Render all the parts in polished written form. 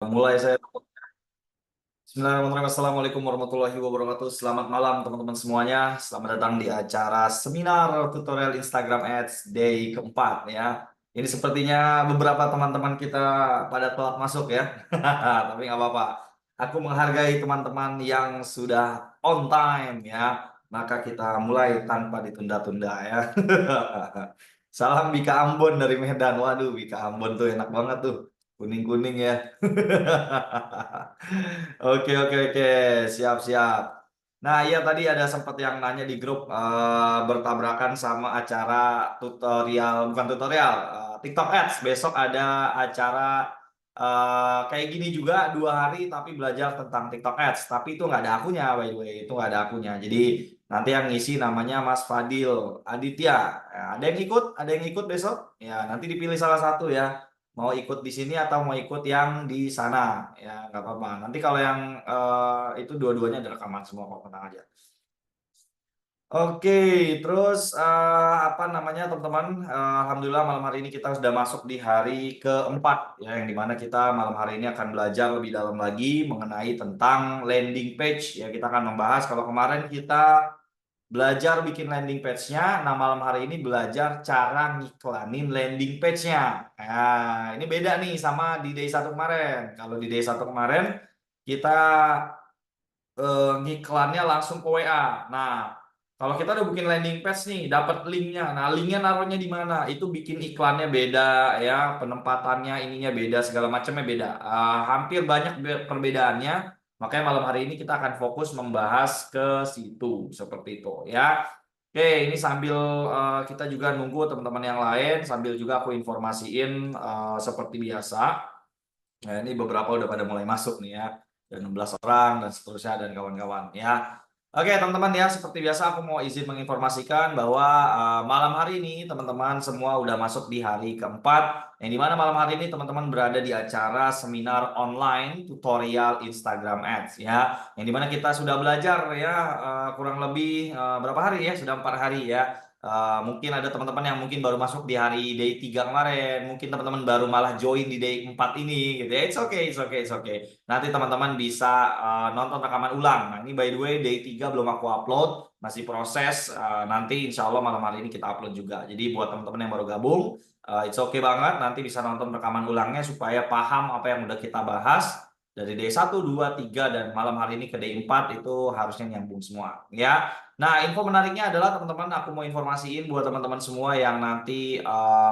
Mulai saya. Bismillahirrahmanirrahim. Assalamualaikum warahmatullahi wabarakatuh. Selamat malam teman-teman semuanya. Selamat datang di acara seminar tutorial Instagram Ads Day keempat ya. Ini sepertinya beberapa teman-teman kita pada telat masuk ya. Tapi nggak apa-apa. Aku menghargai teman-teman yang sudah on time ya. Maka kita mulai tanpa ditunda-tunda ya. Salam Bika Ambon dari Medan. Waduh, Bika Ambon tuh enak banget tuh. Kuning-kuning ya. Oke, oke, oke, siap, siap. Nah, iya tadi ada sempat yang nanya di grup bertabrakan sama acara tutorial, bukan tutorial, TikTok Ads. Besok ada acara kayak gini juga 2 hari tapi belajar tentang TikTok Ads. Tapi itu nggak ada akunya, by the way, itu nggak ada akunya. Jadi nanti yang ngisi namanya Mas Fadil Aditya. Ya, ada yang ikut besok. Ya, nanti dipilih salah satu ya. Mau ikut di sini atau mau ikut yang di sana ya nggak apa-apa. Nanti kalau yang itu dua-duanya ada rekaman semua kok, tenang aja. Oke, terus apa namanya teman-teman? Alhamdulillah malam hari ini kita sudah masuk di hari keempat ya, yang dimana kita malam hari ini akan belajar lebih dalam lagi mengenai tentang landing page ya. Kita akan membahas, kalau kemarin kita belajar bikin landing page-nya. Nah, malam hari ini belajar cara ngiklanin landing page-nya. Nah, ini beda nih sama di day satu kemarin. Kalau di day satu kemarin kita ngiklannya langsung ke WA. Nah, kalau kita udah bikin landing page nih, dapat linknya. Nah, linknya naruhnya di mana? Itu bikin iklannya beda ya, penempatannya ininya beda, segala macamnya beda. Hampir banyak perbedaannya. Makanya malam hari ini kita akan fokus membahas ke situ seperti itu ya. Oke, ini sambil kita juga nunggu teman-teman yang lain, sambil juga aku informasiin seperti biasa. Nah, ini beberapa udah pada mulai masuk nih ya. Dan 16 orang dan seterusnya dan kawan-kawan ya. Oke teman-teman ya, seperti biasa aku mau izin menginformasikan bahwa malam hari ini teman-teman semua udah masuk di hari keempat. Yang dimana malam hari ini teman-teman berada di acara seminar online tutorial Instagram Ads ya. Yang dimana kita sudah belajar ya kurang lebih berapa hari ya? Sudah 4 hari ya. Mungkin ada teman-teman yang mungkin baru masuk di hari day 3 kemarin, mungkin teman-teman baru malah join di day 4 ini gitu ya. It's okay, it's okay, it's okay. Nanti teman-teman bisa nonton rekaman ulang. Nah, ini by the way day 3 belum aku upload, masih proses. Nanti insya Allah malam hari ini kita upload juga. Jadi buat teman-teman yang baru gabung, it's okay banget, nanti bisa nonton rekaman ulangnya supaya paham apa yang udah kita bahas dari day 1, 2, 3 dan malam hari ini ke day 4 itu harusnya nyambung semua ya. Nah, info menariknya adalah teman-teman, aku mau informasiin buat teman-teman semua yang nanti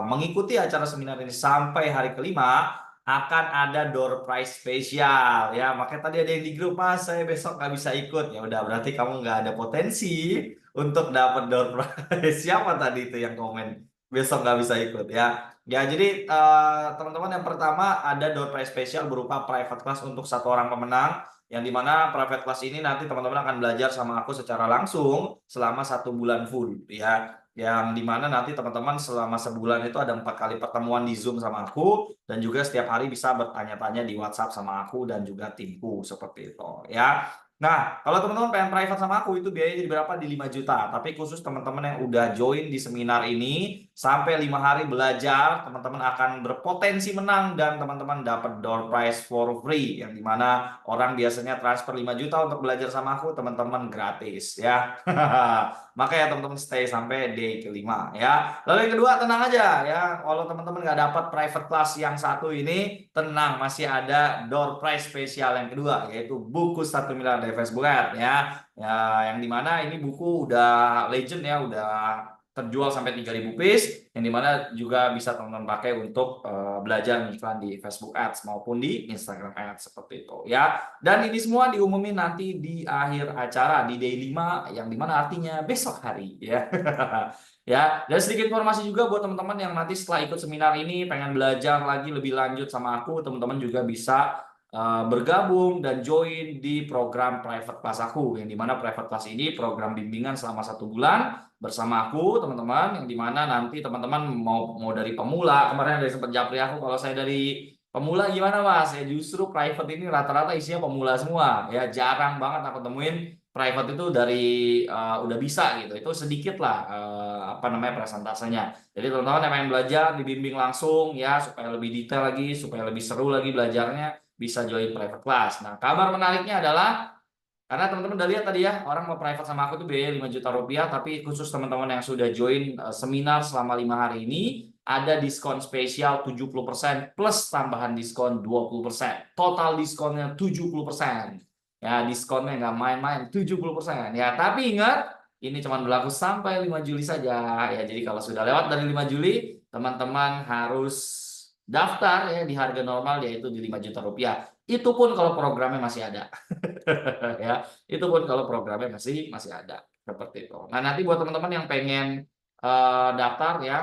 mengikuti acara seminar ini sampai hari kelima, akan ada door prize spesial ya. Makanya tadi ada yang di grup, Mas, saya besok nggak bisa ikut. Ya udah, berarti kamu nggak ada potensi untuk dapat door prize. Siapa tadi itu yang komen besok nggak bisa ikut ya? Ya, jadi teman-teman, yang pertama ada door prize spesial berupa private class untuk 1 orang pemenang, yang dimana private class ini nanti teman-teman akan belajar sama aku secara langsung selama 1 bulan full ya, yang dimana nanti teman-teman selama sebulan itu ada 4 kali pertemuan di Zoom sama aku, dan juga setiap hari bisa bertanya-tanya di WhatsApp sama aku dan juga timku seperti itu ya. Nah, kalau teman-teman pengen private sama aku itu biayanya jadi berapa? Di 5 juta. Tapi khusus teman-teman yang udah join di seminar ini sampai 5 hari belajar, teman-teman akan berpotensi menang dan teman-teman dapat door prize for free, yang dimana orang biasanya transfer 5 juta untuk belajar sama aku, teman-teman gratis ya. Makanya teman-teman stay sampai day kelima ya. Lalu yang kedua, tenang aja ya. Kalau teman-teman nggak dapat private class yang satu ini, tenang, masih ada door prize spesial yang kedua, yaitu buku 1 miliar dari Facebook Ads ya. Ya, yang dimana ini buku udah legend ya, udah terjual sampai 3.000 piece, yang dimana juga bisa teman-teman pakai untuk belajar iklan di Facebook Ads maupun di Instagram Ads seperti itu ya. Dan ini semua diumumin nanti di akhir acara di day 5, yang dimana artinya besok hari ya. Ya, dan sedikit informasi juga buat teman-teman yang nanti setelah ikut seminar ini pengen belajar lagi lebih lanjut sama aku, teman-teman juga bisa bergabung dan join di program private class aku, yang dimana private class ini program bimbingan selama 1 bulan bersama aku teman-teman, yang dimana nanti teman-teman mau dari pemula, kemarin ada sempat japri aku kalau saya dari pemula gimana Mas, ya justru private ini rata-rata isinya pemula semua ya, jarang banget aku temuin private itu dari udah bisa gitu, itu sedikit lah apa namanya presentasenya. Jadi teman-teman yang pengen belajar dibimbing langsung ya, supaya lebih detail lagi, supaya lebih seru lagi belajarnya, bisa join private class. Nah, kabar menariknya adalah karena teman-teman udah lihat tadi ya, orang mau private sama aku tuh biaya 5 juta rupiah, tapi khusus teman-teman yang sudah join seminar selama 5 hari ini, ada diskon spesial 70% plus tambahan diskon 20%. Total diskonnya 70%. Ya, diskonnya nggak main-main, 70%. Ya, tapi ingat, ini cuma berlaku sampai 5 Juli saja. Ya, jadi kalau sudah lewat dari 5 Juli, teman-teman harus daftar ya di harga normal yaitu di 5 juta rupiah. Itu pun kalau programnya masih ada. Ya, itu pun kalau programnya masih ada seperti itu. Nah, nanti buat teman-teman yang pengen daftar ya,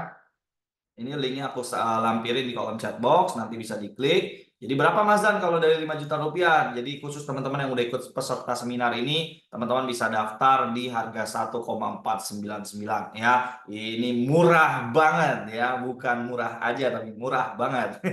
ini linknya aku lampirin di kolom chat box, nanti bisa diklik. Jadi berapa Mas Dan kalau dari 5 juta rupiah? Jadi khusus teman-teman yang udah ikut peserta seminar ini, teman-teman bisa daftar di harga 1,499 ya. Ini murah banget ya, bukan murah aja tapi murah banget.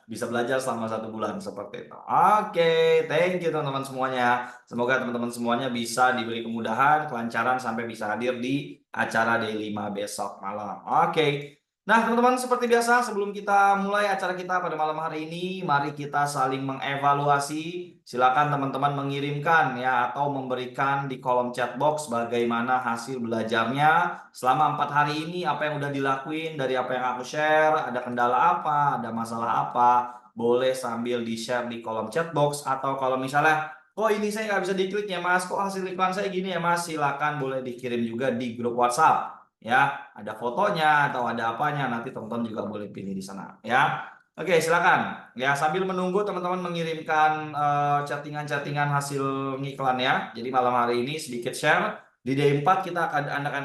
Bisa belajar selama 1 bulan seperti itu. Oke, thank you teman-teman semuanya. Semoga teman-teman semuanya bisa diberi kemudahan, kelancaran sampai bisa hadir di acara Day 5 besok malam. Oke. Nah, teman-teman, seperti biasa, sebelum kita mulai acara kita pada malam hari ini, mari kita saling mengevaluasi. Silakan teman-teman mengirimkan ya atau memberikan di kolom chat box bagaimana hasil belajarnya selama 4 hari ini, apa yang udah dilakuin dari apa yang aku share, ada kendala apa, ada masalah apa, boleh sambil di-share di kolom chat box atau kalau misalnya oh ini saya nggak bisa diklik ya Mas, kok hasil iklan saya gini ya Mas, silakan boleh dikirim juga di grup WhatsApp. Ya, ada fotonya atau ada apanya, nanti teman-teman juga boleh pilih di sana ya. Oke, silakan ya, sambil menunggu teman-teman mengirimkan chattingan-chattingan hasil ngiklannya. Jadi malam hari ini sedikit share di D4 kita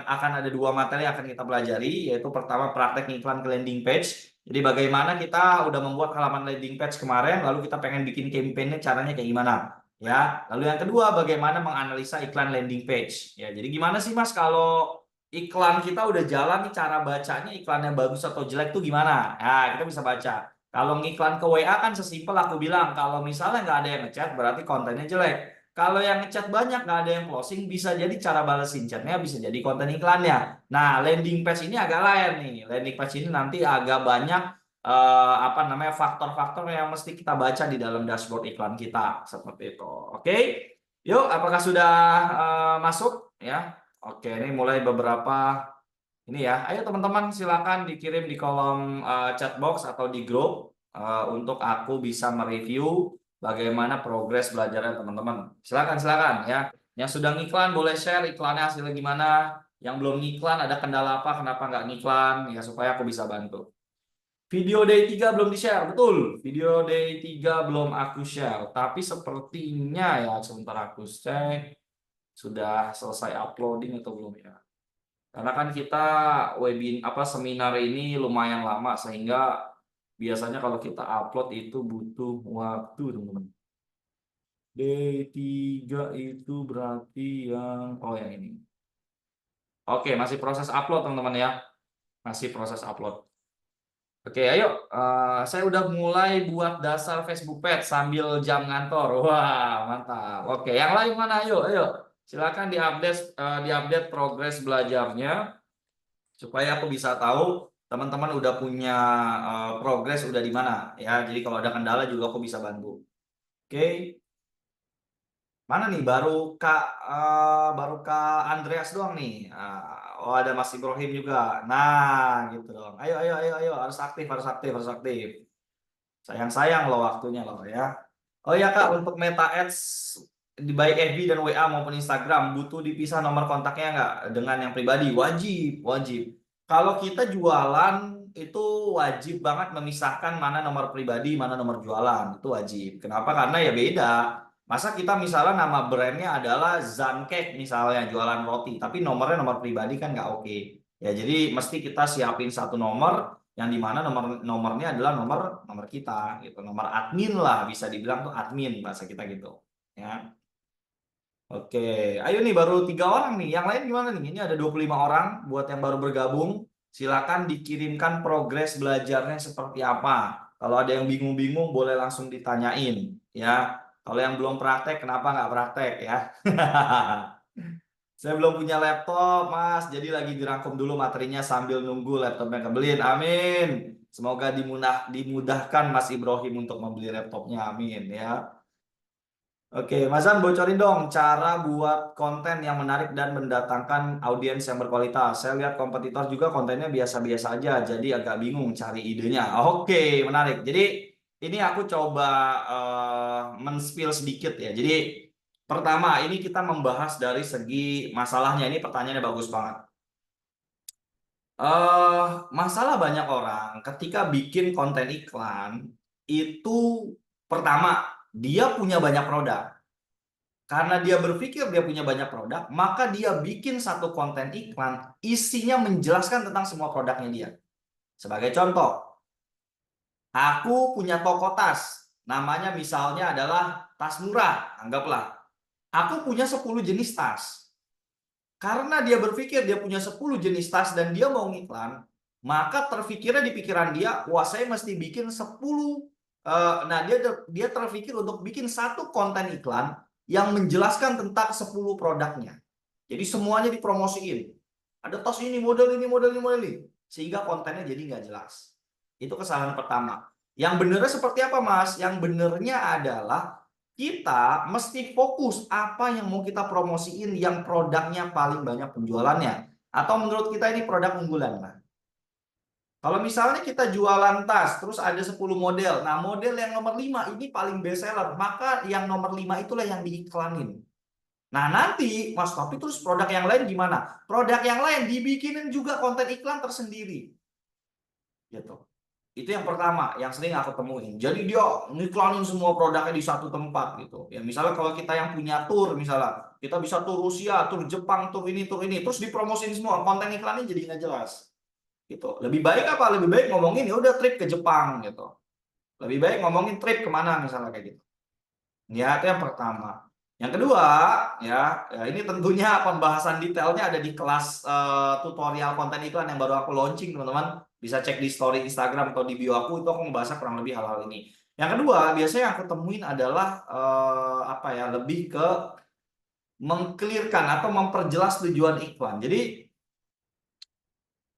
akan ada 2 materi yang akan kita pelajari, yaitu pertama praktek ngiklan ke landing page. Jadi bagaimana kita udah membuat halaman landing page kemarin, lalu kita pengen bikin campaign-nya caranya kayak gimana ya. Lalu yang kedua bagaimana menganalisa iklan landing page ya. Jadi gimana sih Mas kalau iklan kita udah jalan nih, cara bacanya iklannya bagus atau jelek tuh gimana? Nah, kita bisa baca. Kalau ngiklan ke WA kan sesimpel aku bilang, kalau misalnya nggak ada yang ngechat berarti kontennya jelek. Kalau yang ngechat banyak nggak ada yang closing, bisa jadi cara balesin chatnya bisa jadi konten iklannya. Nah, landing page ini agak lain nih. Landing page ini nanti agak banyak apa namanya faktor-faktor yang mesti kita baca di dalam dashboard iklan kita seperti itu. Oke, yuk, apakah sudah masuk ya? Oke, ini mulai beberapa ini ya. Ayo teman-teman silakan dikirim di kolom chat box atau di grup untuk aku bisa mereview bagaimana progres belajarnya teman-teman. Silakan silakan ya. Yang sudah ngiklan boleh share iklannya hasilnya gimana. Yang belum ngiklan ada kendala apa, kenapa nggak ngiklan ya supaya aku bisa bantu. Video day 3 belum di-share, betul. Video day 3 belum aku share, tapi sepertinya ya sebentar aku cek sudah selesai uploading atau belum ya. Karena kan kita seminar ini lumayan lama sehingga biasanya kalau kita upload itu butuh waktu, teman-teman. D3 itu berarti yang ini. Oke, masih proses upload, teman-teman ya. Masih proses upload. Oke, ayo. Saya udah mulai buat dasar Facebook page sambil jam ngantor. Wah, mantap. Oke, yang lain mana? Ayo, ayo. Silakan diupdate progres belajarnya supaya aku bisa tahu teman-teman udah punya progres udah di mana ya. Jadi kalau ada kendala juga aku bisa bantu. Oke. Mana nih baru Kak Andreas doang nih. Oh ada Mas Ibrahim juga. Nah, gitu dong. Ayo ayo ayo ayo harus aktif harus aktif harus aktif. Sayang-sayang loh waktunya loh ya. Oh ya Kak, untuk Meta Ads di baik FB dan WA maupun Instagram butuh dipisah nomor kontaknya nggak dengan yang pribadi? Wajib, wajib. Kalau kita jualan itu wajib banget memisahkan mana nomor pribadi, mana nomor jualan. Itu wajib. Kenapa? Karena ya beda. Masa kita misalnya nama brandnya adalah Zancake misalnya jualan roti, tapi nomornya nomor pribadi kan nggak oke. Ya jadi mesti kita siapin satu nomor yang dimana nomornya adalah nomor kita gitu, nomor admin lah bisa dibilang tuh admin bahasa kita gitu ya. Oke, ayo nih baru 3 orang nih, yang lain gimana nih? Ini ada 25 orang buat yang baru bergabung, silakan dikirimkan progres belajarnya seperti apa. Kalau ada yang bingung-bingung boleh langsung ditanyain ya. Kalau yang belum praktek kenapa nggak praktek ya. Saya belum punya laptop, Mas. Jadi lagi dirangkum dulu materinya sambil nunggu laptopnya kebelin. Amin. Semoga dimudahkan Mas Ibrahim untuk membeli laptopnya. Amin ya. Oke, Mas Zan bocorin dong cara buat konten yang menarik dan mendatangkan audiens yang berkualitas. Saya lihat kompetitor juga kontennya biasa-biasa aja, jadi agak bingung cari idenya. Oke, menarik. Jadi ini aku coba men-spill sedikit ya. Jadi pertama, ini kita membahas dari segi masalahnya. Ini pertanyaannya bagus banget. Masalah banyak orang ketika bikin konten iklan itu pertama dia punya banyak produk. Karena dia berpikir dia punya banyak produk, maka dia bikin satu konten iklan isinya menjelaskan tentang semua produknya dia. Sebagai contoh, aku punya toko tas, namanya misalnya adalah tas murah, anggaplah. Aku punya 10 jenis tas. Karena dia berpikir dia punya 10 jenis tas dan dia mau ngiklan, maka terfikirnya di pikiran dia, wah saya mesti bikin 10. Nah, dia terfikir untuk bikin satu konten iklan yang menjelaskan tentang 10 produknya. Jadi semuanya dipromosiin. Ada tas ini, model ini, model ini, model ini. Sehingga kontennya jadi nggak jelas. Itu kesalahan pertama. Yang benernya seperti apa, Mas? Yang benernya adalah kita mesti fokus apa yang mau kita promosiin yang produknya paling banyak penjualannya. Atau menurut kita ini produk unggulan, Mas. Kalau misalnya kita jualan tas, terus ada 10 model. Nah, model yang nomor 5 ini paling best seller. Maka yang nomor 5 itulah yang diiklanin. Nah, nanti, Mas, tapi terus produk yang lain gimana? Produk yang lain dibikinin juga konten iklan tersendiri. Gitu. Itu yang pertama, yang sering aku temuin. Jadi dia ngiklanin semua produknya di satu tempat gitu. Ya misalnya kalau kita yang punya tour misalnya, kita bisa tur Rusia, tur Jepang, tur ini, terus dipromosin semua. Konten iklannya jadi nggak jelas. Gitu. Lebih baik apa? Lebih baik ngomongin ya udah trip ke Jepang gitu. Lebih baik ngomongin trip kemana misalnya kayak gitu. Ya, itu yang pertama. Yang kedua, ya ini tentunya pembahasan detailnya ada di kelas tutorial konten iklan yang baru aku launching, teman-teman. Bisa cek di story Instagram atau di bio aku, itu aku membahas kurang lebih hal-hal ini. Yang kedua, biasanya yang aku temuin adalah apa ya, lebih ke mengclearkan atau memperjelas tujuan iklan. Jadi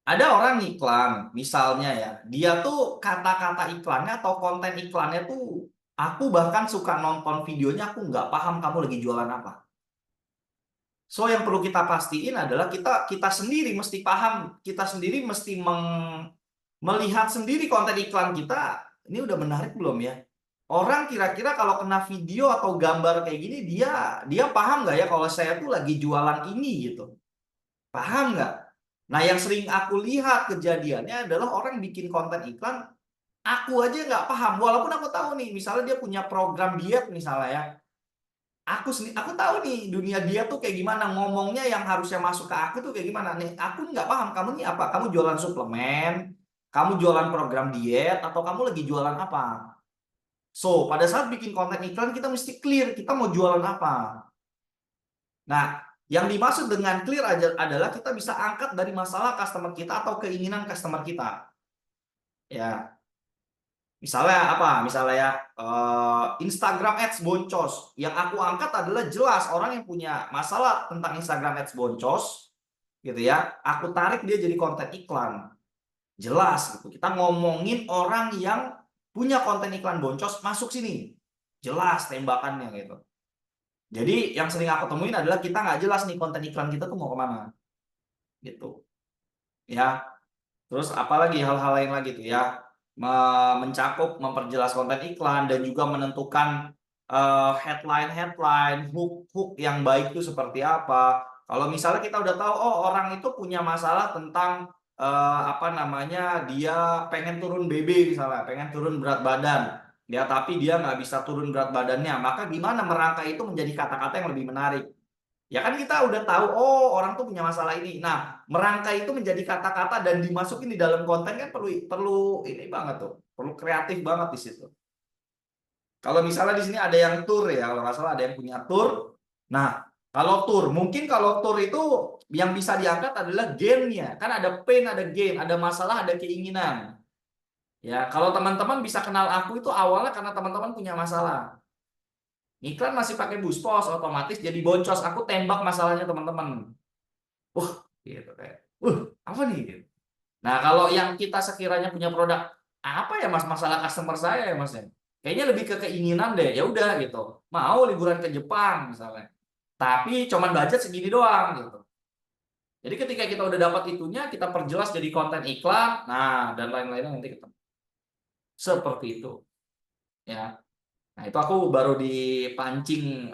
ada orang iklan, misalnya ya, dia tuh kata-kata iklannya atau konten iklannya tuh, aku bahkan suka nonton videonya, aku nggak paham kamu lagi jualan apa. So, yang perlu kita pastiin adalah kita sendiri mesti paham, kita sendiri mesti melihat sendiri konten iklan kita, ini udah menarik belum ya? Orang kira-kira kalau kena video atau gambar kayak gini, dia paham nggak ya kalau saya tuh lagi jualan ini gitu? Paham nggak? Nah, yang sering aku lihat kejadiannya adalah orang bikin konten iklan, aku aja nggak paham. Walaupun aku tahu nih, misalnya dia punya program diet misalnya ya. Aku tahu nih dunia dia tuh kayak gimana, ngomongnya yang harusnya masuk ke aku tuh kayak gimana nih. Aku nggak paham, kamu nih apa? Kamu jualan suplemen, kamu jualan program diet, atau kamu lagi jualan apa? So, pada saat bikin konten iklan kita mesti clear, kita mau jualan apa. Nah, yang dimaksud dengan clear adalah kita bisa angkat dari masalah customer kita atau keinginan customer kita. Ya, misalnya apa? Misalnya ya Instagram Ads boncos. Yang aku angkat adalah jelas orang yang punya masalah tentang Instagram Ads boncos, gitu ya. Aku tarik dia jadi konten iklan. Jelas gitu. Kita ngomongin orang yang punya konten iklan boncos masuk sini. Jelas tembakannya gitu. Jadi yang sering aku temuin adalah kita nggak jelas nih konten iklan kita tuh mau kemana. Gitu. Ya. Terus apalagi hal-hal lain lagi tuh ya. Mencakup memperjelas konten iklan dan juga menentukan headline, hook yang baik itu seperti apa. Kalau misalnya kita udah tahu, oh orang itu punya masalah tentang apa namanya, dia pengen turun BB misalnya, pengen turun berat badan, ya tapi dia nggak bisa turun berat badannya, maka gimana merangkai itu menjadi kata-kata yang lebih menarik. Ya kan kita udah tahu, oh orang tuh punya masalah ini. Nah, merangkai itu menjadi kata-kata dan dimasukin di dalam konten kan perlu perlu ini banget tuh, perlu kreatif banget di situ. Kalau misalnya di sini ada yang tour ya, kalau nggak salah ada yang punya tour. Nah, kalau tour, mungkin kalau tour itu yang bisa diangkat adalah gain-nya. Kan ada pain, ada gain, ada masalah, ada keinginan. Ya, kalau teman-teman bisa kenal aku itu awalnya karena teman-teman punya masalah. Iklan masih pakai buspos, otomatis jadi boncos. Aku tembak masalahnya teman-teman. Wah, gitu kayak, apa nih? Nah, kalau yang kita sekiranya punya produk, apa ya Mas masalah customer saya ya Mas ya? Kayaknya lebih ke keinginan deh. Ya udah gitu. Mau liburan ke Jepang misalnya. Tapi cuman budget segini doang gitu. Jadi ketika kita udah dapat itunya, kita perjelas jadi konten iklan, nah dan lain-lainnya nanti ketemu. Seperti itu ya. Nah, itu aku baru dipancing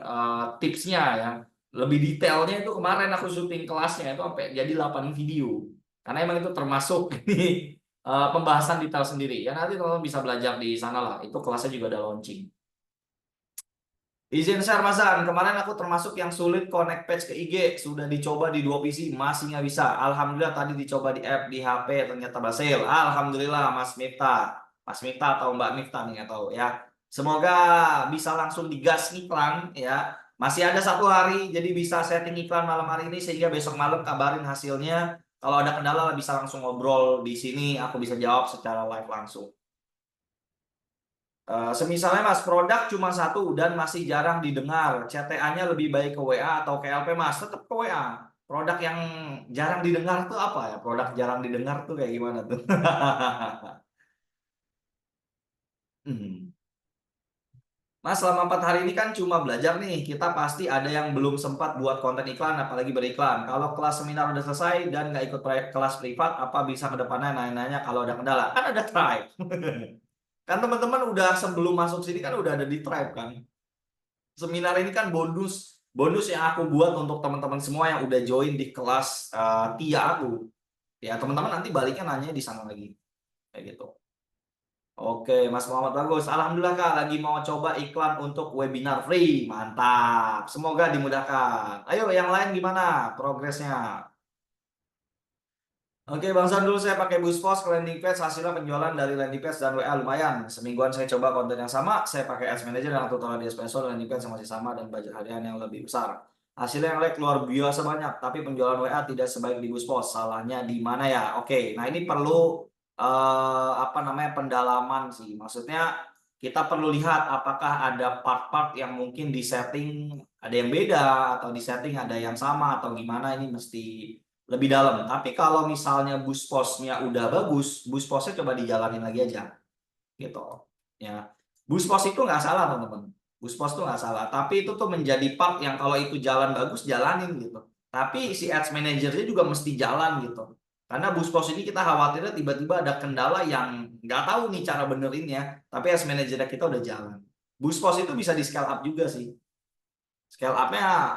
tipsnya ya. Lebih detailnya itu kemarin aku syuting kelasnya itu sampai jadi 8 video. Karena emang itu termasuk ini pembahasan detail sendiri. Ya nanti teman-teman bisa belajar di sana lah. Itu kelasnya juga ada launching. Izin share Mas An, kemarin aku termasuk yang sulit connect page ke IG. Sudah dicoba di 2 PC, masih nggak bisa. Alhamdulillah tadi dicoba di app, di HP, ternyata berhasil. Alhamdulillah Mas Miftah. Mas Miftah atau Mbak Miftah nih, nggak tahu ya. Semoga bisa langsung digas iklan ya. Masih ada 1 hari, jadi bisa setting iklan malam hari ini sehingga besok malam kabarin hasilnya. Kalau ada kendala bisa langsung ngobrol di sini, aku bisa jawab secara live langsung. Semisalnya Mas, produk cuma satu dan masih jarang didengar. CTA-nya lebih baik ke WA atau ke LP Mas? Tetap ke WA. Produk yang jarang didengar tuh apa ya? Produk jarang didengar tuh kayak gimana tuh? Hmm. Mas, selama 4 hari ini kan cuma belajar nih. Kita pasti ada yang belum sempat buat konten iklan, apalagi beriklan. Kalau kelas seminar udah selesai dan nggak ikut kelas privat, apa bisa ke depannya nanya-nanya kalau ada kendala? Kan ada Tribe. Kan teman-teman udah sebelum masuk sini kan udah ada di Tribe kan. Seminar ini kan bonus bonus yang aku buat untuk teman-teman semua yang udah join di kelas TIA aku. Ya, teman-teman nanti baliknya nanya di sana lagi. Kayak gitu. Oke, Mas Muhammad bagus. Alhamdulillah Kak, lagi mau coba iklan untuk webinar free. Mantap. Semoga dimudahkan. Ayo yang lain gimana progresnya? Oke, Bang San, dulu saya pakai Buspos ke landing page, hasilnya penjualan dari landing page dan WA lumayan. Semingguan saya coba konten yang sama, saya pakai Ads Manager dan tutorial di Espresso, landing page yang masih sama dan budget harian yang lebih besar. Hasilnya yang like luar biasa banyak, tapi penjualan WA tidak sebaik di Buspos. Salahnya di mana ya? Oke, nah ini perlu apa namanya pendalaman sih. Maksudnya kita perlu lihat apakah ada part-part yang mungkin di setting ada yang beda atau di setting ada yang sama atau gimana, ini mesti lebih dalam. Tapi kalau misalnya boost postnya udah bagus, boost postnya coba dijalanin lagi aja, gitu. Ya, boost post itu nggak salah teman-teman. Boost post itu nggak salah. Tapi itu tuh menjadi part yang kalau itu jalan bagus jalanin gitu. Tapi si ads manajernya juga mesti jalan gitu. Karena boost post ini kita khawatirnya tiba-tiba ada kendala yang nggak tahu nih cara benerinnya. Tapi ads manajernya kita udah jalan. Boost post itu bisa di scale up juga sih. Scale upnya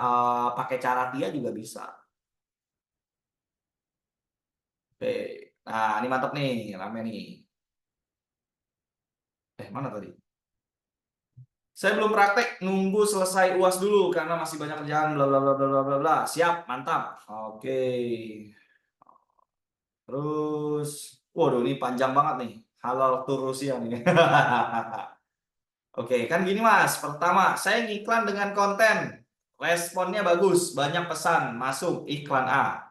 pakai cara dia juga bisa. Oke. Nah, ini mantap nih, rame nih. Mana tadi? Saya belum praktek, nunggu selesai UAS dulu karena masih banyak kerjaan bla bla bla bla bla bla bla. Siap, mantap. Oke. Terus, waduh ini panjang banget nih. Halal tur Rusia nih. Oke, kan gini Mas. Pertama, saya ngiklan dengan konten. Responnya bagus, banyak pesan masuk iklan A.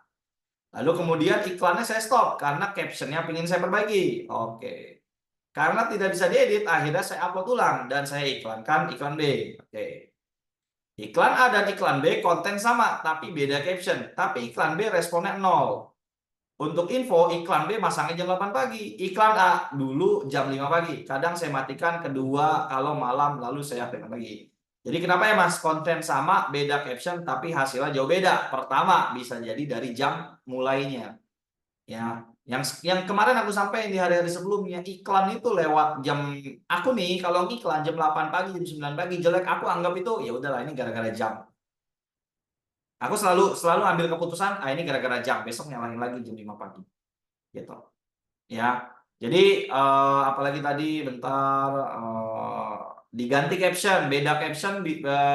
Lalu kemudian iklannya saya stop karena captionnya ingin saya perbaiki. Oke. Karena tidak bisa diedit, akhirnya saya upload ulang dan saya iklankan iklan B. Oke. Iklan A dan iklan B konten sama, tapi beda caption. Tapi iklan B responnya 0. Untuk info, iklan B masangnya jam 8 pagi. Iklan A dulu jam 5 pagi. Kadang saya matikan kedua kalau malam, lalu saya aktifkan lagi. Jadi kenapa ya Mas? Konten sama, beda caption, tapi hasilnya jauh beda. Pertama, bisa jadi dari jam mulainya. Ya, yang kemarin aku sampaikan di hari-hari sebelumnya, iklan itu lewat jam, aku nih kalau iklan jam 8 pagi, jam 9 pagi jelek, aku anggap itu ya udahlah ini gara-gara jam. Aku selalu selalu ambil keputusan, ini gara-gara jam, besok nyalain lagi jam 5 pagi. Gitu. Ya. Jadi apalagi tadi bentar diganti caption, beda caption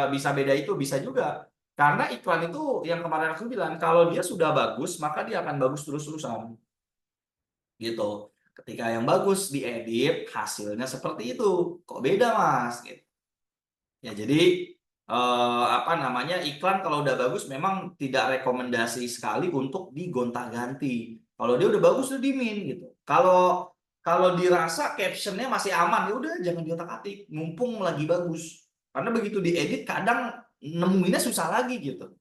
bisa beda itu bisa juga. Karena iklan itu yang kemarin aku bilang, kalau dia sudah bagus, maka dia akan bagus terus-terusan. Gitu. Ketika yang bagus diedit, hasilnya seperti itu. Kok beda Mas? Gitu. Ya jadi apa namanya iklan kalau udah bagus memang tidak rekomendasi sekali untuk digonta-ganti. Kalau dia udah bagus udah dimin gitu. Kalau kalau dirasa captionnya masih aman ya udah jangan diotak-atik, mumpung lagi bagus. Karena begitu diedit kadang nemuinnya susah lagi gitu.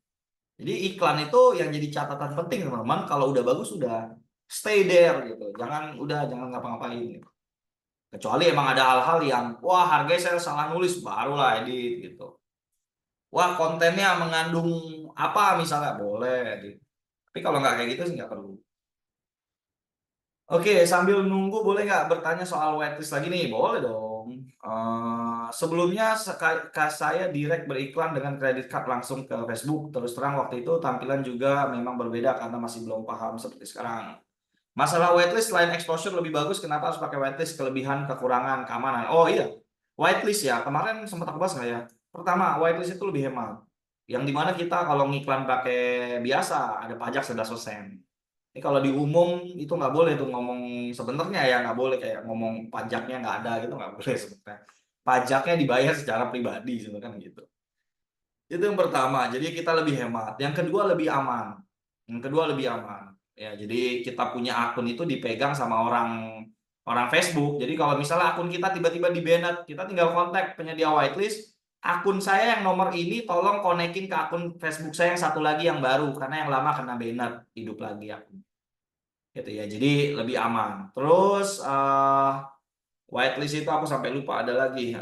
Jadi iklan itu yang jadi catatan penting teman-teman, kalau udah bagus udah stay there gitu. Jangan ngapa-ngapain gitu. Kecuali emang ada hal-hal yang wah harganya saya salah nulis barulah edit gitu. Wah kontennya mengandung apa misalnya boleh edit. Tapi kalau nggak kayak gitu sih nggak perlu. Oke, sambil nunggu boleh nggak bertanya soal whitelist lagi nih? Boleh dong. Sebelumnya saya direct beriklan dengan kredit card langsung ke Facebook. Terus terang waktu itu tampilan juga memang berbeda karena masih belum paham seperti sekarang. Masalah whitelist selain exposure lebih bagus, kenapa harus pakai whitelist? Kelebihan, kekurangan, keamanan. Oh iya, whitelist ya. Kemarin sempat aku bahas nggak ya? Pertama, whitelist itu lebih hemat. Yang dimana kita kalau ngiklan pakai biasa ada pajak 11%. Ini kalau di umum itu nggak boleh tuh ngomong sebenarnya ya nggak boleh kayak ngomong pajaknya nggak ada gitu nggak boleh sebenarnya. Pajaknya dibayar secara pribadi sebenarnya kan gitu. Itu yang pertama. Jadi kita lebih hemat. Yang kedua lebih aman. Yang kedua lebih aman. Ya, jadi kita punya akun itu dipegang sama orang orang Facebook. Jadi kalau misalnya akun kita tiba-tiba di-banned, kita tinggal kontak penyedia whitelist. Akun saya yang nomor ini tolong konekin ke akun Facebook saya yang satu lagi yang baru karena yang lama kena banned, hidup lagi akun. Gitu ya. Jadi lebih aman. Terus whitelist itu aku sampai lupa ada lagi.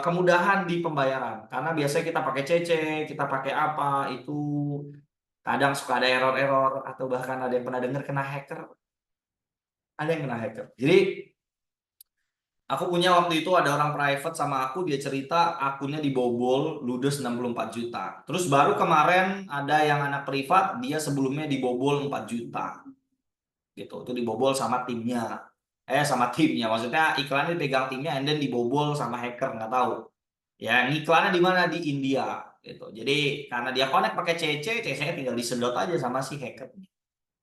Kemudahan di pembayaran. Karena biasanya kita pakai CC, kita pakai apa, itu kadang suka ada error-error atau bahkan ada yang pernah dengar kena hacker. Ada yang kena hacker. Jadi aku punya waktu itu ada orang private sama aku, dia cerita akunnya dibobol ludes 64 juta. Terus baru kemarin ada yang anak privat, dia sebelumnya dibobol 4 juta. Gitu. Itu dibobol sama timnya. Sama timnya. Maksudnya iklannya dipegang timnya and then dibobol sama hacker, nggak tahu. Ya, iklannya di mana? Di India gitu. Jadi karena dia connect pakai CC, CC-nya tinggal disedot aja sama si hacker.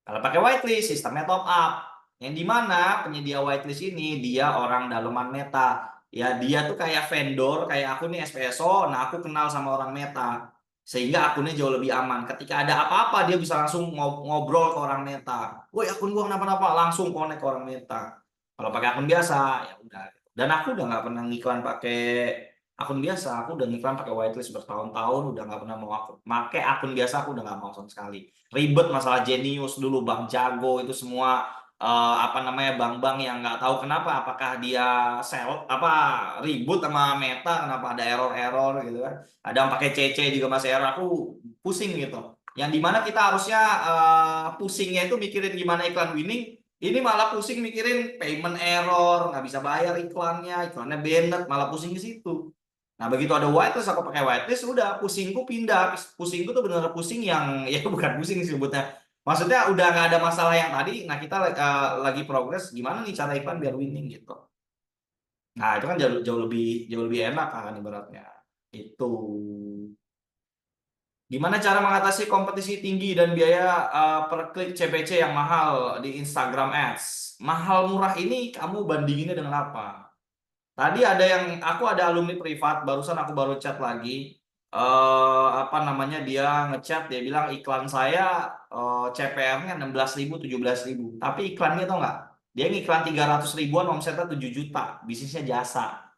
Kalau pakai whitelist, sistemnya top up. Yang di mana penyedia whitelist ini dia orang daleman Meta. Ya, dia tuh kayak vendor, kayak aku nih SPSO, nah aku kenal sama orang Meta. Sehingga akunnya jauh lebih aman. Ketika ada apa-apa, dia bisa langsung ngobrol ke orang Meta. Woi, akun gua kenapa-napa, langsung connect ke orang Meta. Kalau pakai akun biasa, ya udah. Dan aku udah nggak pernah ngiklan pakai akun biasa. Aku udah ngiklan pakai whitelist bertahun-tahun, udah nggak pernah mau pakai akun biasa, aku udah nggak mau sama sekali. Ribet masalah Genius dulu, Bang Jago itu semua apa namanya bank-bank yang nggak tahu kenapa, apakah dia apa ribut sama Meta, kenapa ada error-error gitu kan. Ada yang pakai CC juga masih error, aku pusing gitu. Yang dimana kita harusnya pusingnya itu mikirin gimana iklan winning, ini malah pusing mikirin payment error, nggak bisa bayar iklannya banned, malah pusing ke situ. Nah begitu ada whitelist, aku pakai whitelist, udah pusingku pindah. Pusingku tuh bener pusing yang ya bukan pusing sih sebutnya. Maksudnya udah nggak ada masalah yang tadi. Nah kita lagi progres gimana nih cara iklan biar winning gitu. Nah itu kan jauh lebih enak kan ibaratnya. Itu. Gimana cara mengatasi kompetisi tinggi dan biaya per klik CPC yang mahal di Instagram Ads? Mahal murah ini kamu bandinginnya dengan apa? Tadi ada yang aku ada alumni privat, barusan aku baru chat lagi. Apa namanya dia ngechat, dia bilang iklan saya CPR-nya 16.000 17.000. Tapi iklannya tau nggak? Dia ngiklan 300 ribuan, omsetnya 7 juta. Bisnisnya jasa.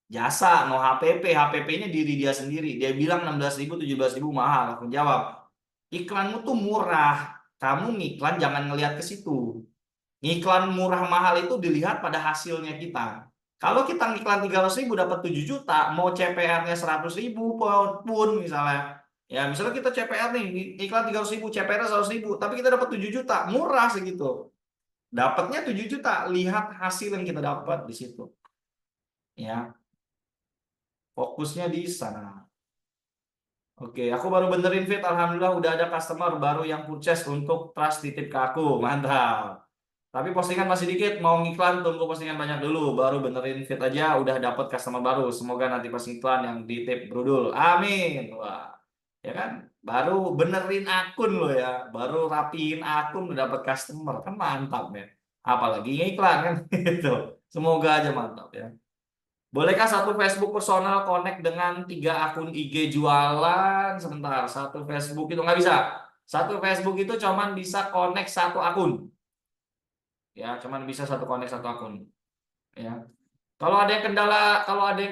Jasa, no HPP. HPP-nya diri dia sendiri. Dia bilang 16.000 17.000 mahal. Aku jawab, iklanmu tuh murah. Kamu ngiklan jangan ngelihat ke situ. Ngiklan murah mahal itu dilihat pada hasilnya kita. Kalau kita ngiklan 300 ribu dapat 7 juta, mau CPR-nya 100 ribu pun misalnya. Ya misalnya kita CPR nih, iklan 300 ribu, CPR-nya 100 ribu, tapi kita dapat 7 juta, murah segitu. Dapatnya 7 juta, lihat hasil yang kita dapat di situ. Ya, fokusnya di sana. Oke, aku baru benerin Fit, alhamdulillah udah ada customer baru yang purchase untuk trust titip ke aku, mantap. Tapi postingan masih dikit, mau ngiklan tunggu postingan banyak dulu, baru benerin fit aja udah dapet customer baru. Semoga nanti pas iklan yang di tip brudul. Amin. Wah, ya kan? Baru benerin akun lo ya, baru rapiin akun udah dapet customer, kan mantap ya. Apalagi ngiklan kan gitu. Semoga aja mantap ya. Bolehkah satu Facebook personal connect dengan 3 akun IG jualan? Sebentar, satu Facebook itu nggak bisa. Satu Facebook itu cuman bisa connect satu akun. Ya cuman bisa satu connect satu akun ya. Kalau ada yang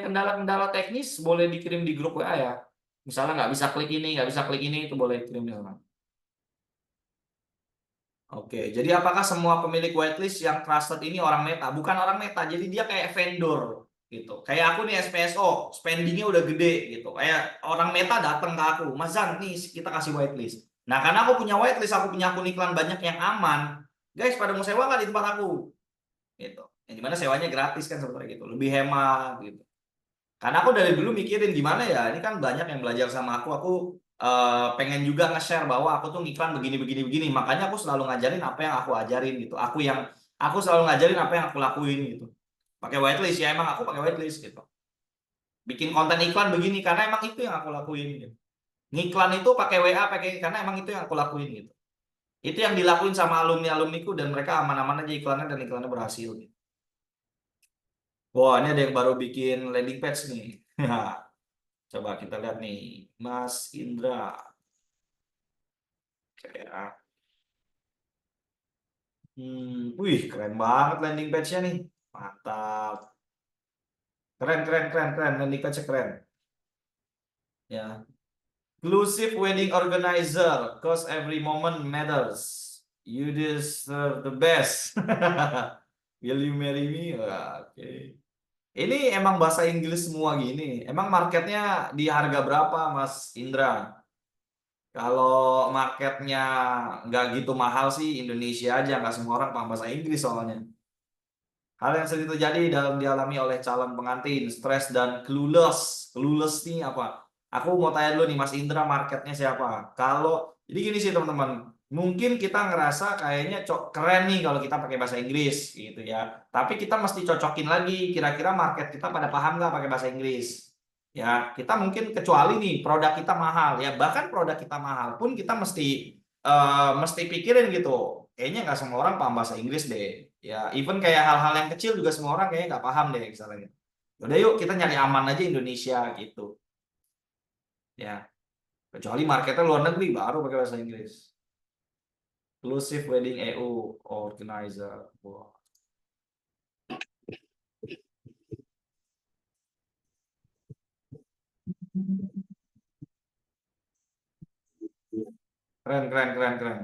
kendala teknis boleh dikirim di grup WA ya, misalnya nggak bisa klik ini nggak bisa klik ini, itu boleh kirim di sana. Oke, jadi apakah semua pemilik whitelist yang trusted ini orang Meta? Bukan orang Meta, jadi dia kayak vendor gitu. Kayak aku nih SPSO, spendingnya udah gede gitu. Kayak orang Meta datang ke aku, Mas Zan, nih kita kasih whitelist. Nah, karena aku punya whitelist, aku punya akun iklan banyak yang aman. Guys, pada mau sewa nggak di tempat aku? Gitu. Yang dimana sewanya gratis kan seperti gitu, lebih hemat gitu. Karena aku dari dulu mikirin gimana ya, ini kan banyak yang belajar sama aku pengen juga nge-share bahwa aku tuh ngiklan begini begini begini. Makanya aku selalu ngajarin apa yang aku ajarin gitu. Aku selalu ngajarin apa yang aku lakuin gitu. Pakai whitelist ya, emang aku pakai whitelist gitu. Bikin konten iklan begini karena emang itu yang aku lakuin gitu. Ngiklan itu pakai WA, pakai karena emang itu yang aku lakuin gitu. Itu yang dilakuin sama alumni-alumniku dan mereka aman-aman aja iklannya dan iklannya berhasil gitu. Wah, ini ada yang baru bikin landing page nih. Coba kita lihat nih, Mas Indra. Kayak, wih, keren banget landing page-nya nih. Mantap. Keren, keren, keren, keren. Landing page-nya keren. Ya. Inclusive wedding organizer, cause every moment matters. You deserve the best. Will you marry me? Wah, oke. Ini emang bahasa Inggris semua gini. Emang marketnya di harga berapa, Mas Indra? Kalau marketnya nggak gitu mahal sih Indonesia aja, nggak semua orang paham bahasa Inggris soalnya. Hal yang sering terjadi dalam dialami oleh calon pengantin, stres dan clueless. Clueless nih apa? Aku mau tanya dulu nih Mas Indra, marketnya siapa? Jadi gini sih teman-teman, mungkin kita ngerasa kayaknya keren nih kalau kita pakai bahasa Inggris gitu ya. Tapi kita mesti cocokin lagi, kira-kira market kita pada paham nggak pakai bahasa Inggris? Ya, kita mungkin kecuali nih produk kita mahal ya, bahkan produk kita mahal pun kita mesti pikirin gitu. Kayaknya nggak semua orang paham bahasa Inggris deh. Ya, even kayak hal-hal yang kecil juga semua orang kayaknya nggak paham deh misalnya. Udah yuk kita nyari aman aja Indonesia gitu. Ya, kecuali marketnya luar negeri baru pakai bahasa Inggris. Inclusive Wedding EU Organizer. Wah. Keren, keren, keren, keren.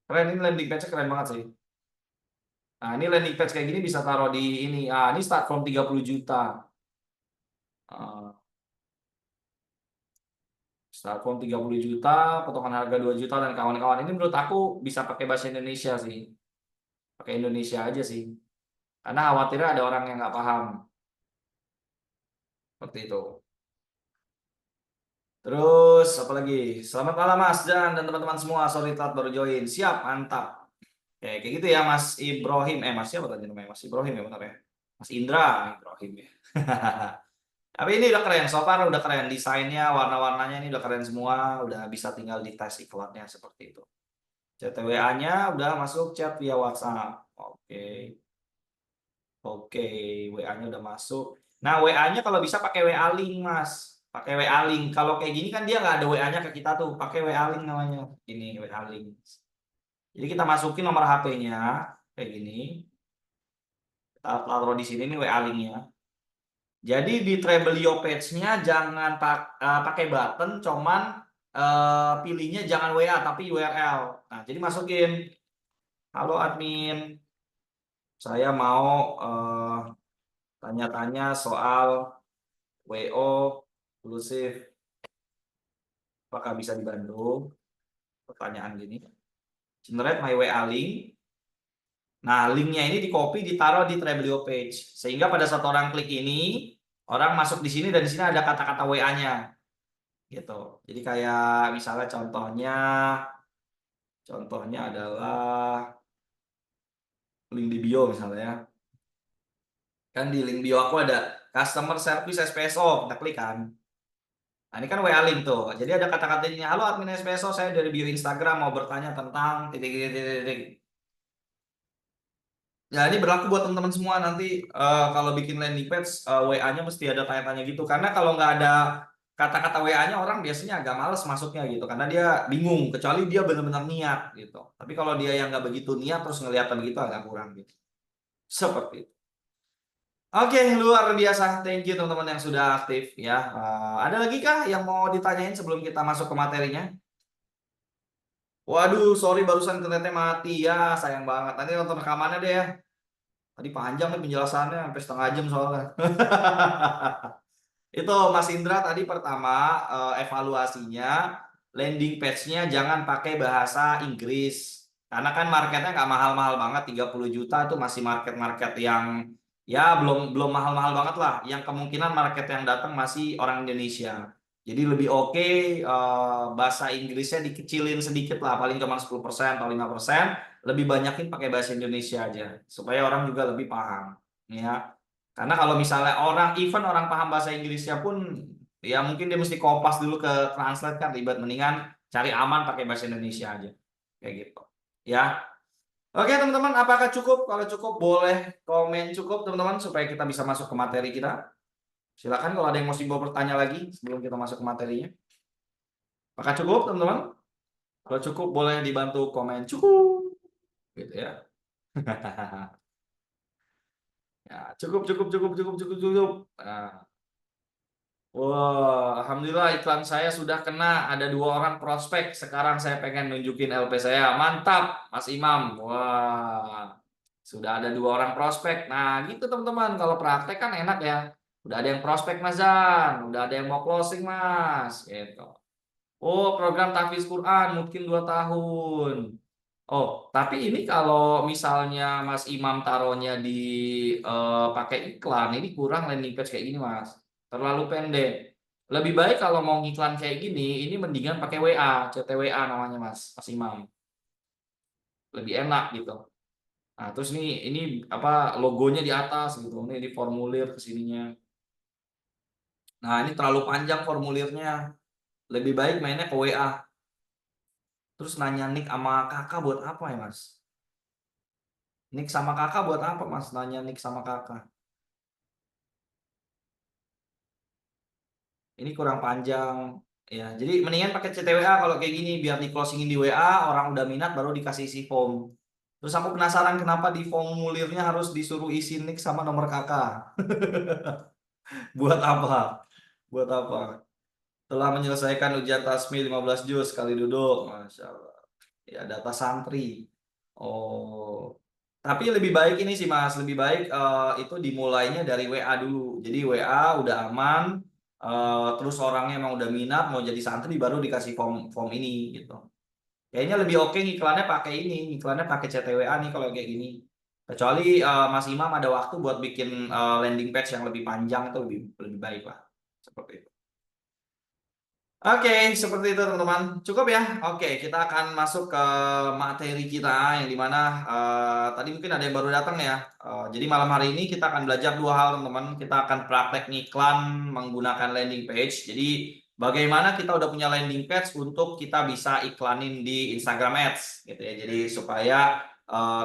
Keren, ini landing page keren banget sih. Nah, ini landing page kayak gini bisa taruh di ini. Ah, ini start from 30 juta. Ah, start from 30 juta, potongan harga 2 juta dan kawan-kawan. Ini menurut aku bisa pakai bahasa Indonesia sih. Pakai Indonesia aja sih. Karena khawatirnya ada orang yang nggak paham. Seperti itu. Terus apa lagi? Selamat malam Mas dan teman-teman semua. Sorry telat baru join. Siap, mantap. Kayak gitu ya Mas Ibrahim. Mas siapa tadi namanya? Mas Ibrahim ya benar ya? Mas Indra Ibrahim ya. Tapi ini udah keren, so far udah keren. Desainnya, warna-warnanya ini udah keren semua. Udah bisa tinggal di tes iklannya seperti itu. Chat WA-nya udah masuk chat via WhatsApp. Oke. Oke, WA-nya udah masuk. Nah, WA-nya kalau bisa pakai WA link, Mas. Pakai WA link. Kalau kayak gini kan dia nggak ada WA-nya ke kita tuh. Pakai WA link namanya. Ini WA link. Jadi kita masukin nomor HP-nya kayak gini. Kita taruh di sini nih WA link-nya. Jadi di Treblio page-nya jangan pakai button, cuman pilihnya jangan WA tapi URL. Nah, jadi masukin, halo admin, saya mau tanya-tanya soal WO eksklusif, apakah bisa dibantu? Pertanyaan gini. Generate my WA link. Nah, linknya ini di copy, ditaruh di Treblio page. Sehingga pada saat orang klik ini, orang masuk di sini dan di sini ada kata-kata WA-nya. Gitu. Jadi kayak misalnya contohnya adalah link di bio misalnya ya. Kan di link bio aku ada customer service SPSO, kita klik kan. Nah, ini kan WA link tuh. Jadi ada kata-katanya, halo admin SPSO, saya dari bio Instagram mau bertanya tentang titik titik titik titik. Ya, ini berlaku buat teman-teman semua nanti kalau bikin landing page WA-nya mesti ada tanya-tanya gitu. Karena kalau nggak ada kata-kata WA-nya orang biasanya agak males masuknya gitu karena dia bingung kecuali dia benar-benar niat gitu. Tapi kalau dia yang nggak begitu niat terus ngeliat begitu agak kurang gitu. Seperti itu. Oke, luar biasa. Thank you teman-teman yang sudah aktif ya. Ada lagi kah yang mau ditanyain sebelum kita masuk ke materinya? Waduh, sorry barusan internetnya mati ya, sayang banget. Nanti nonton rekamannya deh ya. Tadi panjang nih penjelasannya, sampai setengah jam soalnya. Itu Mas Indra tadi pertama evaluasinya landing page-nya jangan pakai bahasa Inggris. Karena kan marketnya nggak mahal-mahal banget, 30 juta itu masih market-market yang ya belum belum mahal-mahal banget lah. Yang kemungkinan market yang datang masih orang Indonesia. Jadi lebih oke bahasa Inggrisnya dikecilin sedikit lah, paling cuma 10% atau 5%, lebih banyakin pakai bahasa Indonesia aja supaya orang juga lebih paham. Ya. Karena kalau misalnya even orang paham bahasa Inggrisnya pun, ya mungkin dia mesti kopas dulu ke translate kan ribet, mendingan cari aman pakai bahasa Indonesia aja. Kayak gitu. Ya. Oke teman-teman, apakah cukup? Kalau cukup boleh komen cukup teman-teman supaya kita bisa masuk ke materi kita. Silakan kalau ada yang mau bertanya lagi sebelum kita masuk ke materinya. Apakah cukup teman-teman? Kalau cukup boleh dibantu komen cukup. Gitu ya. Ya, cukup, cukup, cukup, cukup, cukup, cukup. Nah. Wah, alhamdulillah iklan saya sudah kena. Ada 2 orang prospek. Sekarang saya pengen nunjukin LP saya. Mantap, Mas Imam. Wah, sudah ada 2 orang prospek. Nah, gitu teman-teman. Kalau praktek kan enak ya. Udah ada yang prospek, Mas Zan. Udah ada yang mau closing, Mas. Gitu. Oh, program tahfiz Quran mungkin 2 tahun. Oh, tapi ini kalau misalnya Mas Imam taruhnya di pakai iklan, ini kurang landing page kayak gini, Mas. Terlalu pendek. Lebih baik kalau mau ngiklan kayak gini, ini mendingan pakai WA, CTWA namanya, Mas, Mas Imam. Lebih enak gitu. Nah, terus nih ini apa logonya di atas gitu. Ini di formulir kesininya. Nah, ini terlalu panjang formulirnya. Lebih baik mainnya ke WA. Terus nanya nick sama kakak buat apa ya, Mas? Nick sama kakak buat apa, Mas? Nanya nick sama kakak. Ini kurang panjang. Ya, jadi mendingan pakai CTWA kalau kayak gini biar di closingin di WA, orang udah minat baru dikasih isi form. Terus aku penasaran kenapa di formulirnya harus disuruh isi nick sama nomor kakak. Buat apa? Buat apa? Telah menyelesaikan ujian tasmi 15 juz sekali duduk. Masya Allah. Ya, data santri. Oh. Tapi lebih baik ini sih Mas, lebih baik itu dimulainya dari WA dulu. Jadi WA udah aman, terus orangnya emang udah minat mau jadi santri baru dikasih form ini gitu. Kayaknya lebih oke iklannya pakai ini, iklannya pakai CTWA nih kalau kayak gini. Kecuali Mas Imam ada waktu buat bikin landing page yang lebih panjang itu lebih lebih baik lah. Seperti itu. Oke, seperti itu teman-teman. Cukup ya. Oke, kita akan masuk ke materi kita yang dimana tadi mungkin ada yang baru datang ya. Jadi malam hari ini kita akan belajar 2 hal teman-teman. Kita akan praktek ngiklan menggunakan landing page. Jadi bagaimana kita udah punya landing page untuk kita bisa iklanin di Instagram Ads gitu ya. Jadi supaya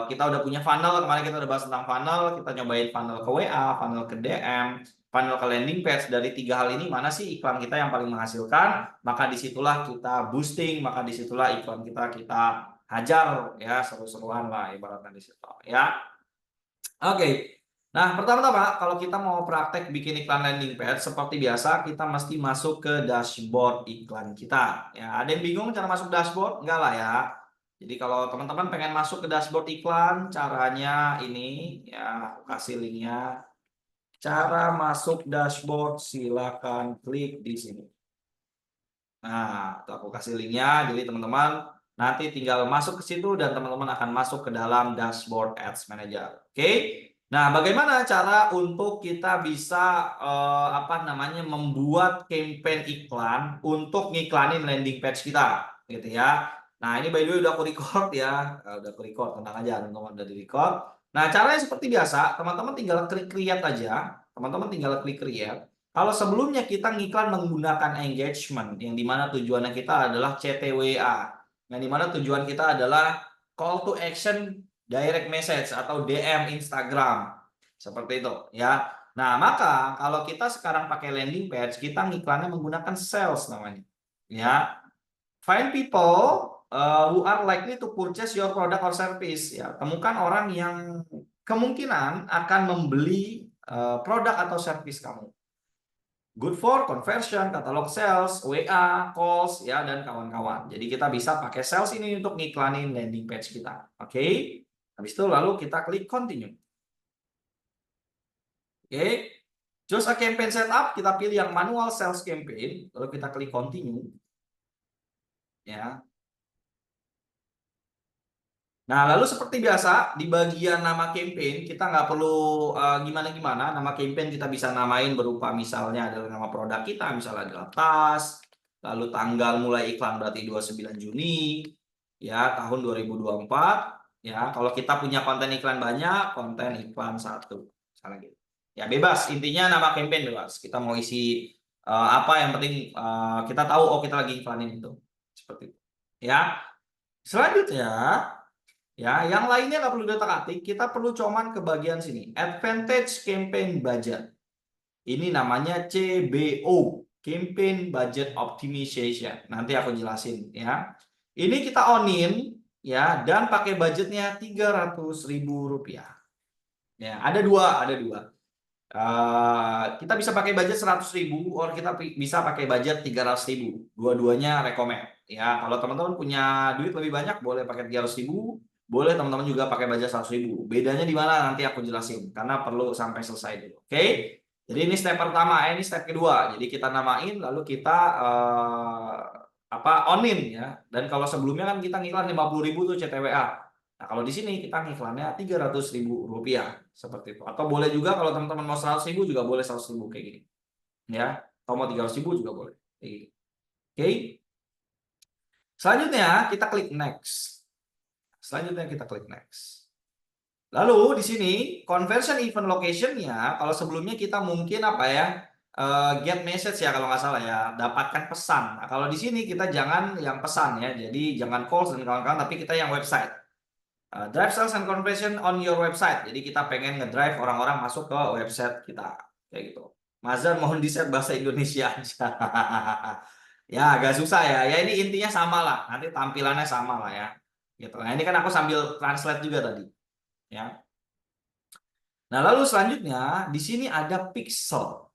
kita udah punya funnel. Kemarin kita udah bahas tentang funnel. Kita nyobain funnel ke WA, funnel ke DM, funnel ke landing page. Dari 3 hal ini mana sih iklan kita yang paling menghasilkan, maka disitulah kita boosting, maka disitulah iklan kita hajar ya, seru-seruan lah ibaratnya di situ ya. Oke. Nah, pertama-tama kalau kita mau praktek bikin iklan landing page seperti biasa kita mesti masuk ke dashboard iklan kita. Ya, ada yang bingung cara masuk dashboard? Enggak lah ya. Jadi kalau teman-teman pengen masuk ke dashboard iklan, caranya ini ya, aku kasih linknya. Cara masuk dashboard silakan klik di sini. Nah, aku kasih linknya, jadi teman-teman nanti tinggal masuk ke situ dan teman-teman akan masuk ke dalam dashboard Ads Manager. Oke? Nah, bagaimana cara untuk kita bisa apa namanya membuat campaign iklan untuk ngiklanin landing page kita, gitu ya. Nah, ini by the way udah aku record ya, udah aku record, tenang aja teman-teman udah di record. Nah, caranya seperti biasa, teman-teman tinggal klik create aja, teman-teman tinggal klik create. Kalau sebelumnya kita ngiklan menggunakan engagement, yang dimana tujuannya kita adalah CTWA, yang dimana tujuan kita adalah call to action direct message atau DM Instagram, seperti itu ya. Nah, maka kalau kita sekarang pakai landing page, kita ngiklannya menggunakan sales namanya, ya. Find people who are likely to purchase your product or service, ya. Temukan orang yang kemungkinan akan membeli produk atau service kamu. good for conversion, katalog sales, WA, calls, ya, dan kawan-kawan. Jadi kita bisa pakai sales ini untuk ngiklanin landing page kita. Oke. Habis itu lalu kita klik continue. Oke. Choose a campaign setup, kita pilih yang manual sales campaign, lalu kita klik continue. Ya. Nah, lalu seperti biasa, di bagian nama campaign, kita nggak perlu gimana-gimana. Nama campaign kita bisa namain berupa misalnya adalah nama produk kita, misalnya adalah tas, lalu tanggal mulai iklan berarti 29 Juni, ya, tahun 2024. Ya, kalau kita punya konten iklan banyak, konten iklan 1, misalnya gitu. Ya, bebas, intinya nama campaign bebas. Kita mau isi apa, yang penting kita tahu, oh kita lagi iklanin itu. Seperti itu. Ya, selanjutnya, ya, yang lainnya nggak perlu diotak-atik, kita perlu cuman ke bagian sini, Advantage Campaign Budget. Ini namanya CBO, Campaign Budget Optimization. Nanti aku jelasin ya. Ini kita onin ya, dan pakai budgetnya Rp300.000. Ya, ada dua. Kita bisa pakai budget 100.000 atau kita bisa pakai budget 300.000. Dua-duanya rekomend. Ya, kalau teman-teman punya duit lebih banyak boleh pakai 300.000, boleh teman-teman juga pakai budget 100.000. Bedanya di mana nanti aku jelasin karena perlu sampai selesai dulu. Oke? Jadi ini step pertama, ini step kedua. Jadi kita namain lalu kita onin ya. Dan kalau sebelumnya kan kita ngiklan 50.000 tuh CTWA. Nah, kalau di sini kita ngiklannya Rp300.000 seperti itu. Atau boleh juga kalau teman-teman mau 100.000 juga boleh 100.000 kayak gini. Ya, atau mau 300.000 juga boleh. Kayak gini. Oke. Selanjutnya kita klik next. Lalu di sini conversion event location-nya, kalau sebelumnya kita mungkin get message ya kalau nggak salah ya, dapatkan pesan. Nah, kalau di sini kita jangan yang pesan ya, jadi jangan calls dan kawan-kawan, tapi kita yang website. Drive sales and conversion on your website. Jadi kita pengen ngedrive orang-orang masuk ke website kita. Kayak gitu. Mazan mohon di-set bahasa Indonesia aja. Ya agak susah ya. Ya ini intinya sama lah. Nanti tampilannya sama lah ya. Gitu. Nah ini kan aku sambil translate juga tadi. Ya. Nah lalu selanjutnya di sini ada pixel.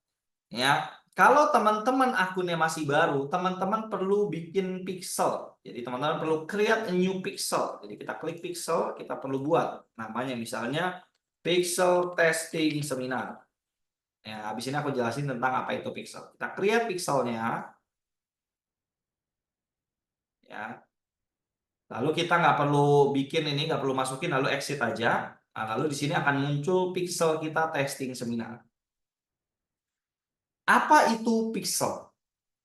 Ya. Kalau teman-teman akunnya masih baru, teman-teman perlu bikin pixel. Jadi teman-teman perlu create a new pixel. Jadi kita klik pixel, kita perlu buat namanya misalnya pixel testing seminar. Ya, habis ini aku jelasin tentang apa itu pixel. Kita create pixelnya. Ya. Lalu kita nggak perlu bikin ini, nggak perlu masukin, lalu exit aja. Nah, lalu di sini akan muncul pixel kita testing seminar. Apa itu pixel?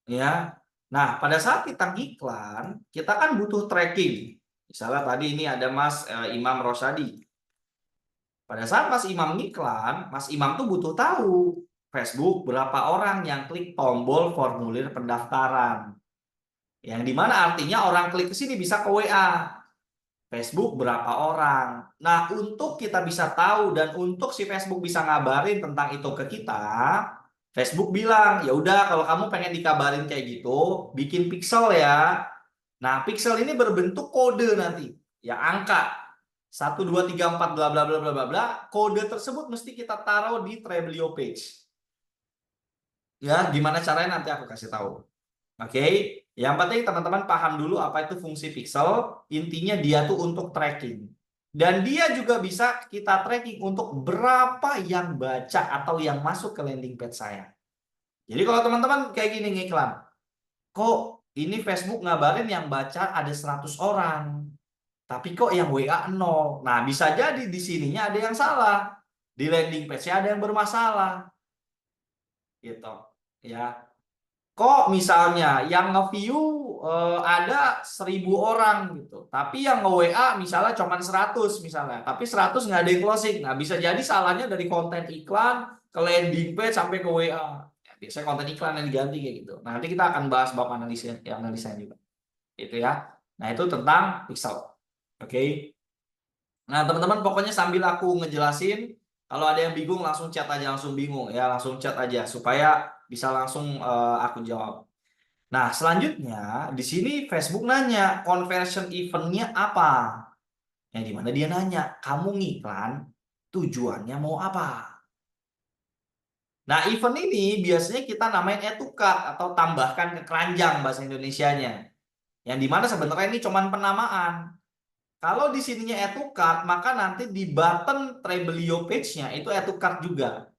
Ya. Nah, pada saat kita iklan, kita kan butuh tracking. Misalnya tadi ini ada Mas Imam Rosadi. Pada saat Mas Imam ngiklan, Mas Imam tuh butuh tahu Facebook berapa orang yang klik tombol formulir pendaftaran. Yang dimana artinya orang klik ke sini bisa ke WA. Facebook berapa orang. Nah, untuk kita bisa tahu dan untuk si Facebook bisa ngabarin tentang itu ke kita, Facebook bilang, ya udah kalau kamu pengen dikabarin kayak gitu, bikin pixel ya. Nah, pixel ini berbentuk kode nanti, ya angka 1 2 3 4 bla bla bla bla bla bla. Kode tersebut mesti kita taruh di Treblio page. Ya, gimana caranya nanti aku kasih tahu. Oke, yang penting teman-teman paham dulu apa itu fungsi pixel. Intinya dia tuh untuk tracking. Dan dia juga bisa kita tracking untuk berapa yang baca atau yang masuk ke landing page saya. Jadi kalau teman-teman kayak gini ngiklan, kok ini Facebook ngabarin yang baca ada 100 orang, tapi kok yang WA 0. Nah, bisa jadi di sininya ada yang salah. Di landing page-nya ada yang bermasalah. Gitu. Ya. Kok misalnya yang nge-view ada 1.000 orang gitu, tapi yang nge-WA misalnya cuma 100 misalnya, tapi 100 nggak ada yang closing. Nah, bisa jadi salahnya dari konten iklan ke landing page sampai ke WA. Ya, biasanya konten iklan yang diganti kayak gitu. Nah, nanti kita akan bahas bab analisanya juga. Itu ya. Nah, itu tentang pixel. Oke. Nah, teman-teman pokoknya sambil aku ngejelasin, kalau ada yang bingung langsung chat aja, langsung bingung ya, langsung chat aja supaya bisa langsung aku jawab. Nah, selanjutnya di sini Facebook nanya conversion event-nya apa? Yang dimana dia nanya, kamu ngiklan tujuannya mau apa? Nah, event ini biasanya kita namain add to cart atau tambahkan ke keranjang bahasa Indonesianya. Yang dimana sebenarnya ini cuman penamaan. Kalau di sininya add to cart, maka nanti di button Trebelio page-nya itu add to cart juga.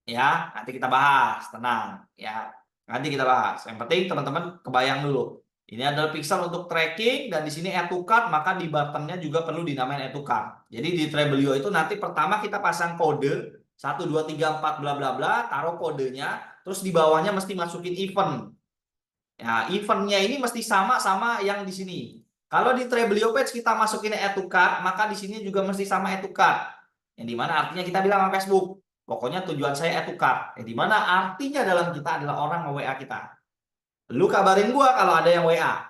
Ya, nanti kita bahas, tenang ya. Nanti kita bahas. Yang penting teman-teman kebayang dulu. Ini adalah pixel untuk tracking dan di sini add to cart, maka di buttonnya juga perlu dinamain add to cart. Jadi di Trebelio itu nanti pertama kita pasang kode 1 2 3 4 bla bla bla, taruh kodenya, terus di bawahnya mesti masukin event. Ya, eventnya ini mesti sama yang di sini. Kalau di Trebelio page kita masukin add to cart, maka di sini juga mesti sama add to cart. Yang dimana artinya kita bilang sama Facebook, pokoknya tujuan saya add to cart. Yang dimana artinya dalam kita adalah orang nge-WA kita. Lu kabarin gua kalau ada yang WA.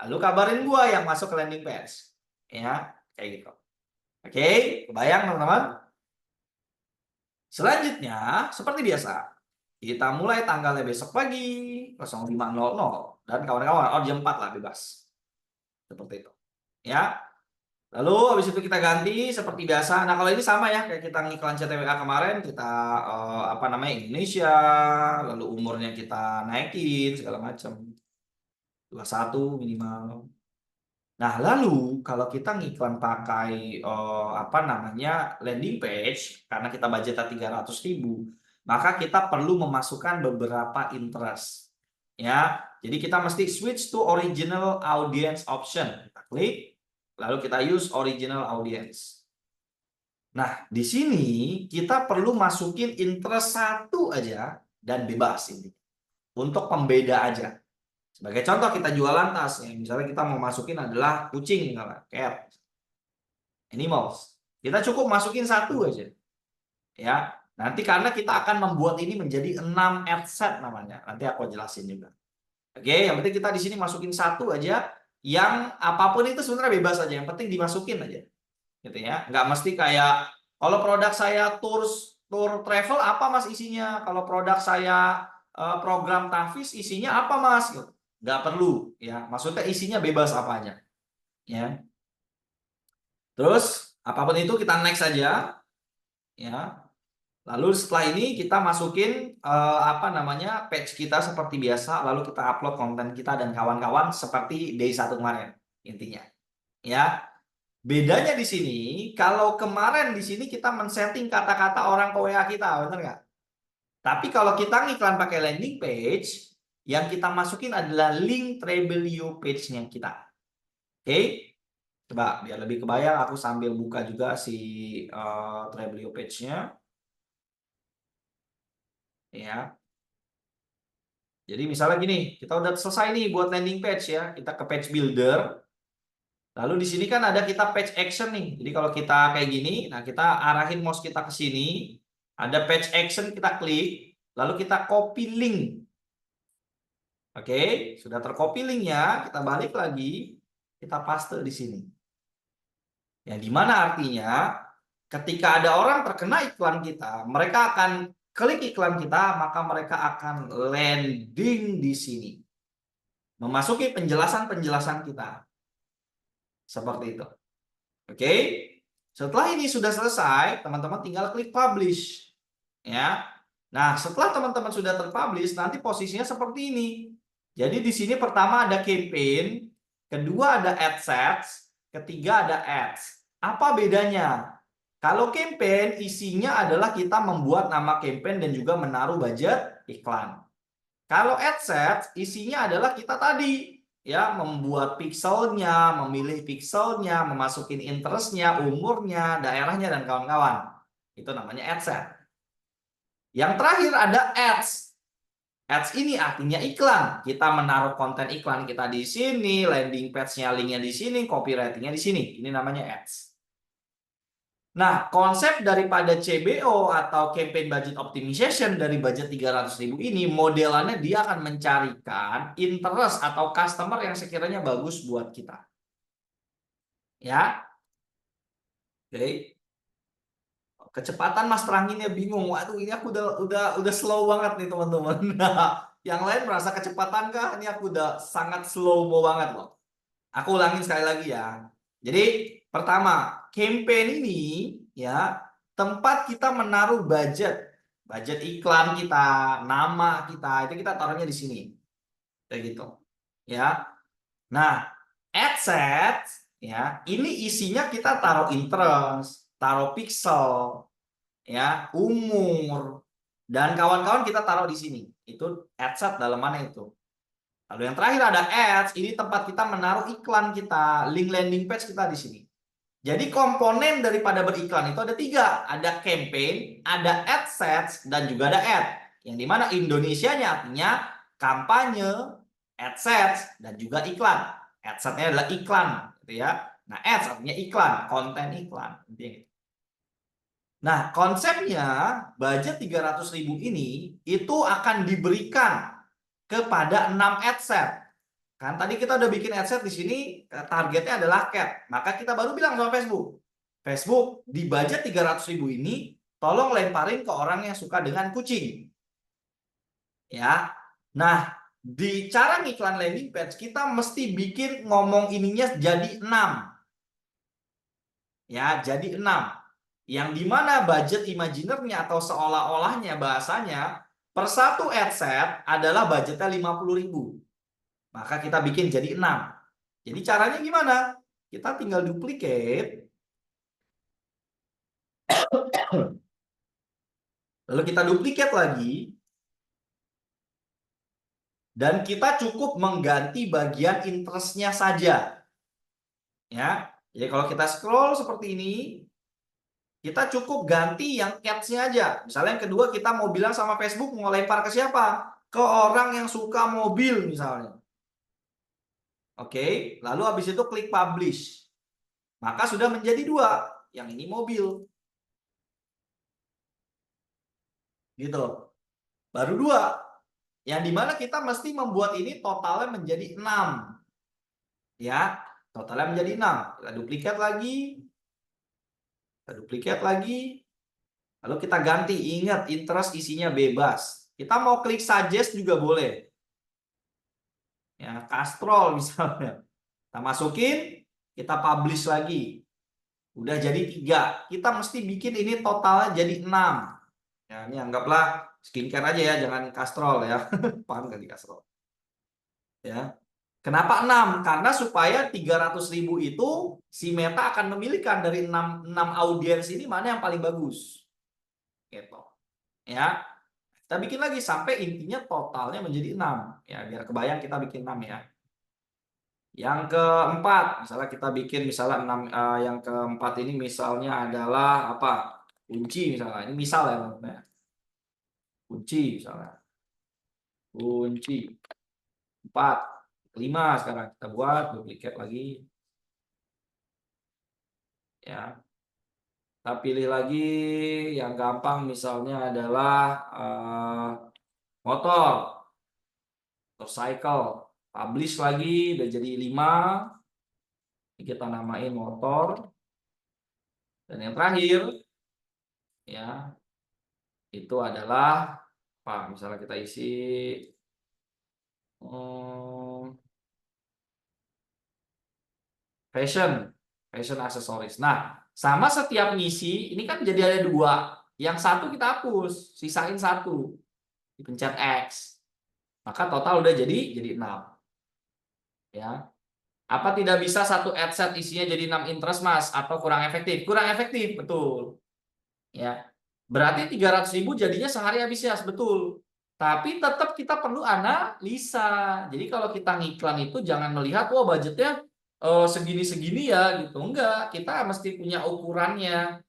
Lu kabarin gua yang masuk ke landing page. Ya, kayak gitu. Oke, kebayang teman-teman? Selanjutnya, seperti biasa, kita mulai tanggalnya besok pagi 05.00 dan kawan-kawan, jam 4 lah bebas. Seperti itu. Ya. Lalu habis itu kita ganti seperti biasa. Nah, kalau ini sama ya kayak kita ngiklan CTWA kemarin, kita apa namanya Indonesia, lalu umurnya kita naikin segala macam. 21 minimal. Nah, lalu kalau kita ngiklan pakai apa namanya landing page karena kita budgetnya 300.000, maka kita perlu memasukkan beberapa interest. Ya. Jadi kita mesti switch to original audience option. Kita klik, lalu kita use original audience. Nah, di sini kita perlu masukin interest satu aja dan bebas ini. Untuk pembeda aja. Sebagai contoh kita jualan tas, ya. Misalnya kita mau masukin adalah kucing, misalnya, cat, animals. Kita cukup masukin satu aja, ya. Nanti karena kita akan membuat ini menjadi 6 ad set namanya. Nanti aku jelasin juga. Oke, yang penting kita di sini masukin satu aja. Yang apapun itu sebenarnya bebas aja. Yang penting dimasukin aja, gitu ya. Nggak mesti kayak kalau produk saya tour travel apa mas isinya. Kalau produk saya program Tafis isinya apa mas? Nggak perlu ya, maksudnya isinya bebas apa aja ya. Terus apapun itu kita next saja ya. Lalu setelah ini kita masukin apa namanya page kita seperti biasa, lalu kita upload konten kita dan kawan-kawan seperti day 1 kemarin intinya ya. Bedanya di sini kalau kemarin di sini kita men-setting kata-kata orang ke WA kita, benar nggak? Tapi kalau kita ngiklan pakai landing page, yang kita masukin adalah link Trebelio page-nya kita. Oke, coba biar lebih kebayang, aku sambil buka juga si Trebelio page-nya. Ya. Jadi misalnya gini, kita udah selesai nih buat landing page ya. Kita ke page builder. Lalu di sini kan ada kita page action nih. Jadi kalau kita kayak gini, nah kita arahin mouse kita ke sini. Ada page action, kita klik. Lalu kita copy link. Oke, sudah tercopy linknya, kita balik lagi, kita paste di sini. Yang dimana artinya ketika ada orang terkena iklan kita, mereka akan klik iklan kita, maka mereka akan landing di sini. Memasuki penjelasan-penjelasan kita. Seperti itu. Oke. Setelah ini sudah selesai, teman-teman tinggal klik publish. Ya. Nah, setelah teman-teman sudah terpublish, nanti posisinya seperti ini. Jadi di sini pertama ada campaign, kedua ada AdSets, ketiga ada ads. Apa bedanya? Kalau campaign isinya adalah kita membuat nama campaign dan juga menaruh budget iklan. Kalau AdSets isinya adalah kita tadi ya membuat pixelnya, memilih pixelnya, memasukin interestnya, umurnya, daerahnya dan kawan-kawan. Itu namanya AdSets. Yang terakhir ada ads. Ads ini artinya iklan. Kita menaruh konten iklan kita di sini, landing page-nya linknya di sini, copywriting-nya di sini. Ini namanya ads. Nah, konsep daripada CBO atau campaign budget optimization dari budget 300.000 ini modelannya dia akan mencarikan interest atau customer yang sekiranya bagus buat kita. Ya. Oke. Kecepatan Mas teranginnya bingung. Waduh, ini aku udah slow banget nih teman-teman. Nah, yang lain merasa kecepatan kah? Ini aku udah sangat slow mo banget loh. Aku ulangin sekali lagi ya. Jadi pertama, campaign ini ya tempat kita menaruh budget budget iklan kita, nama kita, itu kita taruhnya di sini. Kayak gitu. Ya. Nah, AdSense ya, ini isinya kita taruh interest, taruh pixel, ya, umur, dan kawan-kawan kita taruh di sini. Itu AdSense dalam mana itu? Lalu yang terakhir ada ads, ini tempat kita menaruh iklan kita, link landing page kita di sini. Jadi komponen daripada beriklan itu ada 3, ada campaign, ada AdSense, dan juga ada ad. Yang dimana Indonesianya artinya kampanye, AdSense, dan juga iklan. AdSense-nya adalah iklan, gitu ya. Nah, ads artinya iklan, konten iklan. Nah, konsepnya budget 300.000 ini itu akan diberikan kepada 6 adset. Kan tadi kita udah bikin adset di sini, targetnya adalah cat. Maka kita baru bilang sama Facebook. Facebook, di budget 300.000 ini tolong lemparin ke orang yang suka dengan kucing. Ya. Nah, di cara ngiklan landing page kita mesti bikin ngomong ininya jadi 6. Ya, jadi 6. Yang dimana budget imaginernya atau seolah-olahnya bahasanya per satu adset adalah budgetnya 50.000. Maka kita bikin jadi 6. Jadi caranya gimana? Kita tinggal duplicate. Lalu kita duplicate lagi. Dan kita cukup mengganti bagian interest-nya saja. Ya. Jadi kalau kita scroll seperti ini, kita cukup ganti yang caps-nya aja. Misalnya yang kedua kita mau bilang sama Facebook mau lempar ke siapa? Ke orang yang suka mobil misalnya. Oke, lalu habis itu klik publish. Maka sudah menjadi 2. Yang ini mobil. Gitu. Baru 2. Yang dimana kita mesti membuat ini totalnya menjadi 6. Ya, totalnya menjadi 6. Kita duplikat lagi. Kita duplikat lagi. Lalu kita ganti. Ingat, interest isinya bebas. Kita mau klik suggest juga boleh. Ya, Castrol misalnya. Kita masukin, kita publish lagi. Udah jadi 3. Kita mesti bikin ini totalnya jadi 6. Ya, ini anggaplah skincare aja ya, jangan Castrol ya. Paham nggak di Castrol? Ya. Kenapa 6? Karena supaya 300.000 itu si Meta akan memilihkan dari 6 audiens ini mana yang paling bagus. Gitu. Ya. Kita bikin lagi sampai intinya totalnya menjadi 6. Ya, biar kebayang kita bikin 6 ya. Yang keempat, misalnya kita bikin misalnya 6, yang keempat ini misalnya adalah apa? Kunci misalnya. Ini misal ya, kunci misalnya. Kunci 4, 5 sekarang kita buat duplikat lagi. Ya. Kita pilih lagi yang gampang misalnya adalah motor, motorcycle. Publish lagi udah jadi 5. Ini kita namain motor. Dan yang terakhir ya itu adalah apa? Misalnya kita isi fashion accessories. Nah, sama setiap ngisi ini kan jadi ada 2. Yang satu kita hapus, sisain 1. Dipencet X. Maka total udah jadi 6. Ya. Apa tidak bisa satu adset isinya jadi 6 interest, Mas? Atau kurang efektif? Kurang efektif, betul. Ya. Berarti 300.000 jadinya sehari habis ya, betul. Tapi tetap kita perlu analisa. Jadi kalau kita ngiklan itu jangan melihat wah budgetnya segini-segini ya gitu. Enggak, kita mesti punya ukurannya.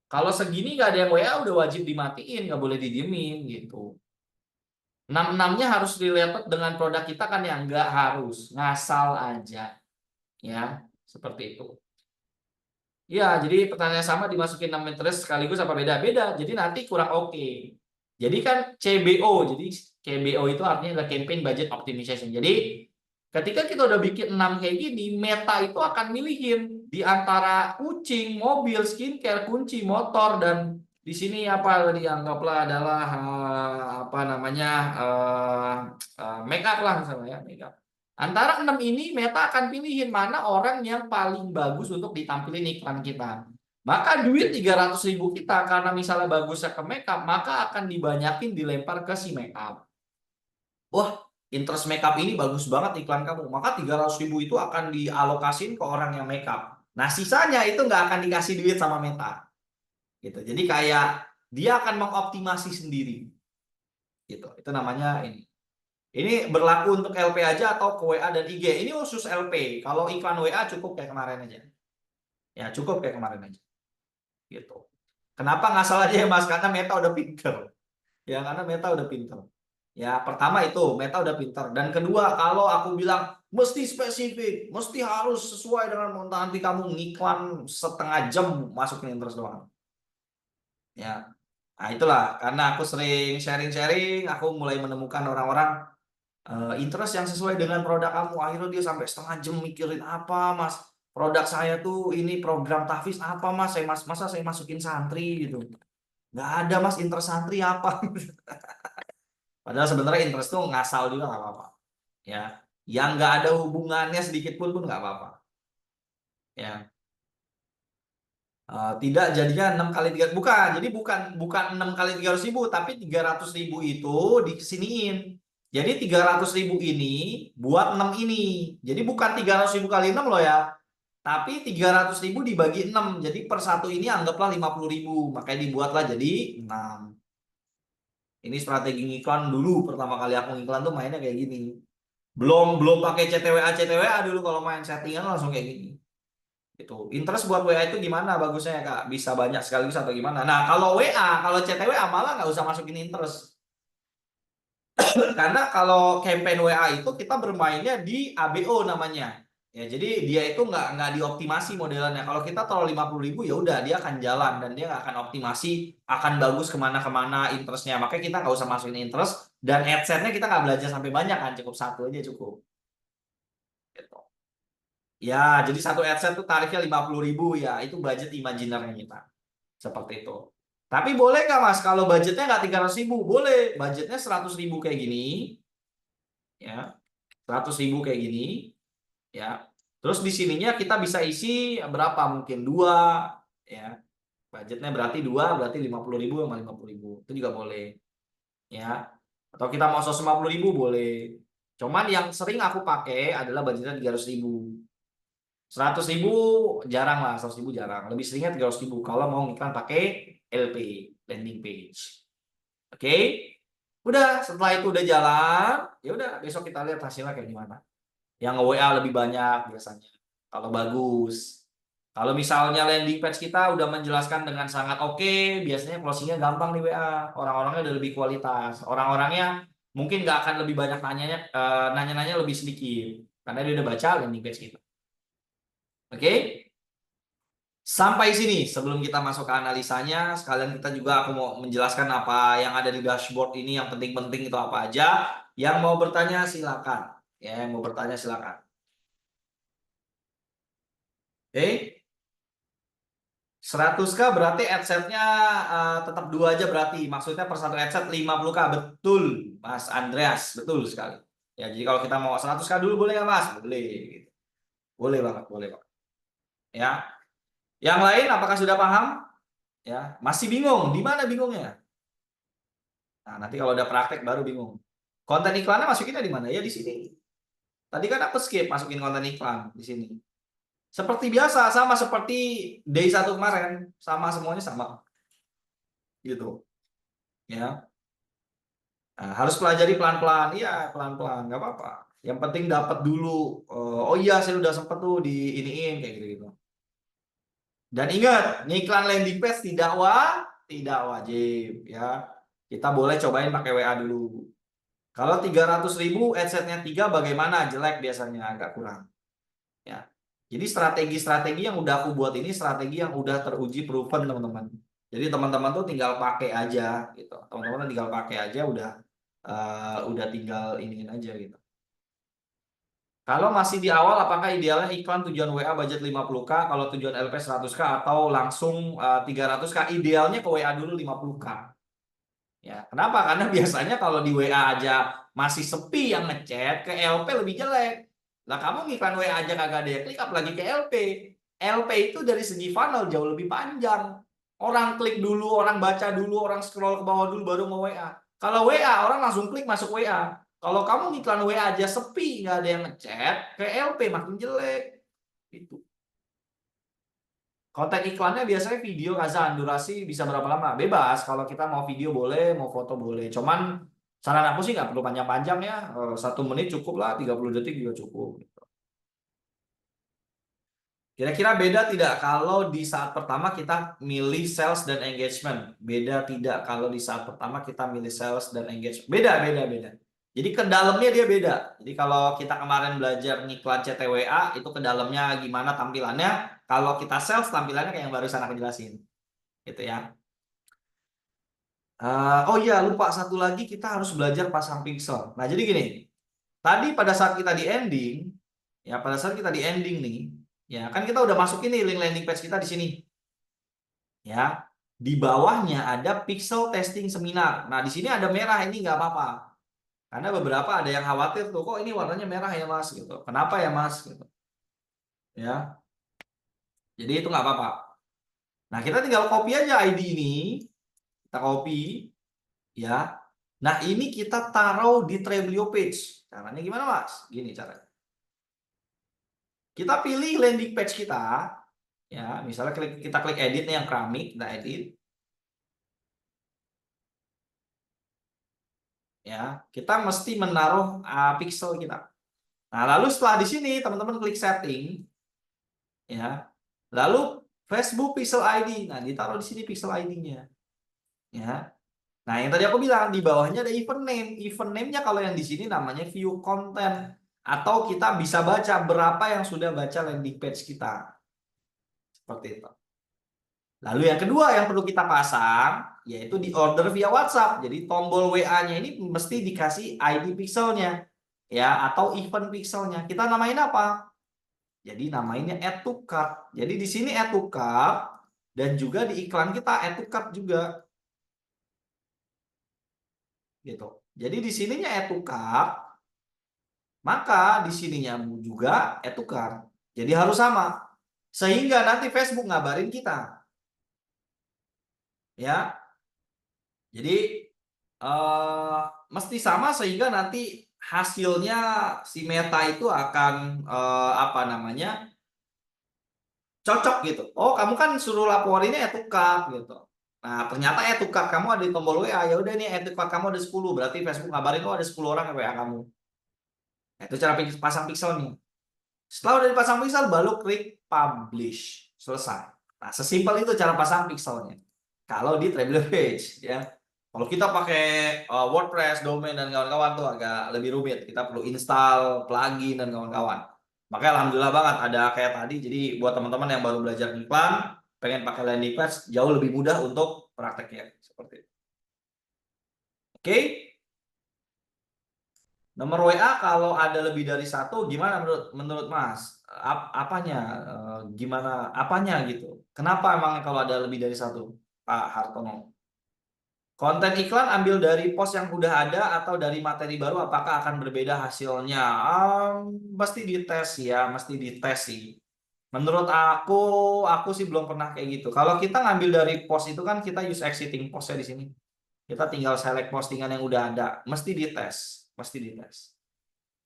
Kalau segini nggak ada yang WA udah wajib dimatiin, nggak boleh didiemin gitu. 6-6-nya harus related dengan produk kita kan yang nggak harus, ngasal aja. Ya, seperti itu. Ya, jadi pertanyaan sama dimasukin 6 interest sekaligus apa beda? Beda. Jadi nanti kurang oke. Jadi kan CBO. Jadi CBO itu artinya adalah campaign budget optimization. Jadi ketika kita udah bikin 6 kayak gini, Meta itu akan milihin di antara kucing, mobil, skincare, kunci, motor, dan di sini apa dianggaplah adalah apa namanya make up lah misalnya ya, make up. Antara 6 ini Meta akan pilihin mana orang yang paling bagus untuk ditampilin iklan kita. Maka duit 300.000 kita karena misalnya bagusnya ke makeup, maka akan dibanyakin dilempar ke si makeup. Wah, interest makeup ini bagus banget iklan kamu. Maka 300.000 itu akan dialokasin ke orang yang makeup. Nah, sisanya itu nggak akan dikasih duit sama Meta. Gitu. Jadi kayak dia akan mengoptimasi sendiri. Gitu. Itu namanya ini. Ini berlaku untuk LP aja atau ke WA dan IG. Ini khusus LP. Kalau iklan WA cukup kayak kemarin aja. Ya, cukup kayak kemarin aja. Gitu. Kenapa nggak salah aja ya Mas? Karena Meta udah pinter. Ya, karena Meta udah pinter. Ya, pertama itu Meta udah pinter. Dan kedua, kalau aku bilang mesti spesifik, mesti harus sesuai dengan nanti kamu ngiklan setengah jam masukin interest doang. Ya, nah itulah karena aku sering sharing-sharing, aku mulai menemukan orang-orang interest yang sesuai dengan produk kamu. Akhirnya dia sampai setengah jam mikirin apa, Mas. Produk saya tuh ini program tahfiz apa, Mas? Masa saya masukin santri gitu. Nggak ada, Mas, interest santri apa? Padahal sebenarnya interest tuh ngasal juga nggak apa-apa. Ya, yang nggak ada hubungannya sedikit pun nggak apa-apa. Ya, tidak jadinya 6 kali 3 bukan. Jadi bukan 6 kali 300.000, tapi 300.000 itu dikesiniin. Jadi 300.000 ini buat 6 ini. Jadi bukan 300.000 kali 6 loh ya. Tapi 300.000 dibagi 6. Jadi per satu ini anggaplah 50.000. Makanya dibuatlah jadi 6. Ini strategi ngiklan dulu. Pertama kali aku ngiklan tuh mainnya kayak gini. Belum pakai CTWA dulu, kalau main settingan langsung kayak gini. Itu interest buat WA itu gimana bagusnya ya Kak? Bisa banyak sekaligus atau gimana? Nah, kalau WA, kalau CTWA malah nggak usah masukin interest. Karena kalau campaign WA itu kita bermainnya di ABO namanya. Ya, jadi dia itu nggak dioptimasi modelannya. Kalau kita taruh 50.000 ya udah dia akan jalan dan dia nggak akan optimasi, akan bagus kemana-kemana interestnya. Makanya kita nggak usah masukin interest dan adsense-nya kita nggak belajar sampai banyak kan, cukup satu aja cukup. Gitu. Ya, jadi satu adsense tuh tarifnya 50.000 ya, itu budget imajiner kita. Seperti itu. Tapi boleh nggak Mas, kalau budgetnya nggak 300.000? Boleh, budgetnya 100.000 kayak gini, ya, 100.000 kayak gini, ya. Terus di sininya kita bisa isi berapa? Mungkin dua, ya. Budgetnya berarti dua, berarti 50.000 sama 50.000. Itu juga boleh, ya. Atau kita mau 150.000 boleh. Cuman yang sering aku pakai adalah budgetnya 300.000. 100.000 jarang lah, 100.000 jarang. Lebih seringnya 300.000 kalau mau ngiklan pakai LP, landing page. Oke? Udah, setelah itu udah jalan, ya udah besok kita lihat hasilnya kayak gimana. Yang WA lebih banyak biasanya. Kalau bagus. Kalau misalnya landing page kita udah menjelaskan dengan sangat oke, biasanya closingnya gampang di WA. Orang-orangnya udah lebih kualitas. Orang-orangnya mungkin nggak akan lebih banyak nanya-nanya lebih sedikit. Karena dia udah baca landing page kita. Oke? Sampai sini sebelum kita masuk ke analisanya, sekalian kita juga aku mau menjelaskan apa yang ada di dashboard ini yang penting-penting itu apa aja. Yang mau bertanya silakan. Ya, yang mau bertanya silakan. Oke. 100K berarti adsense-nya tetap dua aja berarti. Maksudnya per satu adsense 50K. Betul, Mas Andreas. Betul sekali. Ya, jadi kalau kita mau 100K dulu boleh nggak Mas? Boleh. Boleh banget, boleh Pak. Ya. Yang lain apakah sudah paham? Ya, masih bingung? Di mana bingungnya? Nah, nanti kalau udah praktek baru bingung. Konten iklannya masukinnya di mana? Ya di sini. Tadi kan aku skip masukin konten iklan di sini. Seperti biasa, sama seperti day 1 kemarin, sama semuanya sama. Gitu. Ya. Nah, harus pelajari pelan-pelan. Iya, pelan-pelan, nggak apa-apa. Yang penting dapat dulu. Oh iya, saya udah sempet tuh di iniin kayak gitu-gitu. Dan ingat, ngiklan landing page tidak wajib ya. Kita boleh cobain pakai WA dulu. Kalau 300.000 adsense-nya 3 bagaimana? Jelek biasanya, agak kurang. Ya. Jadi strategi-strategi yang udah aku buat ini strategi yang udah teruji proven teman-teman. Jadi teman-teman tuh tinggal pakai aja gitu. Teman-teman tinggal pakai aja udah tinggal iniin aja gitu. Kalau masih di awal apakah idealnya iklan tujuan WA budget 50K, kalau tujuan LP 100K atau langsung 300K? Idealnya ke WA dulu 50K. Ya, kenapa? Karena biasanya kalau di WA aja masih sepi yang ngechat, ke LP lebih jelek. Lah kamu ngiklan WA aja kagak ada yang klik, apalagi ke LP. LP itu dari segi funnel jauh lebih panjang. Orang klik dulu, orang baca dulu, orang scroll ke bawah dulu baru mau WA. Kalau WA orang langsung klik masuk WA. Kalau kamu iklan WA aja sepi, nggak ada yang ngechat, ke LP makin jelek. Itu. Konten iklannya biasanya video Kazan, durasi bisa berapa lama? Bebas. Kalau kita mau video boleh, mau foto boleh. Cuman saran aku sih nggak perlu panjang-panjang ya. 1 menit cukup lah, 30 detik juga cukup. Kira-kira beda tidak kalau di saat pertama kita milih sales dan engagement? Beda tidak kalau di saat pertama kita milih sales dan engagement? Beda, beda, beda. Jadi ke dalamnya dia beda. Jadi kalau kita kemarin belajar ngiklan CTWA, itu ke dalamnya gimana tampilannya. Kalau kita sales, tampilannya kayak yang barusan aku jelasin. Gitu ya. Oh iya, lupa satu lagi kita harus belajar pasang pixel. Nah, jadi gini. Tadi pada saat kita di ending, ya pada saat kita di ending nih, ya kan kita udah masukin nih link landing page kita di sini. Ya, di bawahnya ada pixel testing seminar. Nah, di sini ada merah, ini nggak apa-apa. Karena beberapa ada yang khawatir tuh, kok ini warnanya merah ya Mas gitu. Kenapa ya Mas gitu. Ya. Jadi itu nggak apa-apa. Nah, kita tinggal copy aja ID ini. Kita copy ya. Nah, ini kita taruh di Treblio page. Caranya gimana Mas? Gini caranya. Kita pilih landing page kita. Ya, misalnya kita klik edit nih yang keramik, kita edit. Ya, kita mesti menaruh pixel kita. Nah, lalu setelah di sini teman-teman klik setting, ya. Lalu Facebook Pixel ID. Nah, ditaruh di sini Pixel ID-nya. Ya. Nah, yang tadi aku bilang di bawahnya ada event name. Event name-nya kalau yang di sini namanya view content atau kita bisa baca berapa yang sudah baca landing page kita. Seperti itu. Lalu yang kedua yang perlu kita pasang yaitu di order via WhatsApp. Jadi tombol WA-nya ini mesti dikasih ID pixelnya ya atau event pixelnya. Kita namain apa? Jadi namainnya add to cart. Jadi di sini add to cart dan juga di iklan kita add to cart juga. Gitu. Jadi di sininya add to cart, maka di sininya juga add to cart. Jadi harus sama. Sehingga nanti Facebook ngabarin kita. Ya. Jadi mesti sama sehingga nanti hasilnya si Meta itu akan apa namanya cocok gitu. Oh kamu kan suruh laporinnya add to cart gitu. Nah ternyata add to cart kamu ada di tombol WA, ya udah nih add to cart kamu ada 10, berarti Facebook ngabarin oh ada 10 orang yang WA kamu. Nah, itu cara pasang pixelnya. Setelah udah dipasang pixel baru klik publish, selesai. Nah sesimpel itu cara pasang pixelnya. Kalau di Treblio page ya. Kalau kita pakai WordPress, domain dan kawan-kawan tuh agak lebih rumit. Kita perlu install plugin dan kawan-kawan. Makanya alhamdulillah banget ada kayak tadi. Jadi buat teman-teman yang baru belajar iklan, pengen pakai landing page jauh lebih mudah untuk prakteknya seperti itu. Oke. Nomor WA kalau ada lebih dari satu gimana menurut Mas? Apanya? Gimana apanya gitu? Kenapa emang kalau ada lebih dari satu, Pak Hartono? Konten iklan ambil dari post yang udah ada atau dari materi baru apakah akan berbeda hasilnya? Mesti dites ya, mesti dites sih. Menurut aku sih belum pernah kayak gitu. Kalau kita ngambil dari post itu kan kita use exiting postnya di sini. Kita tinggal select postingan yang udah ada, mesti dites, mesti dites.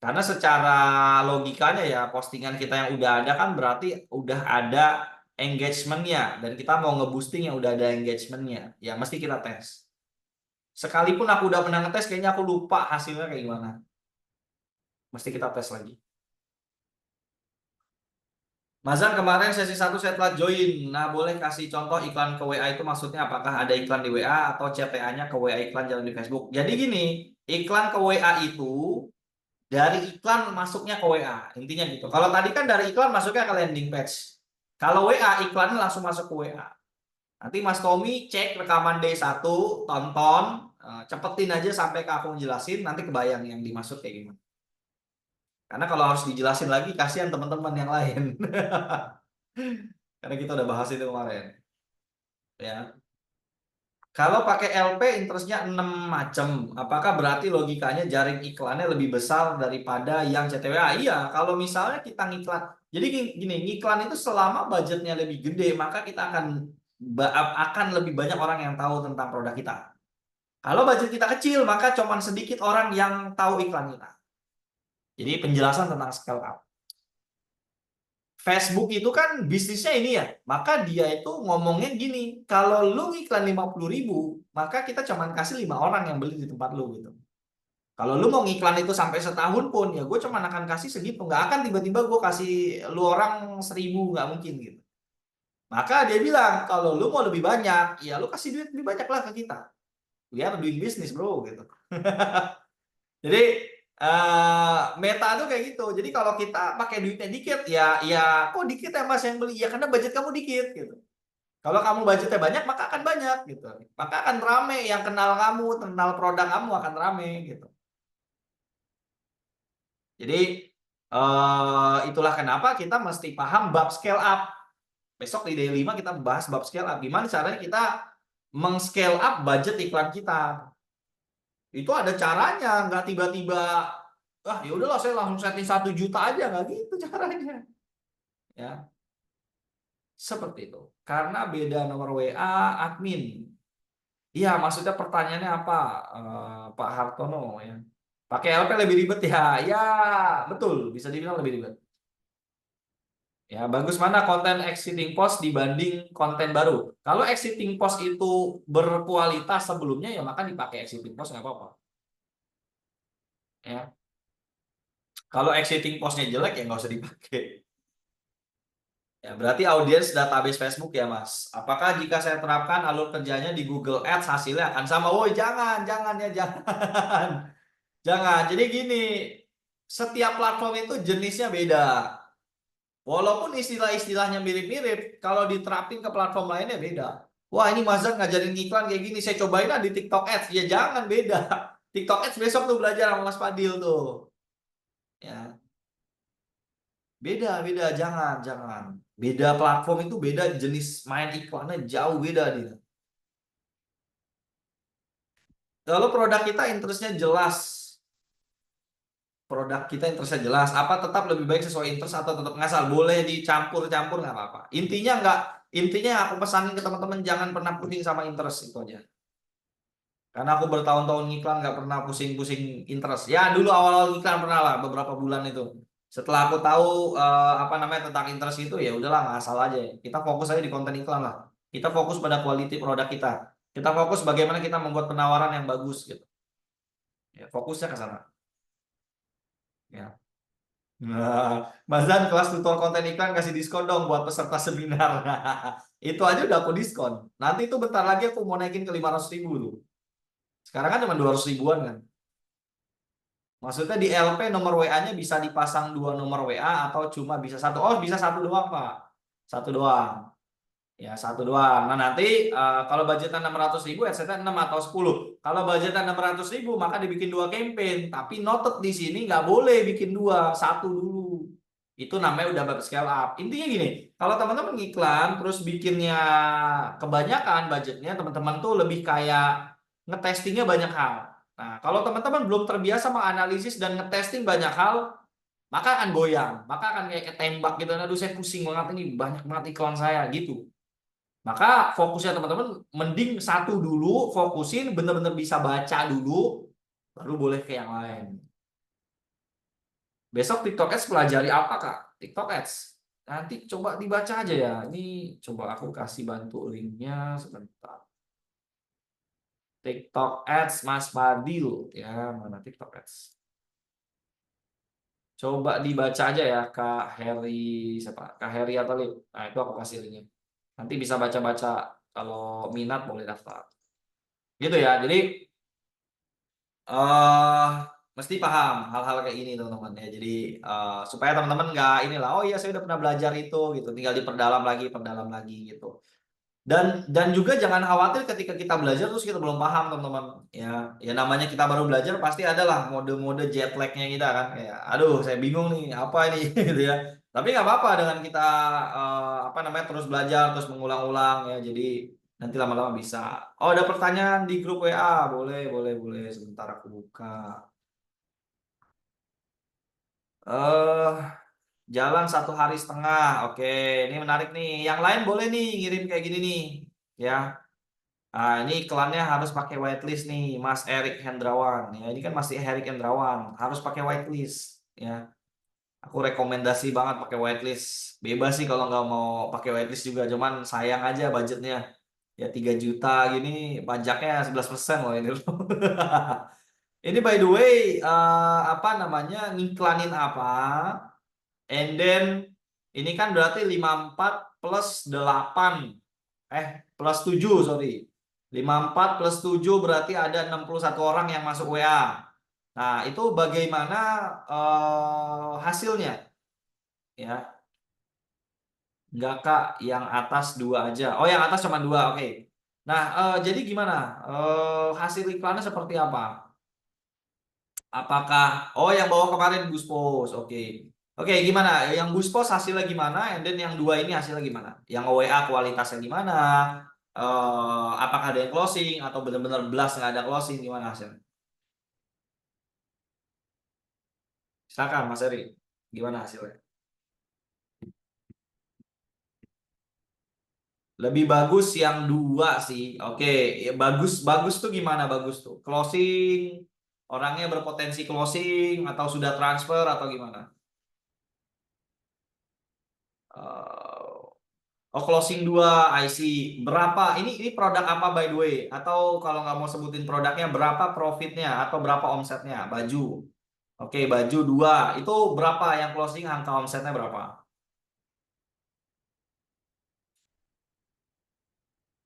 Karena secara logikanya ya postingan kita yang udah ada kan berarti udah ada engagementnya dan kita mau ngeboosting yang udah ada engagementnya, ya mesti kita tes. Sekalipun aku udah pernah ngetes, kayaknya aku lupa hasilnya kayak gimana. Mesti kita tes lagi. Mazan kemarin sesi 1 saya telah join. Nah, boleh kasih contoh iklan ke WA itu maksudnya apakah ada iklan di WA atau CTA-nya ke WA iklan jalan di Facebook. Jadi gini, iklan ke WA itu dari iklan masuknya ke WA. Intinya gitu. Kalau tadi kan dari iklan masuknya ke landing page. Kalau WA iklannya langsung masuk ke WA. Nanti Mas Tommy cek rekaman D1, tonton, cepetin aja sampai ke aku jelasin, nanti kebayang yang dimaksud kayak gimana. Karena kalau harus dijelasin lagi, kasihan teman-teman yang lain. Karena kita udah bahas itu kemarin. Ya. Kalau pakai LP interestnya 6 macam, apakah berarti logikanya jaring iklannya lebih besar daripada yang CTWA? Iya, kalau misalnya kita ngiklan, Jadi gini, iklan itu selama budgetnya lebih gede, maka kita akan lebih banyak orang yang tahu tentang produk kita. Kalau budget kita kecil, maka cuman sedikit orang yang tahu iklan kita. Jadi penjelasan tentang scale up. Facebook itu kan bisnisnya ini ya, maka dia itu ngomongnya gini, kalau lu iklan 50.000, maka kita cuman kasih 5 orang yang beli di tempat lu gitu. Kalau lu mau ngiklan itu sampai setahun pun, ya gue cuman akan kasih segitu, nggak akan tiba-tiba gue kasih lu orang 1.000, nggak mungkin gitu. Maka dia bilang, kalau lu mau lebih banyak, ya lu kasih duit lebih banyak lah ke kita. We are doing business bro gitu. Jadi Meta tuh kayak gitu. Jadi kalau kita pakai duitnya dikit, ya kok dikit ya mas yang beli? Ya karena budget kamu dikit gitu. Kalau kamu budgetnya banyak, maka akan banyak gitu. Maka akan rame yang kenal kamu, kenal produk kamu akan rame gitu. Jadi itulah kenapa kita mesti paham bab scale up. Besok di day 5 kita bahas bab scale up. Gimana caranya kita meng-scale up budget iklan kita. Itu ada caranya, nggak tiba-tiba ya udahlah saya langsung setting 1 juta aja, nggak gitu caranya. Ya, seperti itu. Karena beda nomor WA admin. Iya, maksudnya pertanyaannya apa, Pak Hartono ya? Pakai LP lebih ribet ya? Ya, betul, bisa dibilang lebih ribet. Ya, bagus mana konten exiting post dibanding konten baru. Kalau exiting post itu berkualitas sebelumnya, ya maka dipakai exiting post nggak apa-apa. Ya. Kalau exiting postnya jelek ya nggak usah dipakai. Ya, berarti audiens database Facebook ya Mas. Apakah jika saya terapkan alur kerjanya di Google Ads hasilnya akan sama? Woi jangan ya jangan. Jangan. Jadi gini, setiap platform itu jenisnya beda. Walaupun istilah-istilahnya mirip-mirip, kalau diterapin ke platform lainnya beda. Wah ini Mazhar ngajarin iklan kayak gini, saya cobain lah di TikTok Ads. Ya jangan beda. TikTok Ads besok tuh belajar sama Mas Fadil tuh. Ya, beda, jangan. Beda platform itu beda jenis main iklannya jauh beda dia. Kalau produk kita interestnya jelas, apa tetap lebih baik sesuai interest atau tetap ngasal? Boleh dicampur-campur nggak apa-apa. Intinya yang aku pesanin ke teman-teman jangan pernah pusing sama interest itu aja. Karena aku bertahun-tahun ngiklan nggak pernah pusing-pusing interest. Ya dulu awal-awal ngiklan pernah lah beberapa bulan itu. Setelah aku tahu apa namanya tentang interest itu ya udahlah nggak asal aja. Kita fokus aja di konten iklan lah. Kita fokus pada quality produk kita. Kita fokus bagaimana kita membuat penawaran yang bagus gitu. Ya, fokusnya ke sana. Ya. Nah, Mas Dan kelas tutor konten iklan kasih diskon dong buat peserta seminar. Itu aja udah aku diskon. Nanti itu bentar lagi aku mau naikin ke 500.000 tuh. Sekarang kan cuma 200 ribuan kan. Maksudnya di LP nomor WA-nya bisa dipasang 2 nomor WA atau cuma bisa satu? Oh, bisa satu doang, Pak. Satu doang. Ya, satu doang. Nah, nanti kalau budgetnya 600.000, headsetnya 6 atau 10. Kalau budgetnya 600.000, maka dibikin 2 campaign. Tapi noted di sini nggak boleh bikin 2, satu dulu. Itu namanya udah bab scale up. Intinya gini, kalau teman-teman ngiklan, terus bikinnya kebanyakan budgetnya, teman-teman tuh lebih kayak ngetestingnya banyak hal. Nah, kalau teman-teman belum terbiasa menganalisis dan ngetesting banyak hal, maka akan goyang, maka akan kayak ketembak gitu. Aduh, saya pusing banget ini, banyak banget iklan saya gitu. Maka fokusnya teman-teman mending satu dulu, fokusin bener-bener bisa baca dulu, baru boleh ke yang lain. Besok TikTok Ads pelajari apa Kak? TikTok Ads. Nanti coba dibaca aja ya. Ini coba aku kasih bantu linknya sebentar. TikTok Ads Mas Fadil ya, mana TikTok Ads? Coba dibaca aja ya Kak Heri siapa? Kak Heri atau Lip. Nah, itu aku kasih linknya. Nanti bisa baca-baca, kalau minat boleh daftar. Gitu ya. Jadi eh mesti paham hal-hal kayak ini teman-teman ya. Jadi supaya teman-teman nggak inilah, oh iya saya udah pernah belajar itu gitu, tinggal perdalam lagi gitu. Dan juga jangan khawatir ketika kita belajar terus kita belum paham teman-teman ya. Ya namanya kita baru belajar pasti adalah mode-mode jet lag-nya kita kan kayak aduh saya bingung nih apa ini gitu ya. Tapi nggak apa-apa dengan kita apa namanya terus belajar terus mengulang-ulang ya. Jadi nanti lama-lama bisa. Oh, ada pertanyaan di grup WA. Boleh. Sebentar aku buka. Eh jalan 1,5 hari. Oke, ini menarik nih. Yang lain boleh nih ngirim kayak gini nih, ya. Nah, ini iklannya harus pakai whitelist nih, Mas Erik Hendrawan. Ya, ini kan masih Erik Hendrawan, harus pakai whitelist, ya. Aku rekomendasi banget pakai whitelist. Bebas sih kalau nggak mau pakai whitelist juga, cuman sayang aja budgetnya. Ya 3 juta gini, pajaknya 11% loh ini loh. Ini by the way, apa namanya, ngiklanin apa? And then ini kan berarti 54 plus 8, plus 7, sorry. 54 plus 7 berarti ada 61 orang yang masuk WA. Nah, itu bagaimana hasilnya? Ya, enggak Kak, yang atas 2 aja. Oh, yang atas cuma 2, oke. Nah, jadi gimana? Hasil iklannya seperti apa? Apakah yang bawa kemarin Gus Pos? Oke. Oke, gimana? Yang Gus Pos hasilnya gimana? And then yang 2 ini hasilnya gimana? Yang WA kualitasnya gimana? Apakah ada yang closing atau benar-benar blast nggak ada closing? Gimana hasilnya? Silakan Mas Eri. Gimana hasilnya? Lebih bagus yang 2 sih. Oke, ya bagus bagus tuh gimana bagus tuh? Closing, orangnya berpotensi closing atau sudah transfer atau gimana? Eh, Oh, closing 2, IC. Berapa? Ini produk apa by the way? Atau kalau nggak mau sebutin produknya, berapa profitnya atau berapa omsetnya? Baju. Oke, baju 2. Itu berapa yang closing, angka omsetnya berapa?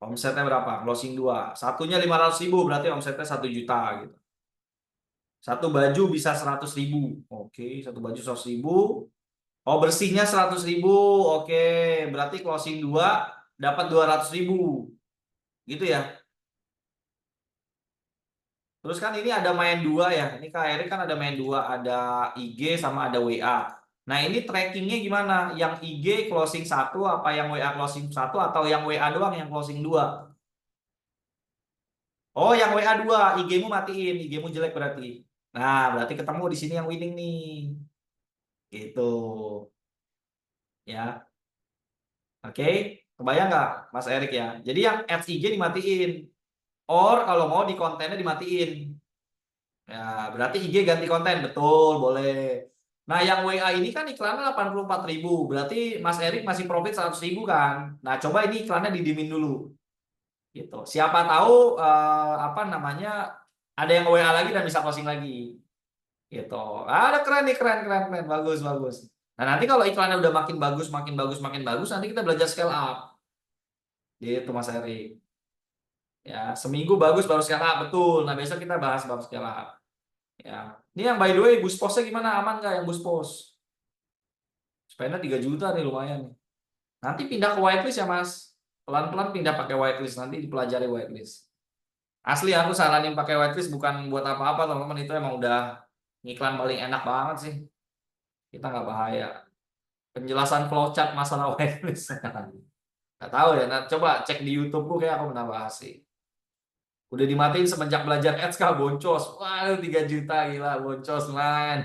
Omsetnya berapa? Closing 2. Satunya 500.000, berarti omsetnya 1 juta gitu. Satu baju bisa 100.000. Oke, satu baju 100.000. Oh, bersihnya 100.000. Oke, berarti closing 2 dapat 200.000. Gitu ya. Terus kan ini ada main 2 ya. Ini Kak Erik kan ada main 2, ada IG sama ada WA. Nah, ini trackingnya gimana? Yang IG closing 1 apa yang WA closing 1 atau yang WA doang yang closing 2? Oh, yang WA 2, IG-mu matiin, IG-mu jelek berarti. Nah, berarti ketemu di sini yang winning nih. Gitu. Ya. Oke. Kebayang nggak Mas Erik ya? Jadi yang ads IG dimatiin. Or kalau mau di kontennya dimatiin. Ya, berarti IG ganti konten, betul, boleh. Nah, yang WA ini kan iklannya 84.000, berarti Mas Erik masih profit 100.000 kan? Nah, coba ini iklannya didimin dulu, gitu. Siapa tahu apa namanya, ada yang WA lagi dan bisa closing lagi, gitu. Ada keren nih, keren, keren, keren, bagus, bagus. Nah, nanti kalau iklannya udah makin bagus, makin bagus, makin bagus, nanti kita belajar scale up, gitu Mas Erik. Ya, seminggu bagus baru scale up, betul. Nah, besok kita bahas baru scale up. Ya. Ini yang by the way boost postnya gimana? Aman nggak yang boost post? Spendnya 3 juta nih, lumayan nih. Nanti pindah ke whitelist ya Mas. Pelan-pelan pindah pakai whitelist, nanti dipelajari whitelist. Asli aku saranin pakai whitelist bukan buat apa-apa teman-teman, itu emang udah ngiklan paling enak banget sih. Kita nggak bahaya. Penjelasan flowchart masalah whitelist. Nggak tahu ya, nah, coba cek di YouTube kayak aku pernah bahas sih. Udah dimatiin semenjak belajar ads kah, boncos. Waduh 3 juta gila, boncos man.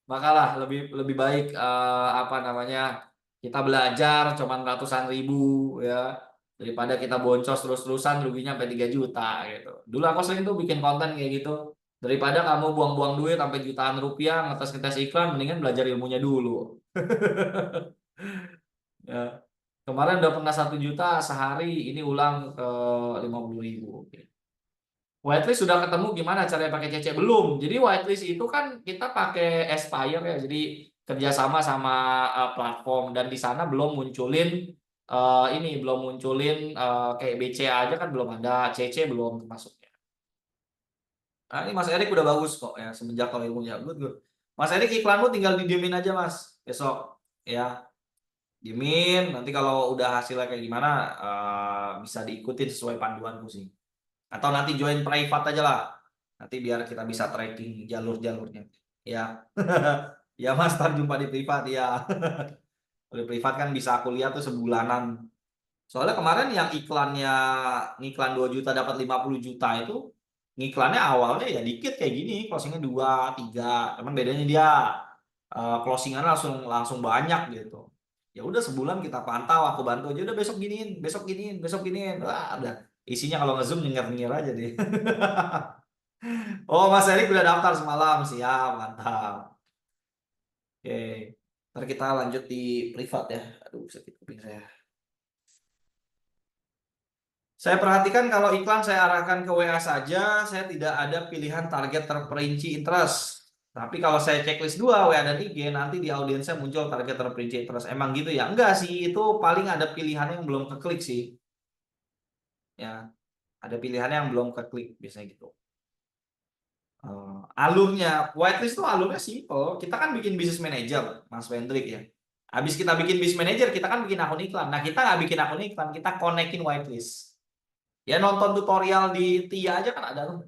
Makalah lebih lebih baik apa namanya, kita belajar cuman ratusan ribu ya, daripada kita boncos terus-terusan ruginya sampai 3 juta gitu. Dulu aku sering tuh bikin konten kayak gitu. Daripada kamu buang-buang duit sampai jutaan rupiah ngetes-ngetes iklan, mendingan belajar ilmunya dulu. Ya. Kemarin udah pernah 1 juta sehari, ini ulang ke 50.000. Whitelist sudah ketemu gimana caranya pakai CC? Belum. Jadi whitelist itu kan kita pakai Aspire ya. Jadi kerjasama sama platform, dan di sana belum munculin ini belum munculin kayak BCA aja kan belum ada, CC belum masuknya. Nah, ini Mas Erik udah bagus kok ya semenjak tahu ilmunya. Good, good. Mas Erik iklanmu tinggal didiemin aja Mas besok ya. Diemin, nanti kalau udah hasilnya kayak gimana bisa diikutin sesuai panduanku sih. Atau nanti join private aja lah. Nanti biar kita bisa tracking jalur-jalurnya. Ya. Ya Mas, ntar jumpa di privat ya. Di privat kan bisa aku lihat tuh sebulanan. Soalnya kemarin yang iklannya ngiklan 2 juta dapat 50 juta itu, ngiklannya awalnya ya dikit kayak gini, closingnya 2, 3. Cuman bedanya dia closingan langsung banyak gitu. Ya udah sebulan kita pantau, aku bantu aja, udah besok giniin, besok giniin, besok giniin. Wah, udah isinya kalau nge-zoom nyengir-nyengir aja deh. Oh, Mas Erik udah daftar semalam, siap, mantap. Oke, ntar kita lanjut di privat ya. Aduh, sakit kuping saya. Saya perhatikan kalau iklan saya arahkan ke WA saja, saya tidak ada pilihan target terperinci interest. Tapi kalau saya checklist 2 WA dan IG, nanti di audiensnya muncul target terperinci interest. Emang gitu ya? Enggak sih, itu paling ada pilihan yang belum keklik sih. Ya, ada pilihannya yang belum keklik biasanya gitu. Alurnya, whitelist itu alurnya simple. Kita kan bikin business manager, Mas Wendrik ya. Habis kita bikin business manager, kita kan bikin akun iklan. Nah, kita nggak bikin akun iklan, kita konekin whitelist. Ya nonton tutorial di TIA aja kan ada tuh.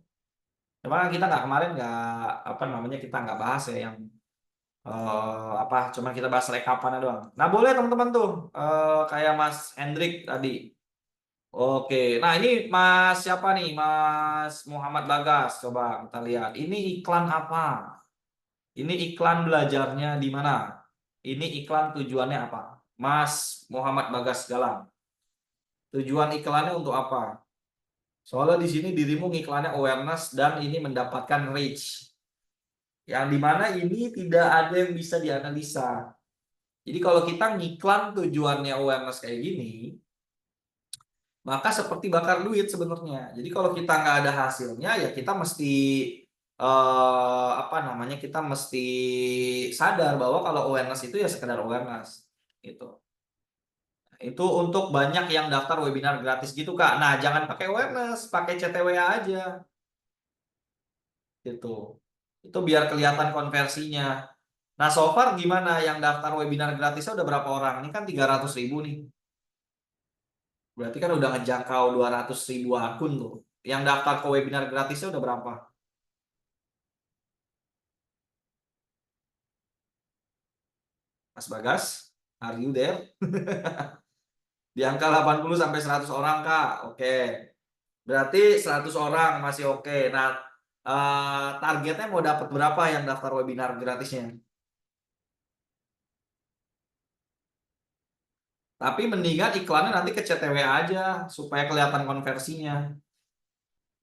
Cuma kan kita nggak kemarin nggak apa namanya kita nggak bahas ya yang apa cuma kita bahas rekapannya doang. Nah boleh teman-teman tuh kayak Mas Hendrik tadi. Oke, nah ini Mas siapa nih? Mas Muhammad Bagas. Coba kita lihat. Ini iklan apa? Ini iklan belajarnya di mana? Ini iklan tujuannya apa? Mas Muhammad Bagas Galang. Tujuan iklannya untuk apa? Soalnya di sini dirimu iklannya awareness dan ini mendapatkan reach. Yang dimana ini tidak ada yang bisa dianalisa. Jadi kalau kita ngiklan tujuannya awareness kayak gini, maka seperti bakar duit sebenarnya. Jadi kalau kita nggak ada hasilnya, ya kita mesti apa namanya? Kita mesti sadar bahwa kalau awareness itu ya sekedar awareness, gitu. Itu untuk banyak yang daftar webinar gratis gitu Kak. Nah jangan pakai awareness, pakai CTWA aja, gitu. Itu biar kelihatan konversinya. Nah, so far gimana yang daftar webinar gratisnya udah berapa orang? Ini kan 300.000 nih. Berarti kan udah ngejangkau 200.000 akun tuh. Yang daftar ke webinar gratisnya udah berapa? Mas Bagas, are you there? Di angka 80 sampai 100 orang, Kak. Oke. Berarti 100 orang masih oke. Nah, targetnya mau dapat berapa yang daftar webinar gratisnya? Tapi mendingan iklannya nanti ke CTW aja supaya kelihatan konversinya,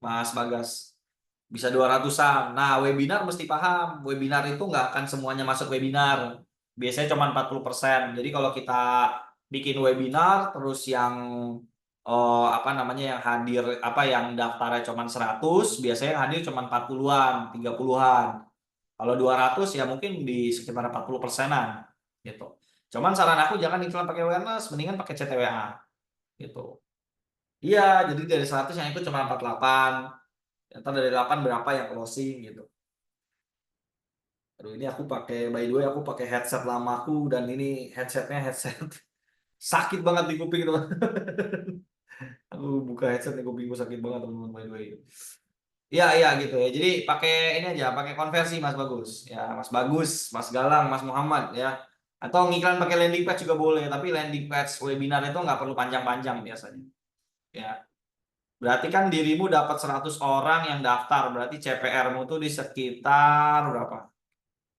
Mas Bagas. Bisa 200-an. Nah, webinar mesti paham, webinar itu nggak akan semuanya masuk webinar. Biasanya cuma 40%. Jadi kalau kita bikin webinar, terus yang apa namanya yang hadir, apa yang daftarnya cuma 100, biasanya yang hadir cuma 40-an, 30-an. Kalau 200 ya mungkin di sekitar 40%-an gitu. Cuman saran aku jangan iklan pakai awareness, mendingan pakai CTWA gitu. Iya, jadi dari 100 yang ikut cuma 48. Ntar dari 8 berapa yang closing gitu. Aduh ini aku pakai by the way aku pakai headset lamaku dan ini headsetnya headset sakit banget di kuping teman. Aku buka headset di kupingku sakit banget teman-teman by the way. Iya iya gitu ya. Jadi pakai ini aja, pakai konversi Mas Bagus. Ya Mas Bagus, Mas Galang, Mas Muhammad ya. Atau ngiklan pakai landing page juga boleh, tapi landing page webinar itu nggak perlu panjang-panjang biasanya. Ya. Berarti kan dirimu dapat 100 orang yang daftar, berarti CPR-mu tuh di sekitar berapa?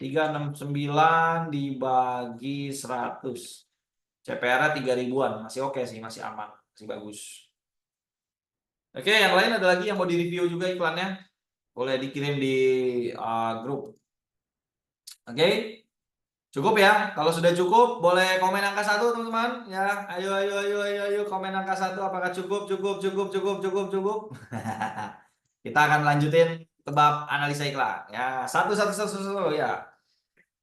369 dibagi 100. CPR-nya 3 ribuan. Masih oke sih, masih aman. Masih bagus. Oke, yang lain ada lagi yang mau di-review juga iklannya? Boleh dikirim di grup. Oke? Cukup ya? Kalau sudah cukup, boleh komen angka 1 teman-teman. Ya, ayo, ayo, ayo, ayo, ayo. Komen angka 1. Apakah cukup, cukup, cukup, cukup, cukup, cukup? Kita akan lanjutin tebak analisa iklan. Ya, satu, satu, satu, satu, ya.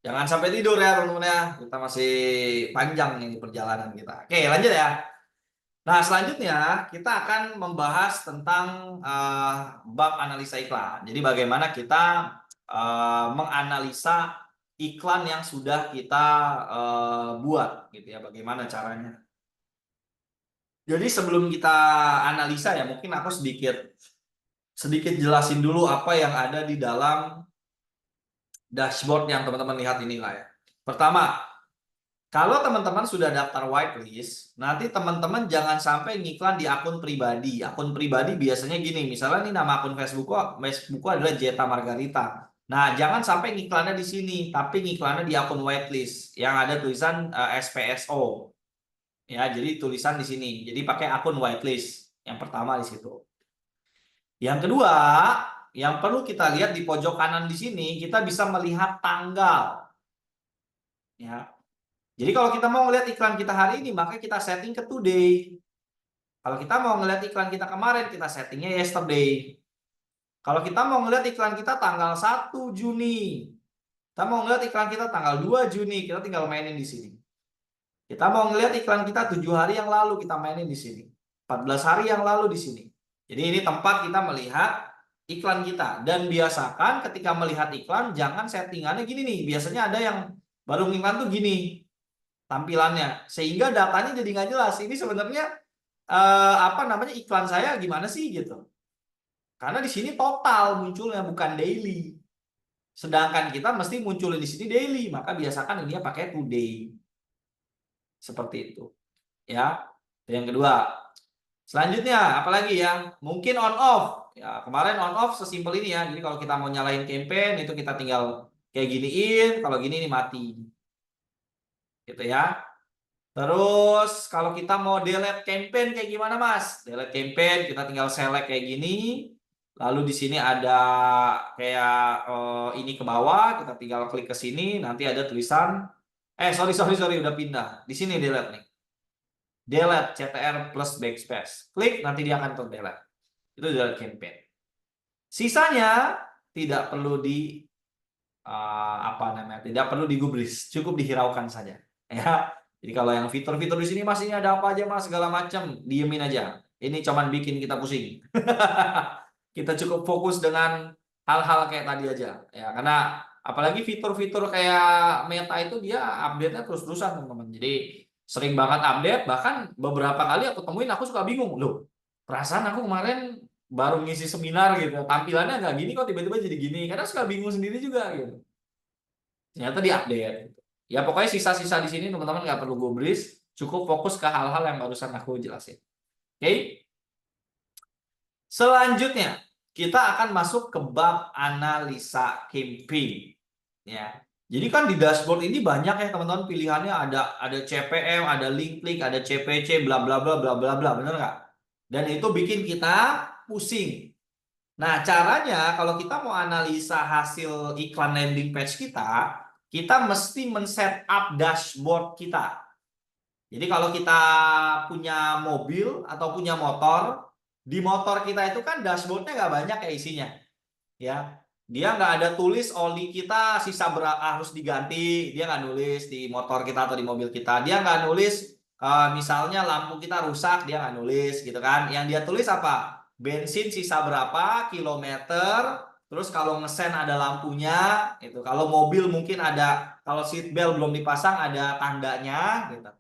Jangan sampai tidur ya teman-teman ya. Kita masih panjang nih perjalanan kita. Oke, lanjut ya. Nah, selanjutnya kita akan membahas tentang bab analisa iklan. Jadi bagaimana kita menganalisa iklan yang sudah kita buat gitu ya. Bagaimana caranya. Jadi sebelum kita analisa ya, mungkin aku sedikit jelasin dulu apa yang ada di dalam dashboard yang teman-teman lihat inilah ya. Pertama, kalau teman-teman sudah daftar whitelist, nanti teman-teman jangan sampai ngiklan di akun pribadi. Akun pribadi biasanya gini, misalnya nih nama akun Facebookku adalah Jeta Margarita. Nah, jangan sampai ngiklannya di sini, tapi ngiklannya di akun whitelist yang ada tulisan SPSO. Ya, jadi tulisan di sini. Jadi pakai akun whitelist. Yang pertama di situ. Yang kedua, yang perlu kita lihat di pojok kanan di sini, kita bisa melihat tanggal. Ya. Jadi kalau kita mau ngelihat iklan kita hari ini, maka kita setting ke today. Kalau kita mau ngelihat iklan kita kemarin, kita settingnya yesterday. Kalau kita mau ngelihat iklan kita tanggal 1 Juni, kita mau ngelihat iklan kita tanggal 2 Juni, kita tinggal mainin di sini. Kita mau ngelihat iklan kita 7 hari yang lalu, kita mainin di sini. 14 hari yang lalu di sini. Jadi ini tempat kita melihat iklan kita. Dan biasakan ketika melihat iklan, jangan settingannya gini nih. Biasanya ada yang baru iklan tuh gini tampilannya. Sehingga datanya jadi nggak jelas. Ini sebenarnya apa namanya iklan saya gimana sih gitu. Karena di sini total munculnya bukan daily. Sedangkan kita mesti munculin di sini daily, maka biasakan ini pakai today. Seperti itu. Ya. Yang kedua. Selanjutnya apalagi ya? Mungkin on off. Ya, kemarin on off sesimpel ini ya. Jadi kalau kita mau nyalain campaign itu kita tinggal kayak giniin, kalau gini ini mati. Gitu ya. Terus kalau kita mau delete campaign kayak gimana Mas? Delete campaign kita tinggal select kayak gini. Lalu di sini ada kayak ini ke bawah, kita tinggal klik ke sini, nanti ada tulisan sorry udah pindah. Di sini delete nih. Delete CTR plus backspace. Klik nanti dia akan delete. Itu delete campaign. Sisanya tidak perlu di apa namanya? Tidak perlu digubris, cukup dihiraukan saja. Ya. Jadi kalau yang fitur-fitur di sini Mas ini ada apa aja Mas segala macam, diemin aja. Ini cuman bikin kita pusing. Kita cukup fokus dengan hal-hal kayak tadi aja. Ya, karena apalagi fitur-fitur kayak Meta itu dia update-nya terus-terusan, teman-teman. Jadi sering banget update, bahkan beberapa kali aku temuin aku suka bingung. Loh, perasaan aku kemarin baru ngisi seminar gitu. Tampilannya nggak gini kok tiba-tiba jadi gini. Karena suka bingung sendiri juga gitu. Ternyata diupdate. Ya pokoknya sisa-sisa di sini teman-teman nggak perlu gubris, cukup fokus ke hal-hal yang barusan aku jelasin. Oke? Selanjutnya kita akan masuk ke bab analisa campaign. Ya. Jadi kan di dashboard ini banyak ya teman-teman pilihannya ada CPM, ada link klik, ada CPC, bla bla bla bla bla bla, bener nggak? Dan itu bikin kita pusing. Nah, caranya kalau kita mau analisa hasil iklan landing page kita mesti men-set up dashboard kita. Jadi kalau kita punya mobil atau punya motor, di motor kita itu kan dashboardnya nggak banyak ya isinya. Ya, dia nggak ada tulis oli kita sisa berapa harus diganti, dia nggak nulis di motor kita atau di mobil kita. Dia nggak nulis misalnya lampu kita rusak, dia nggak nulis gitu kan. Yang dia tulis apa? Bensin sisa berapa kilometer, terus kalau ngesen ada lampunya, itu. Kalau mobil mungkin ada, kalau seat belt belum dipasang ada tandanya, gitu.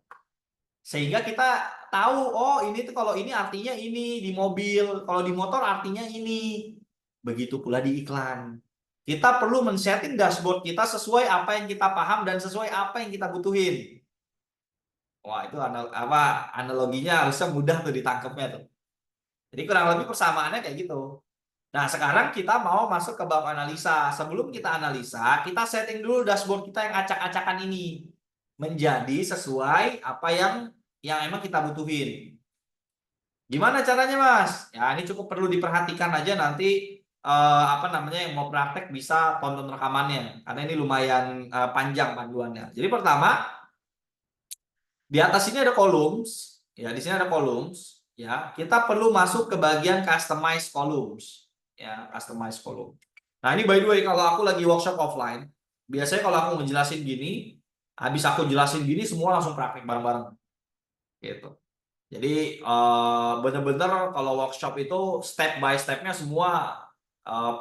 Sehingga kita tahu, oh ini tuh kalau ini artinya ini di mobil, kalau di motor artinya ini. Begitu pula di iklan. Kita perlu men-setting dashboard kita sesuai apa yang kita paham dan sesuai apa yang kita butuhin. Wah, itu analoginya harusnya mudah tuh ditangkapnya tuh. Jadi kurang lebih persamaannya kayak gitu. Nah, sekarang kita mau masuk ke bab analisa. Sebelum kita analisa, kita setting dulu dashboard kita yang acak-acakan ini menjadi sesuai apa yang emang kita butuhin. Gimana caranya, Mas? Ya, ini cukup perlu diperhatikan aja nanti apa namanya yang mau praktek bisa tonton rekamannya karena ini lumayan panjang panduannya. Jadi pertama, di atas sini ada columns, ya di sini ada columns, ya. Kita perlu masuk ke bagian customize columns, ya, customize column. Nah, ini by the way kalau aku lagi workshop offline, biasanya kalau aku ngejelasin gini, habis aku jelasin gini semua langsung praktek bareng-bareng. Gitu. Jadi bener-bener kalau workshop itu step by stepnya semua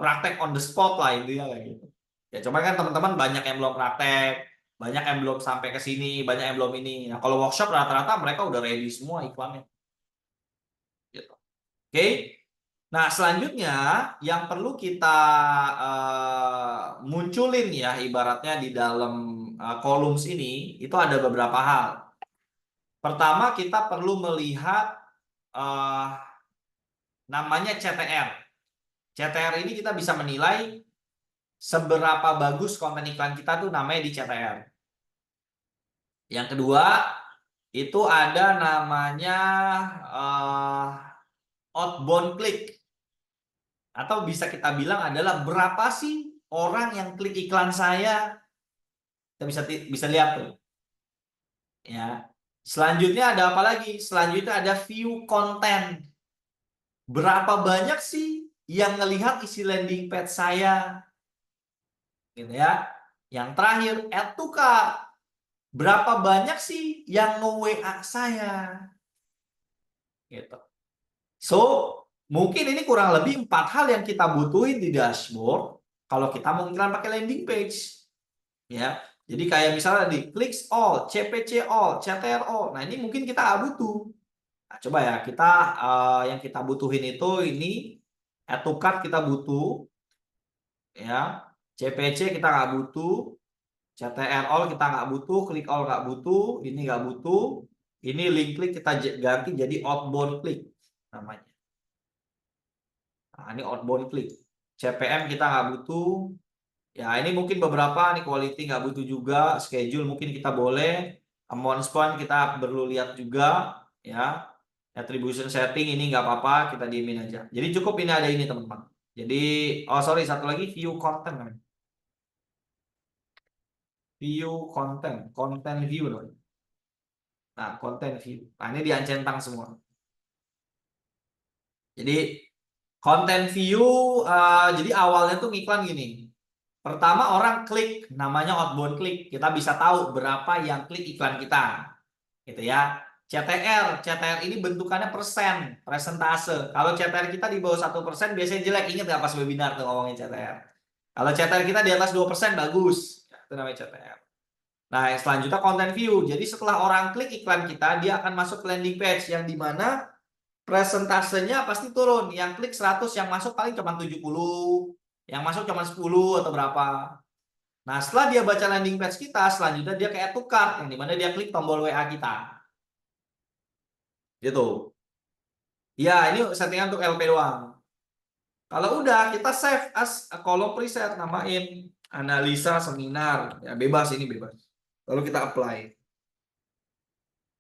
praktek on the spot lah intinya kayak gitu. Ya cuman kan teman-teman banyak yang belum praktek, banyak yang belum sampai ke sini, banyak yang belum ini. Nah kalau workshop rata-rata mereka udah ready semua iklannya. Gitu. Oke. Nah selanjutnya yang perlu kita munculin ya ibaratnya di dalam columns ini itu ada beberapa hal. Pertama kita perlu melihat namanya CTR. CTR ini kita bisa menilai seberapa bagus konten iklan kita tuh namanya di CTR. Yang kedua, itu ada namanya outbound click. Atau bisa kita bilang adalah berapa sih orang yang klik iklan saya. Kita bisa lihat tuh. Ya. Selanjutnya ada apa lagi? Selanjutnya ada view konten. Berapa banyak sih yang ngelihat isi landing page saya? Gitu ya. Yang terakhir, add to cart. Berapa banyak sih yang nge-WA saya? Gitu. So, mungkin ini kurang lebih 4 hal yang kita butuhin di dashboard kalau kita mau iklan pakai landing page. Ya. Jadi kayak misalnya di clicks all, CPC all, CTR all. Nah, ini mungkin kita nggak butuh. Nah, coba ya, kita yang kita butuhin itu ini add to cart kita butuh, ya. CPC kita nggak butuh, CTR all kita nggak butuh, click all nggak butuh, ini nggak butuh. Ini link click kita ganti jadi outbound click namanya. Nah, ini outbound click. CPM kita nggak butuh. Ya, ini mungkin beberapa nih, quality nggak butuh juga, schedule mungkin kita boleh, amount spend kita perlu lihat juga, ya. Attribution setting ini nggak apa-apa, kita diemin aja. Jadi cukup ini ada ini teman-teman. Jadi, oh sorry, satu lagi view content. View content, content view. Nah, content view. Nah, ini diancentang semua. Jadi, content view, jadi awalnya tuh ngiklan gini. Pertama orang klik, namanya outbound click. Kita bisa tahu berapa yang klik iklan kita. Gitu ya. CTR ini bentukannya persen, persentase. Kalau CTR kita di bawah 1% biasanya jelek. Ingat nggak pas webinar tuh ngomongin CTR? Kalau CTR kita di atas 2% bagus. Itu namanya CTR. Nah, yang selanjutnya content view. Jadi setelah orang klik iklan kita, dia akan masuk ke landing page yang dimana presentasenya pasti turun. Yang klik 100, yang masuk paling cuma 70, yang masuk cuma 10 atau berapa. Nah, setelah dia baca landing page kita, selanjutnya dia ke add to cart, yang dimana dia klik tombol WA kita. Gitu. Ya, ini settingan untuk LP doang. Kalau udah, kita save as kolom preset, namain analisa seminar. Ya, bebas, ini bebas. Lalu kita apply.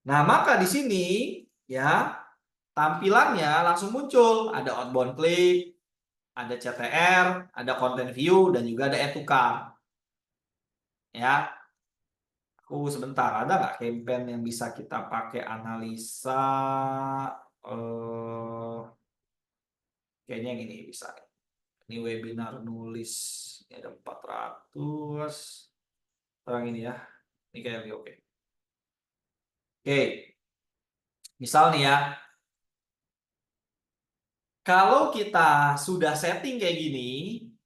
Nah, maka di sini ya tampilannya langsung muncul. Ada outbound click, ada CTR, ada content view, dan juga ada add to cart. Ya, sebentar, ada nggak campaign yang bisa kita pakai analisa? Kayaknya gini bisa. Ini webinar nulis, ini ada 400. Terang ini ya, ini kayak oke. Oke, misal nih ya, kalau kita sudah setting kayak gini,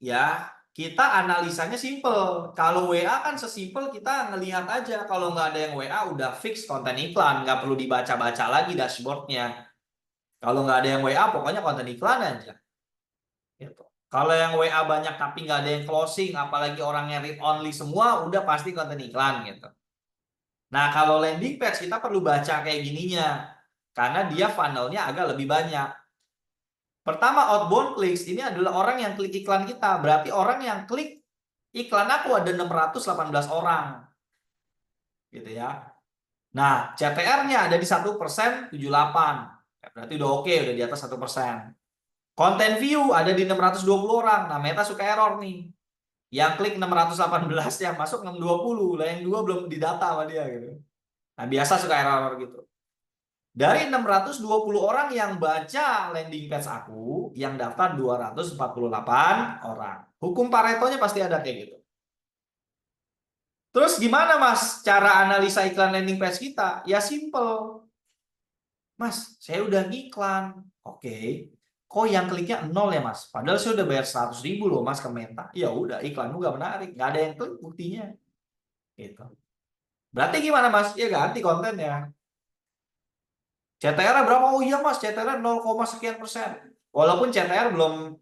ya kita analisanya simple. Kalau WA kan sesimpel kita ngelihat aja. Kalau nggak ada yang WA udah fix konten iklan, nggak perlu dibaca-baca lagi dashboardnya. Kalau nggak ada yang WA pokoknya konten iklan aja. Gitu. Kalau yang WA banyak tapi nggak ada yang closing, apalagi orang yang read only semua, udah pasti konten iklan gitu. Nah, kalau landing page kita perlu baca kayak gininya, karena dia funnelnya agak lebih banyak. Pertama, outbound clicks ini adalah orang yang klik iklan kita. Berarti orang yang klik iklan aku ada 618 orang. Gitu ya. Nah, CTR-nya ada di 1%, 78. Ya, berarti udah oke, udah di atas 1%. Content view ada di 620 orang. Nah, Meta suka error nih. Yang klik 618, yang masuk 620. Lah yang dua belum didata sama dia gitu. Nah, biasa suka error gitu. Dari 620 orang yang baca landing page aku, yang daftar 248 orang. Hukum Paretonya pasti ada kayak gitu. Terus gimana Mas cara analisa iklan landing page kita? Ya simple. Mas, saya udah ngiklan. Oke. Kok yang kliknya 0 ya Mas? Padahal saya udah bayar 100.000 loh Mas ke Meta. Ya udah, iklanmu gak menarik. Gak ada yang klik buktinya. Gitu. Berarti gimana Mas? Ya ganti kontennya. CTR berapa? Oh iya Mas, CTR 0, sekian persen. Walaupun CTR belum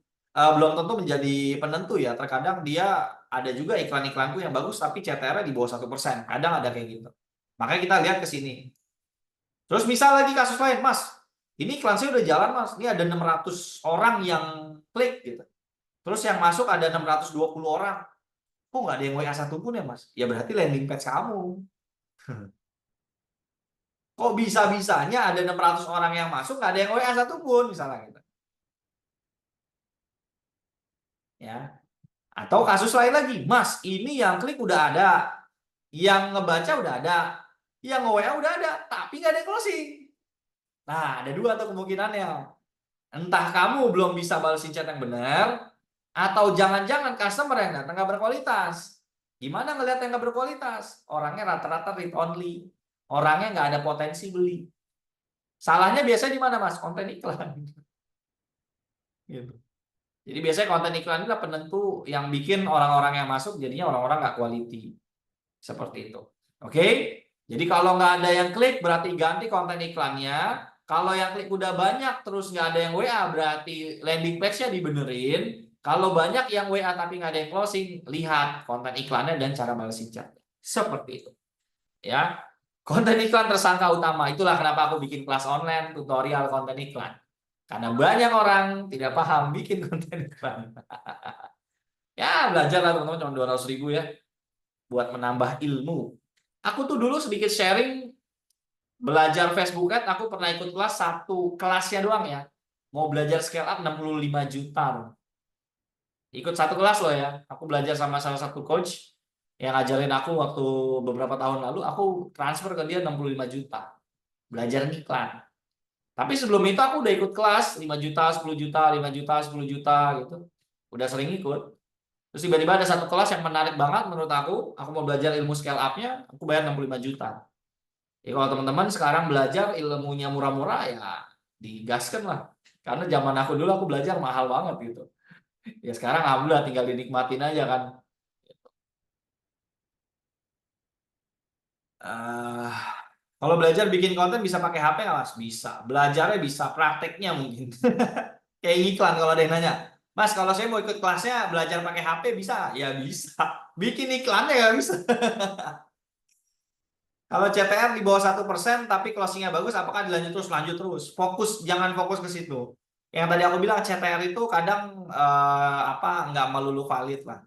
tentu menjadi penentu ya. Terkadang dia ada juga iklan-iklanku yang bagus tapi CTR di bawah 1%. Kadang ada kayak gitu. Makanya kita lihat ke sini. Terus misal lagi kasus lain, Mas. Ini iklan saya udah jalan Mas. Ini ada 600 orang yang klik gitu. Terus yang masuk ada 620 orang. Kok nggak ada yang WA satupun ya, Mas? Ya berarti landing page kamu. Kok bisa-bisanya ada 600 orang yang masuk, nggak ada yang WA satupun, misalnya gitu. Ya. Atau kasus lain lagi, Mas, ini yang klik udah ada, yang ngebaca udah ada, yang nge-WA udah ada, tapi nggak ada yang closing. Nah, ada dua tuh kemungkinannya. Entah kamu belum bisa balesin chat yang benar, atau jangan-jangan customer yang datang nggak berkualitas. Gimana ngelihat yang nggak berkualitas? Orangnya rata-rata read only. Orangnya nggak ada potensi beli. Salahnya biasanya di mana, Mas? Konten iklan. Gitu. Jadi biasanya konten iklan itu penentu yang bikin orang-orang yang masuk jadinya orang-orang nggak quality. Seperti itu. Oke? Jadi kalau nggak ada yang klik berarti ganti konten iklannya. Kalau yang klik udah banyak terus nggak ada yang WA berarti landing page-nya dibenerin. Kalau banyak yang WA tapi nggak ada yang closing, lihat konten iklannya dan cara balas chat. Seperti itu. Ya. Konten iklan tersangka utama. Itulah kenapa aku bikin kelas online tutorial konten iklan. Karena banyak orang tidak paham bikin konten iklan. Ya belajar lah teman-teman, cuma 200.000 ya. Buat menambah ilmu. Aku tuh dulu sedikit sharing belajar Facebook Ads, aku pernah ikut kelas satu kelasnya doang ya. Mau belajar scale up 65 juta. Ikut satu kelas loh ya. Aku belajar sama salah satu coach yang ngajarin aku waktu beberapa tahun lalu, aku transfer ke dia 65 juta. Belajar iklan. Tapi sebelum itu aku udah ikut kelas 5 juta, 10 juta, 5 juta, 10 juta gitu. Udah sering ikut. Terus tiba-tiba ada satu kelas yang menarik banget menurut aku mau belajar ilmu scale up-nya, aku bayar 65 juta. Ya kalau teman-teman sekarang belajar ilmunya murah-murah ya digaskan lah. Karena zaman aku dulu aku belajar mahal banget gitu. Ya sekarang alhamdulillah tinggal dinikmatin aja kan. Uh, Kalau belajar bikin konten bisa pakai HP nggak Mas? Bisa. Belajarnya bisa, prakteknya mungkin. Kayak iklan kalau ada yang nanya. Mas, kalau saya mau ikut kelasnya belajar pakai HP bisa? Ya bisa. Bikin iklannya nggak bisa. Kalau CTR di bawah 1% tapi closingnya bagus, apakah dilanjut terus? Lanjut terus. Fokus, jangan fokus ke situ. Yang tadi aku bilang CTR itu kadang nggak melulu valid lah.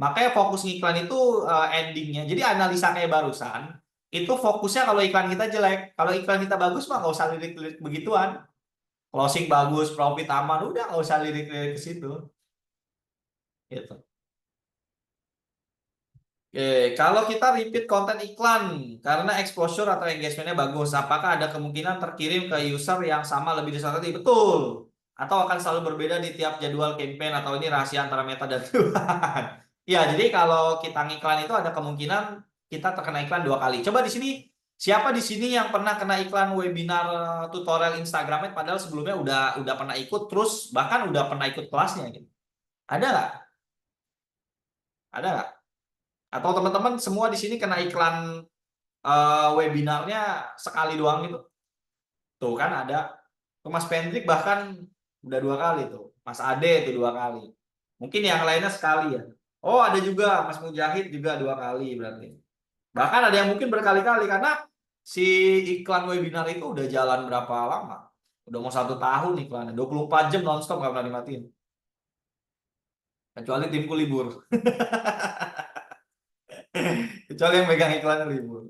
Makanya fokus ngiklan itu endingnya. Jadi analisa kayak barusan, itu fokusnya kalau iklan kita jelek. Kalau iklan kita bagus mah nggak usah lirik-lirik begituan. Closing bagus, profit aman, udah nggak usah lirik-lirik ke situ. Gitu. Oke, kalau kita repeat konten iklan karena exposure atau engagementnya bagus, apakah ada kemungkinan terkirim ke user yang sama lebih dari satu kali? Betul. Atau akan selalu berbeda di tiap jadwal campaign atau ini rahasia antara Meta dan Tuhan? Ya, jadi kalau kita ngiklan itu ada kemungkinan kita terkena iklan 2 kali. Coba di sini, siapa di sini yang pernah kena iklan webinar tutorial Instagram padahal sebelumnya udah pernah ikut, terus bahkan udah pernah ikut kelasnya gitu? Ada nggak? Ada nggak? Atau teman-teman semua di sini kena iklan webinarnya sekali doang gitu? Tuh kan ada. Tuh Mas Pendrik bahkan udah 2 kali tuh. Mas Ade itu 2 kali. Mungkin yang lainnya sekali ya. Oh ada juga Mas Mujahid juga 2 kali berarti. Bahkan ada yang mungkin berkali-kali karena si iklan webinar itu udah jalan berapa lama? Udah mau 1 tahun iklannya. 24 jam nonstop nggak pernah dimatiin. Kecuali timku libur. Kecuali yang megang iklannya libur.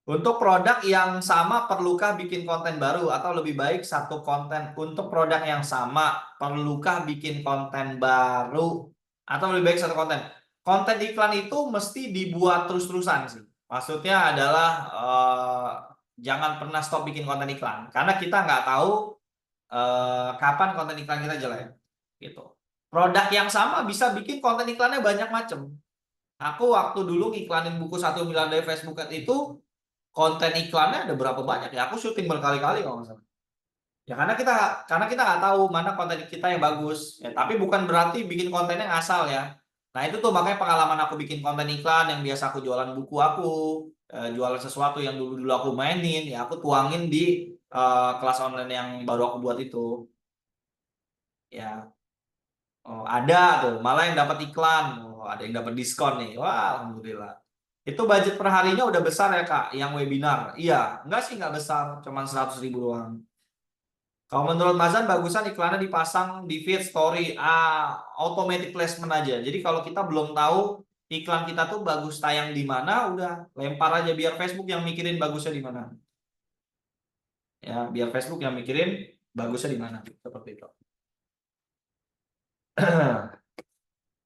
Untuk produk yang sama, perlukah bikin konten baru atau lebih baik satu konten? Untuk produk yang sama, perlukah bikin konten baru atau lebih baik satu konten? Konten iklan itu mesti dibuat terus-terusan sih. Maksudnya adalah jangan pernah stop bikin konten iklan karena kita nggak tahu kapan konten iklan kita jelek. Gitu. Produk yang sama bisa bikin konten iklannya banyak macam. Aku waktu dulu ngiklanin buku 1 miliar dari Facebook Ads itu konten iklannya ada berapa banyak ya? Aku syuting berkali-kali kalau nggak salah. Ya karena kita nggak tahu mana konten kita yang bagus. Ya, tapi bukan berarti bikin kontennya ngasal ya. Nah itu tuh makanya pengalaman aku bikin konten iklan yang biasa aku jualan buku aku, jualan sesuatu yang dulu-dulu aku mainin, ya aku tuangin di kelas online yang baru aku buat itu. Ya, oh, ada tuh, malah yang dapat iklan, oh, ada yang dapat diskon nih. Wah, alhamdulillah. Itu budget per harinya udah besar ya Kak, yang webinar? Iya, enggak sih nggak besar, cuman 100.000 doang. Kalau menurut Mazan bagusan iklannya dipasang di feed story, automatic placement aja. Jadi kalau kita belum tahu iklan kita tuh bagus tayang di mana, udah lempar aja biar Facebook yang mikirin bagusnya di mana. Ya, biar Facebook yang mikirin bagusnya di mana. Seperti itu.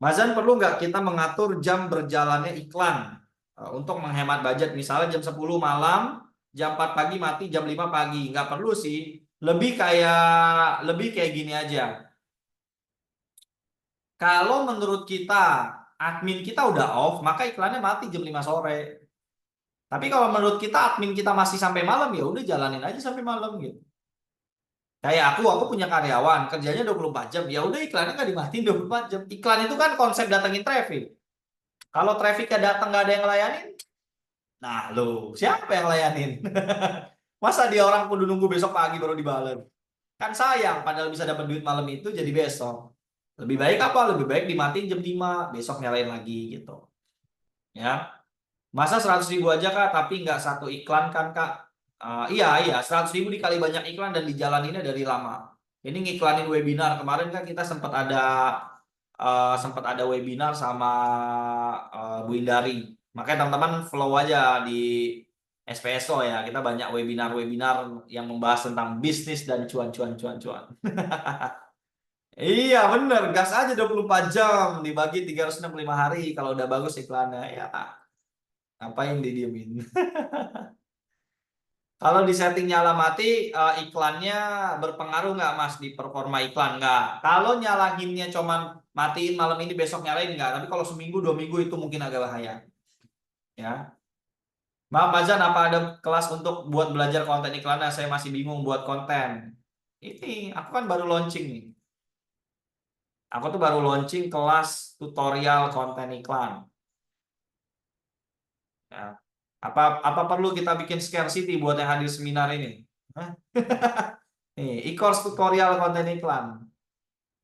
Mazan perlu nggak kita mengatur jam berjalannya iklan untuk menghemat budget? Misalnya jam 10 malam, jam 4 pagi mati, jam 5 pagi. Nggak perlu sih. Lebih kayak gini aja. Kalau menurut kita, admin kita udah off, maka iklannya mati jam 5 sore. Tapi kalau menurut kita admin kita masih sampai malam, ya udah jalanin aja sampai malam gitu. Kayak aku punya karyawan, kerjanya 24 jam. Ya udah iklannya nggak dimatiin 24 jam. Iklan itu kan konsep datengin traffic. Kalau trafficnya datang nggak ada yang ngelayanin, nah lo siapa yang layanin? Masa dia orang kudu nunggu besok pagi baru dibalas? Kan sayang, padahal bisa dapat duit malam itu jadi besok. Lebih baik apa? Lebih baik dimatiin jam 5, besok nyalain lagi gitu. Ya. Masa 100.000 aja Kak, tapi nggak satu iklan kan Kak? Iya, 100.000 dikali banyak iklan dan dijalaninnya dari lama. Ini ngiklanin webinar kemarin kan kita sempat ada webinar sama Bu Indari. Makanya teman-teman follow aja di SPSO ya. Kita banyak webinar-webinar yang membahas tentang bisnis dan cuan. Iya bener, gas aja 24 jam dibagi 365 hari kalau udah bagus iklannya ya. Ngapain didiemin? Kalau di setting nyala mati, iklannya berpengaruh nggak Mas di performa iklan? Nggak. Kalau nyalahinnya cuman matiin malam ini besok nyalain nggak. Tapi kalau seminggu 2 minggu itu mungkin agak bahaya. Ya. Maaf Mazan, apa ada kelas untuk buat belajar konten iklannya? Saya masih bingung buat konten. Ini aku kan baru launching nih. Aku tuh baru launching kelas tutorial konten iklan. Ya. Apa perlu kita bikin scarcity buat yang hadir seminar ini? Hah? Nih, e-course tutorial konten iklan.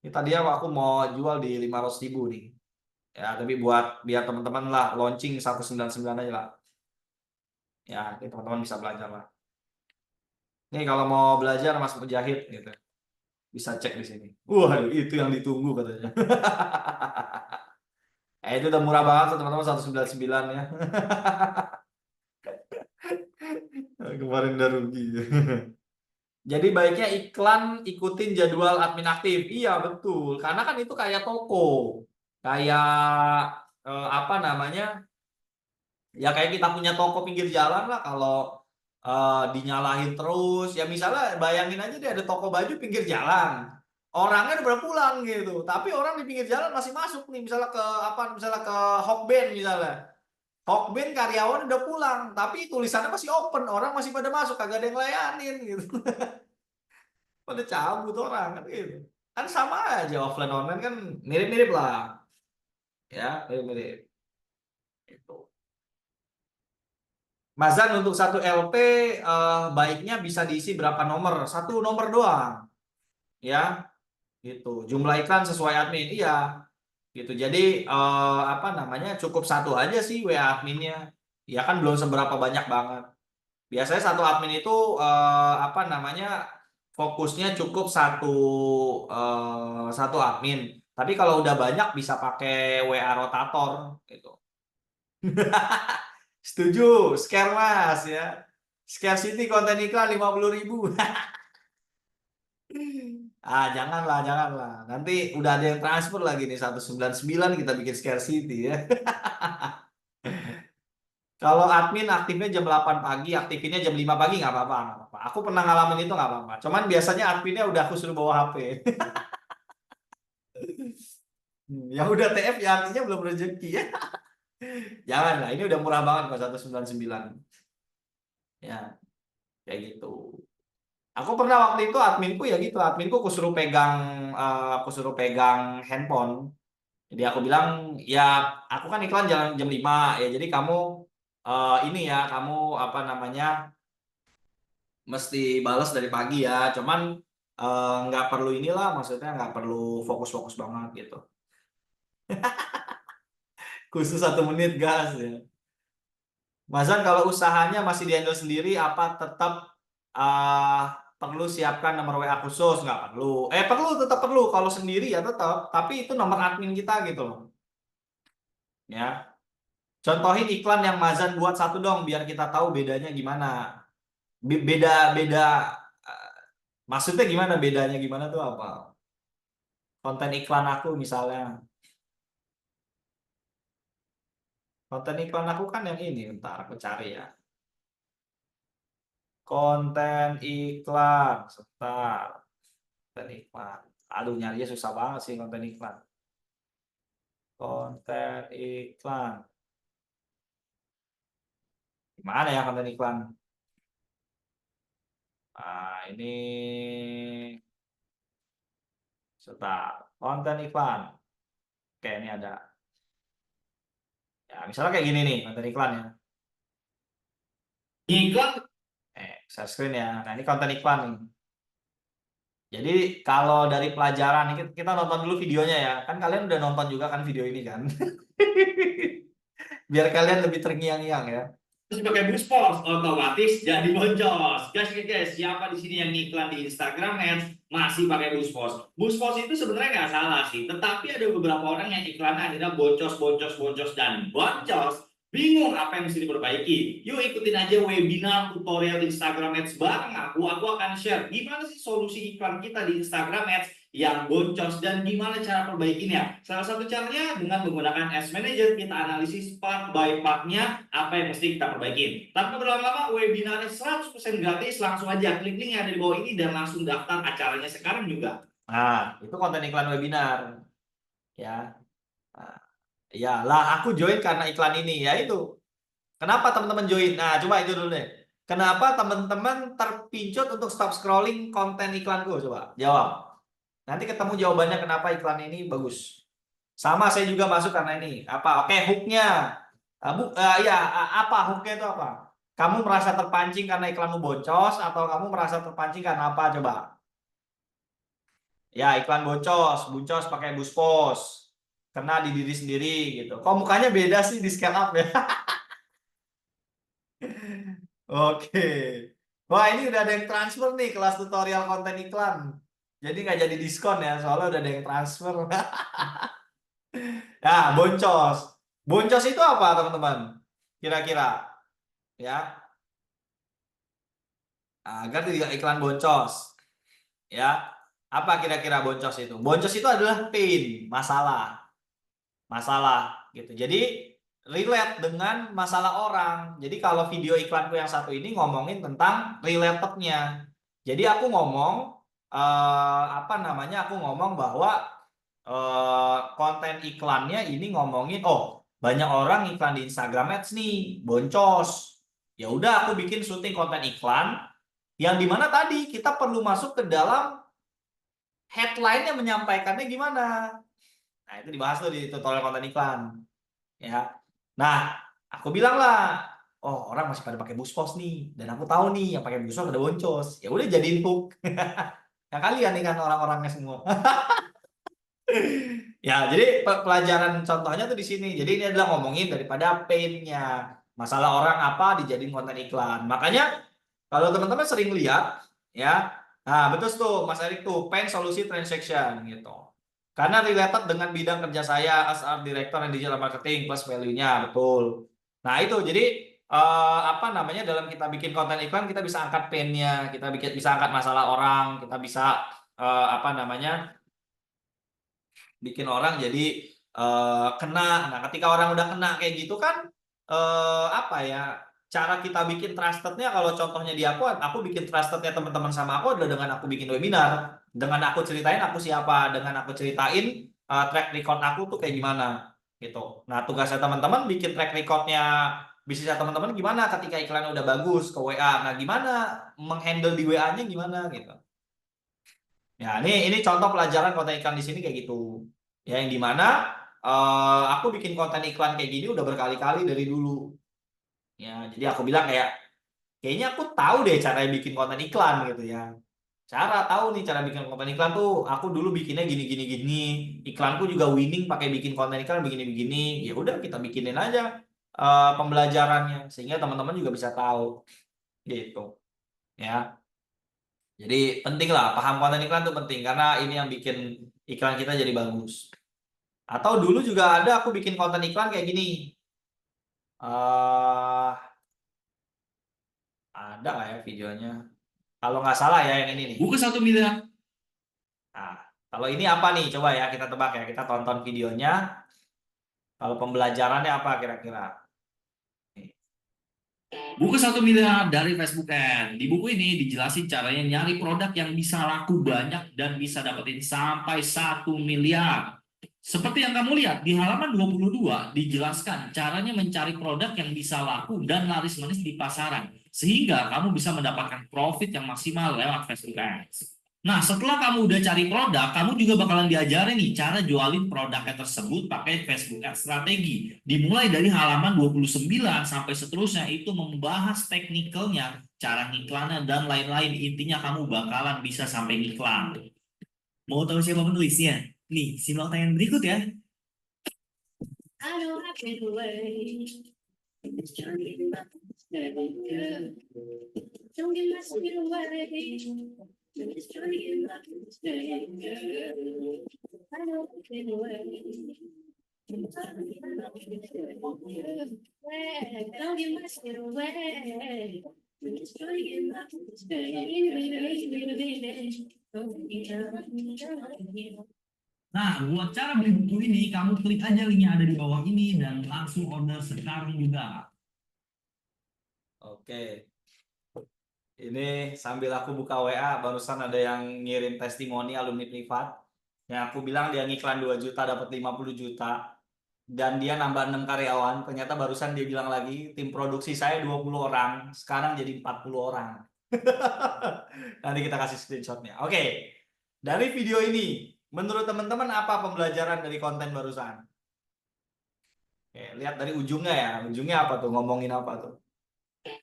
Ini tadi aku mau jual di 500.000 nih. Ya, tapi buat biar teman-teman lah launching 199 aja lah. Ya, ini teman-teman bisa belajar lah. Nih kalau mau belajar Mas Mujahid gitu. Bisa cek di sini. Waduh, itu yang ditunggu katanya. Itu udah murah banget tuh teman-teman 199 ya. Kemarin udah rugi. Jadi baiknya iklan ikutin jadwal admin aktif. Iya betul, karena kan itu kayak toko, kayak apa namanya? Ya kayak kita punya toko pinggir jalan lah. Kalau dinyalahin terus, ya misalnya bayangin aja deh ada toko baju pinggir jalan, orangnya udah pada pulang gitu, tapi orang di pinggir jalan masih masuk nih, misalnya ke apa? Misalnya ke Hokben misalnya. Hokben karyawan udah pulang, tapi tulisannya masih open, orang masih pada masuk, kagak ada yang layanin gitu. Pada cabut orang kan gitu. Kan sama aja offline online kan mirip-mirip lah. Ya, mirip-mirip. Itu. Mazan untuk satu LP baiknya bisa diisi berapa nomor? Satu nomor doang. Ya, gitu. Jumlah iklan sesuai admin. Iya, gitu. Jadi apa namanya? Cukup satu aja sih WA adminnya. Ya kan belum seberapa banyak banget. Biasanya satu admin itu apa namanya? Fokusnya cukup satu admin. Tapi kalau udah banyak bisa pakai WA rotator gitu. Setuju, scare mas ya. Scarcity konten iklan 50.000. Janganlah, janganlah. Nanti udah ada yang transfer lagi nih 199 kita bikin scarcity ya. Kalau admin aktifnya jam 8 pagi, aktifinnya jam 5 pagi nggak apa-apa, nggak apa-apa. Aku pernah ngalamin itu nggak apa-apa. Cuman biasanya adminnya udah aku suruh bawa HP. Yang udah TF ya artinya belum rezeki ya. Jangan lah, ini udah murah banget kok 199. Ya, kayak gitu. Aku pernah waktu itu adminku ya gitu, adminku aku suruh pegang handphone. Jadi aku bilang, ya aku kan iklan jam 5 ya, jadi kamu ini ya, kamu apa namanya, mesti balas dari pagi ya. Cuman nggak perlu inilah, maksudnya nggak perlu fokus-fokus banget gitu. Khusus 1 menit gas ya. Mazan kalau usahanya masih dihandle sendiri apa tetap perlu siapkan nomor WA khusus, nggak perlu. Perlu, tetap perlu. Kalau sendiri ya tetap, tapi itu nomor admin kita gitu loh. Ya, contohin iklan yang Mazan buat satu dong, biar kita tahu bedanya gimana. Beda beda, eh, maksudnya gimana, bedanya gimana tuh apa? Konten iklan aku misalnya, konten iklan aku kan yang ini, bentar aku cari ya. Konten iklan, sebentar. Konten iklan. Aduh, nyarinya susah banget sih konten iklan. Konten iklan. Gimana ya konten iklan? Nah, ini sebentar. Konten iklan. Oke, ini ada. Ya, misalnya kayak gini nih konten iklan ya. Iklan. Share screen ya. Nah, ini konten iklan nih. Jadi kalau dari pelajaran ini kita nonton dulu videonya ya. Kan kalian udah nonton juga kan video ini kan. Biar kalian lebih terngiang-ngiang ya. Terus pakai Buspos otomatis jadi boncos. Guys, siapa di sini yang iklan di Instagram Ads masih pakai Buspos? Buspos itu sebenarnya nggak salah sih, tetapi ada beberapa orang yang iklannya akhirnya boncos dan boncos. Bingung apa yang mesti diperbaiki? Yuk ikutin aja webinar tutorial Instagram Ads bareng aku. Aku akan share gimana sih solusi iklan kita di Instagram Ads yang boncos dan gimana cara perbaikinya. Salah satu caranya dengan menggunakan Ads Manager, kita analisis part by partnya apa yang mesti kita perbaiki. Tanpa berlama-lama, webinarnya 100% gratis. Langsung aja klik link yang ada di bawah ini dan langsung daftar acaranya sekarang juga. Nah, itu konten iklan webinar. Ya. Nah, ya lah, aku join karena iklan ini. Ya itu. Kenapa teman-teman join? Nah, coba itu dulu deh. Kenapa teman-teman terpincut untuk stop scrolling konten iklanku? Coba jawab. Nanti ketemu jawabannya kenapa iklan ini bagus. Sama saya juga masuk karena ini. Apa? Oke, hooknya. Ya, apa hooknya itu apa? Kamu merasa terpancing karena iklanmu boncos atau kamu merasa terpancing karena apa? Coba. Ya, iklan buncos pakai buspos. Kena di diri sendiri gitu. Kok mukanya beda sih di scale up ya? Oke. Wah, ini udah ada yang transfer nih kelas tutorial konten iklan. Jadi nggak jadi diskon ya, soalnya udah ada yang transfer. Nah, boncos. Boncos itu apa, teman-teman? Kira-kira, ya. Agar tidak iklan boncos, ya. Apa kira-kira boncos itu? Boncos itu adalah pain, masalah, gitu. Jadi relate dengan masalah orang. Jadi kalau video iklanku yang satu ini ngomongin tentang relatednya. Jadi aku ngomong apa namanya? Aku ngomong bahwa konten iklannya ini ngomongin, oh banyak orang iklan di Instagram Ads nih, boncos. Ya udah, aku bikin syuting konten iklan yang dimana tadi kita perlu masuk ke dalam headline yang menyampaikannya gimana. Nah, itu dibahas tuh di tutorial konten iklan, ya. Nah, aku bilang lah, oh orang masih pada pakai buspos nih, dan aku tahu nih yang pakai buspos ada boncos. Ya udah jadiin hook. Ya kalian nih kan orang-orangnya semua. Ya, jadi pelajaran contohnya tuh di sini. Jadi ini adalah ngomongin daripada pain-nya. Masalah orang apa dijadiin konten iklan. Makanya kalau teman-teman sering lihat ya, nah betul tuh Mas Erik tuh pain solusi transaction gitu. Karena related dengan bidang kerja saya as art director and digital marketing plus value-nya, betul. Nah, itu jadi apa namanya, dalam kita bikin konten iklan kita bisa angkat pain-nya, kita bisa angkat masalah orang, kita bisa apa namanya, bikin orang jadi kena. Nah, ketika orang udah kena kayak gitu kan, apa ya, cara kita bikin trustednya, kalau contohnya di aku bikin trustednya teman-teman sama aku adalah dengan aku bikin webinar, dengan aku ceritain aku siapa, dengan aku ceritain track record aku tuh kayak gimana gitu. Nah, tugasnya teman-teman bikin track recordnya bisnisnya teman-teman gimana ketika iklannya udah bagus ke WA. Nah, gimana menghandle di WA-nya gimana gitu. Ya, ini contoh pelajaran konten iklan di sini kayak gitu. Ya, yang dimana aku bikin konten iklan kayak gini udah berkali-kali dari dulu. Ya, jadi aku bilang kayak kayaknya aku tahu deh cara bikin konten iklan gitu ya. Tahu nih cara bikin konten iklan tuh aku dulu bikinnya gini gini gini. Iklanku juga winning pakai bikin konten iklan begini-begini. Ya udah kita bikinin aja pembelajarannya sehingga teman-teman juga bisa tahu gitu. Ya. Jadi penting lah, paham konten iklan tuh penting karena ini yang bikin iklan kita jadi bagus. Atau dulu juga ada aku bikin konten iklan kayak gini. eh ada nggak ya videonya? Kalau nggak salah ya yang ini nih. Buku 1 miliar. Nah, kalau ini apa nih? Coba ya kita tebak ya. Kita tonton videonya. Kalau pembelajarannya apa kira-kira? Nih. Buku 1 miliar dari Facebook Ad. Di buku ini dijelasin caranya nyari produk yang bisa laku banyak dan bisa dapetin sampai 1 miliar. Seperti yang kamu lihat di halaman 22 dijelaskan caranya mencari produk yang bisa laku dan laris manis di pasaran. Sehingga kamu bisa mendapatkan profit yang maksimal lewat Facebook Ads. Nah, setelah kamu udah cari produk, kamu juga bakalan diajarin nih cara jualin produknya tersebut pakai Facebook Ads strategi. Dimulai dari halaman 29 sampai seterusnya itu membahas teknikalnya, cara ngiklannya dan lain-lain. Intinya kamu bakalan bisa sampai ngiklan. Mau tahu siapa penulisnya? Nih, simak tayangan berikut ya. I don't have to wait. It's turning back. Don't get my sweet away. It's turning back. I don't have to wait. Don't get my sweet away. It's turning back. Nah, buat cara beli buku ini, kamu klik aja link yang ada di bawah ini dan langsung order sekarang juga. Oke. Ini sambil aku buka WA, barusan ada yang ngirim testimoni alumni privat. Yang aku bilang dia ngiklan 2 juta dapat 50 juta. Dan dia nambah 6 karyawan. Ternyata barusan dia bilang lagi, tim produksi saya 20 orang. Sekarang jadi 40 orang. Nanti kita kasih screenshotnya. Oke. Dari video ini, menurut teman-teman apa pembelajaran dari konten barusan? Oke, lihat dari ujungnya ya. Ujungnya apa tuh? Ngomongin apa tuh?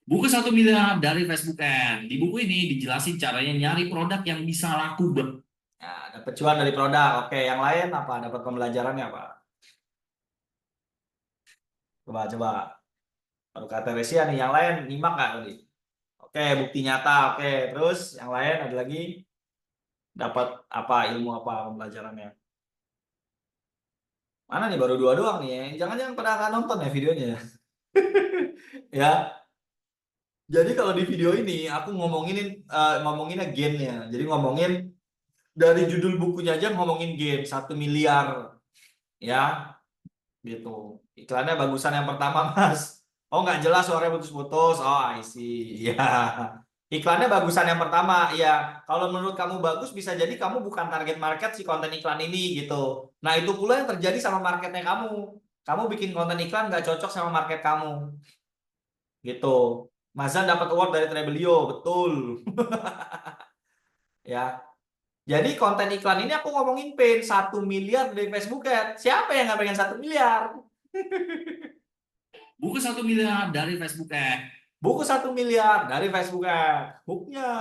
Buku 1 miliar dari Facebook Ad. Di buku ini dijelasin caranya nyari produk yang bisa laku. Nah, dapat cuan dari produk. Oke, yang lain apa? Dapat pembelajarannya apa? Coba. Baru kata Resia nih, yang lain nyimak nggak tadi? Oke, bukti nyata. Oke, terus yang lain ada lagi dapat apa? Ilmu apa pembelajarannya? Mana nih baru 2 doang nih ya? Jangan-jangan pada nggak nonton ya videonya ya? Ya, jadi kalau di video ini aku ngomonginnya gennya. Jadi ngomongin dari judul bukunya aja ngomongin gen 1 miliar ya gitu. Iklannya bagusan yang pertama Mas. Oh nggak jelas suaranya putus-putus. Oh I see. Ya. Iklannya bagusan yang pertama. Ya. Kalau menurut kamu bagus bisa jadi kamu bukan target market si konten iklan ini gitu. Nah itu pula yang terjadi sama marketnya kamu. Kamu bikin konten iklan nggak cocok sama market kamu. Gitu. Mazan dapat award dari Trebelio, betul. Ya. Jadi konten iklan ini aku ngomongin pain 1 miliar dari Facebook Ads. Siapa yang nggak pengen 1 miliar? Buku 1 miliar dari Facebook Ad. Buku 1 miliar dari Facebook Ads. Hooknya.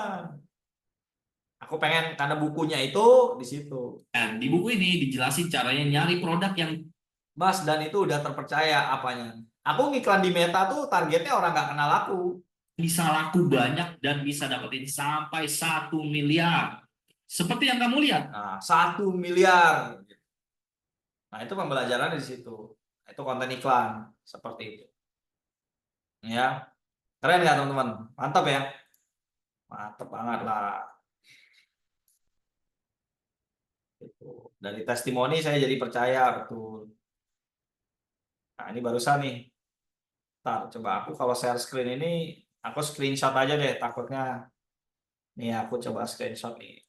Aku pengen karena bukunya itu di situ. Dan di buku ini dijelasin caranya nyari produk yang Mas, dan itu udah terpercaya apanya. Aku ngiklan di Meta tuh targetnya orang nggak kenal aku. bisa laku banyak dan bisa dapetin sampai 1 miliar. Seperti yang kamu lihat. Nah, 1 miliar. Nah, itu pembelajaran di situ. Itu konten iklan seperti itu. Ya, keren nggak teman-teman? Mantap ya? Mantap banget lah. Gitu. Dari testimoni saya jadi percaya betul. Nah, ini barusan nih. Ntar, coba aku kalau share screen ini, aku screenshot aja deh. Takutnya, nih aku coba screenshot nih.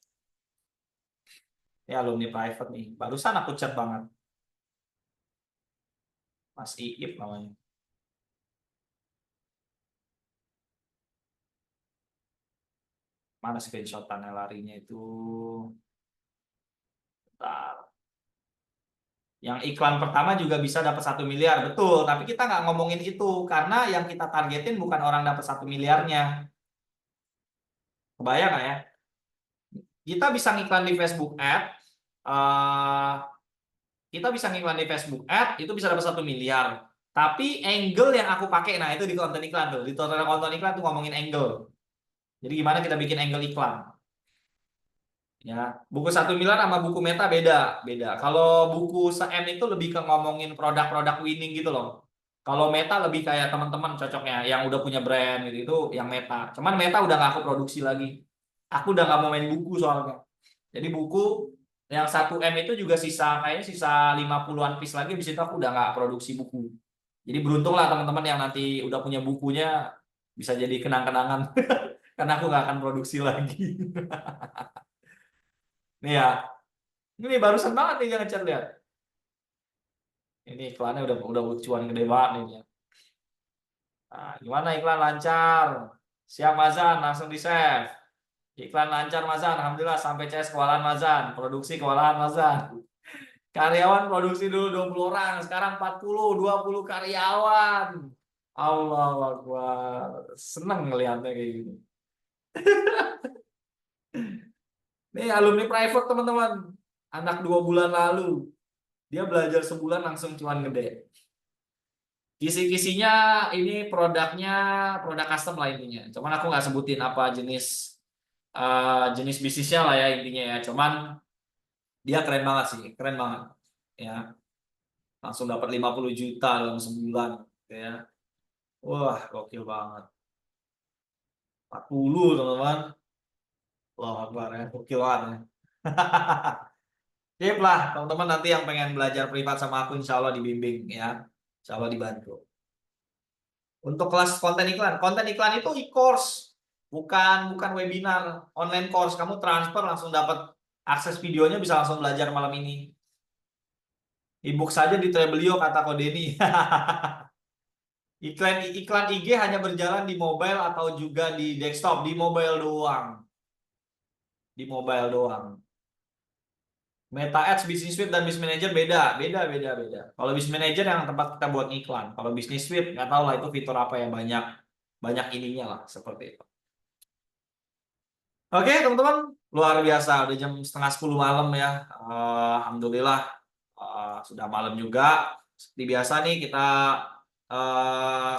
Ini alumni private nih. Barusan aku chat banget. Mas Iip namanya. Mana screenshotannya larinya itu? Bentar. Yang iklan pertama juga bisa dapat 1 miliar, betul. Tapi kita nggak ngomongin itu karena yang kita targetin bukan orang dapat 1 miliarnya. Kebayang nggak ya? Kita bisa ngiklan di Facebook Ad. Kita bisa ngiklan di Facebook Ad itu bisa dapat 1 miliar. Tapi angle yang aku pakai, nah itu di konten iklan tuh. Di konten iklan tuh ngomongin angle. Jadi gimana kita bikin angle iklan? Ya, buku 1 miliar sama buku Meta beda, beda. Kalau buku se-M itu lebih ke ngomongin produk-produk winning gitu loh. Kalau Meta lebih kayak teman-teman cocoknya yang udah punya brand gitu itu yang Meta. Cuman Meta udah nggak aku produksi lagi. Aku udah nggak mau main buku soalnya. Jadi buku yang 1M itu juga sisa kayaknya sisa 50-an piece lagi habis itu aku udah nggak produksi buku. Jadi beruntung lah teman-teman yang nanti udah punya bukunya bisa jadi kenang-kenangan karena aku nggak akan produksi lagi. Nih ya. Ini barusan banget nih yang ngechat lihat. Ini iklannya udah cuan gede banget nih. Nah, gimana iklan lancar? Siap Mazan, langsung di save. Iklan lancar Mazan, alhamdulillah sampai CS kewalahan Mazan, produksi kewalahan Mazan. Karyawan produksi dulu 20 orang, sekarang 40, 20 karyawan. Allah Akbar. Seneng ngeliatnya kayak gini. Nih alumni private teman-teman. Anak 2 bulan lalu. Dia belajar sebulan langsung cuan gede. Kisi-kisinya ini produknya produk custom lah intinya. Cuman aku nggak sebutin apa jenis bisnisnya lah ya intinya ya. Cuman dia keren banget sih, keren banget. Ya, langsung dapat 50 juta dalam sebulan ya. Wah, gokil banget. 40 teman-teman. Wah, Akbar ya, gokil banget ya. Sip lah, teman-teman nanti yang pengen belajar privat sama aku insya Allah dibimbing ya. Insya Allah dibantu. Untuk kelas konten iklan itu e-course, bukan webinar, online course. Kamu transfer langsung dapat akses videonya bisa langsung belajar malam ini. E-book saja di Trebelio kata Ko Denny. Iklan IG hanya berjalan di mobile atau juga di desktop, di mobile doang. Di mobile doang. Meta Ads, Business Suite dan Business Manager beda. Kalau Business Manager yang tempat kita buat iklan. Kalau Business Suite nggak tahu lah itu fitur apa yang banyak ininya lah seperti itu. Oke teman-teman, luar biasa udah jam setengah 10 malam ya. Alhamdulillah sudah malam juga. Seperti biasa nih kita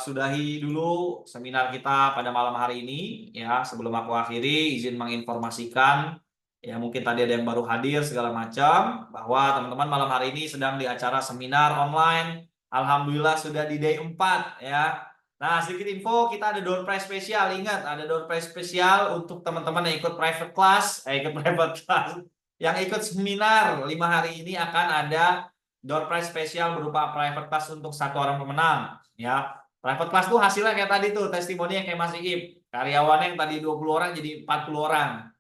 sudahi dulu seminar kita pada malam hari ini ya. Sebelum aku akhiri, izin menginformasikan ya mungkin tadi ada yang baru hadir segala macam bahwa teman-teman malam hari ini sedang di acara seminar online. Alhamdulillah sudah di day 4 ya. Nah, sedikit info, kita ada door prize spesial. Ingat, ada door prize spesial untuk teman-teman yang ikut private class, yang ikut seminar 5 hari ini akan ada door prize spesial berupa private class untuk 1 orang pemenang. Ya, private class tuh hasilnya kayak tadi tuh, testimoni yang kayak Mas Iip. Karyawannya yang tadi 20 orang jadi 40 orang.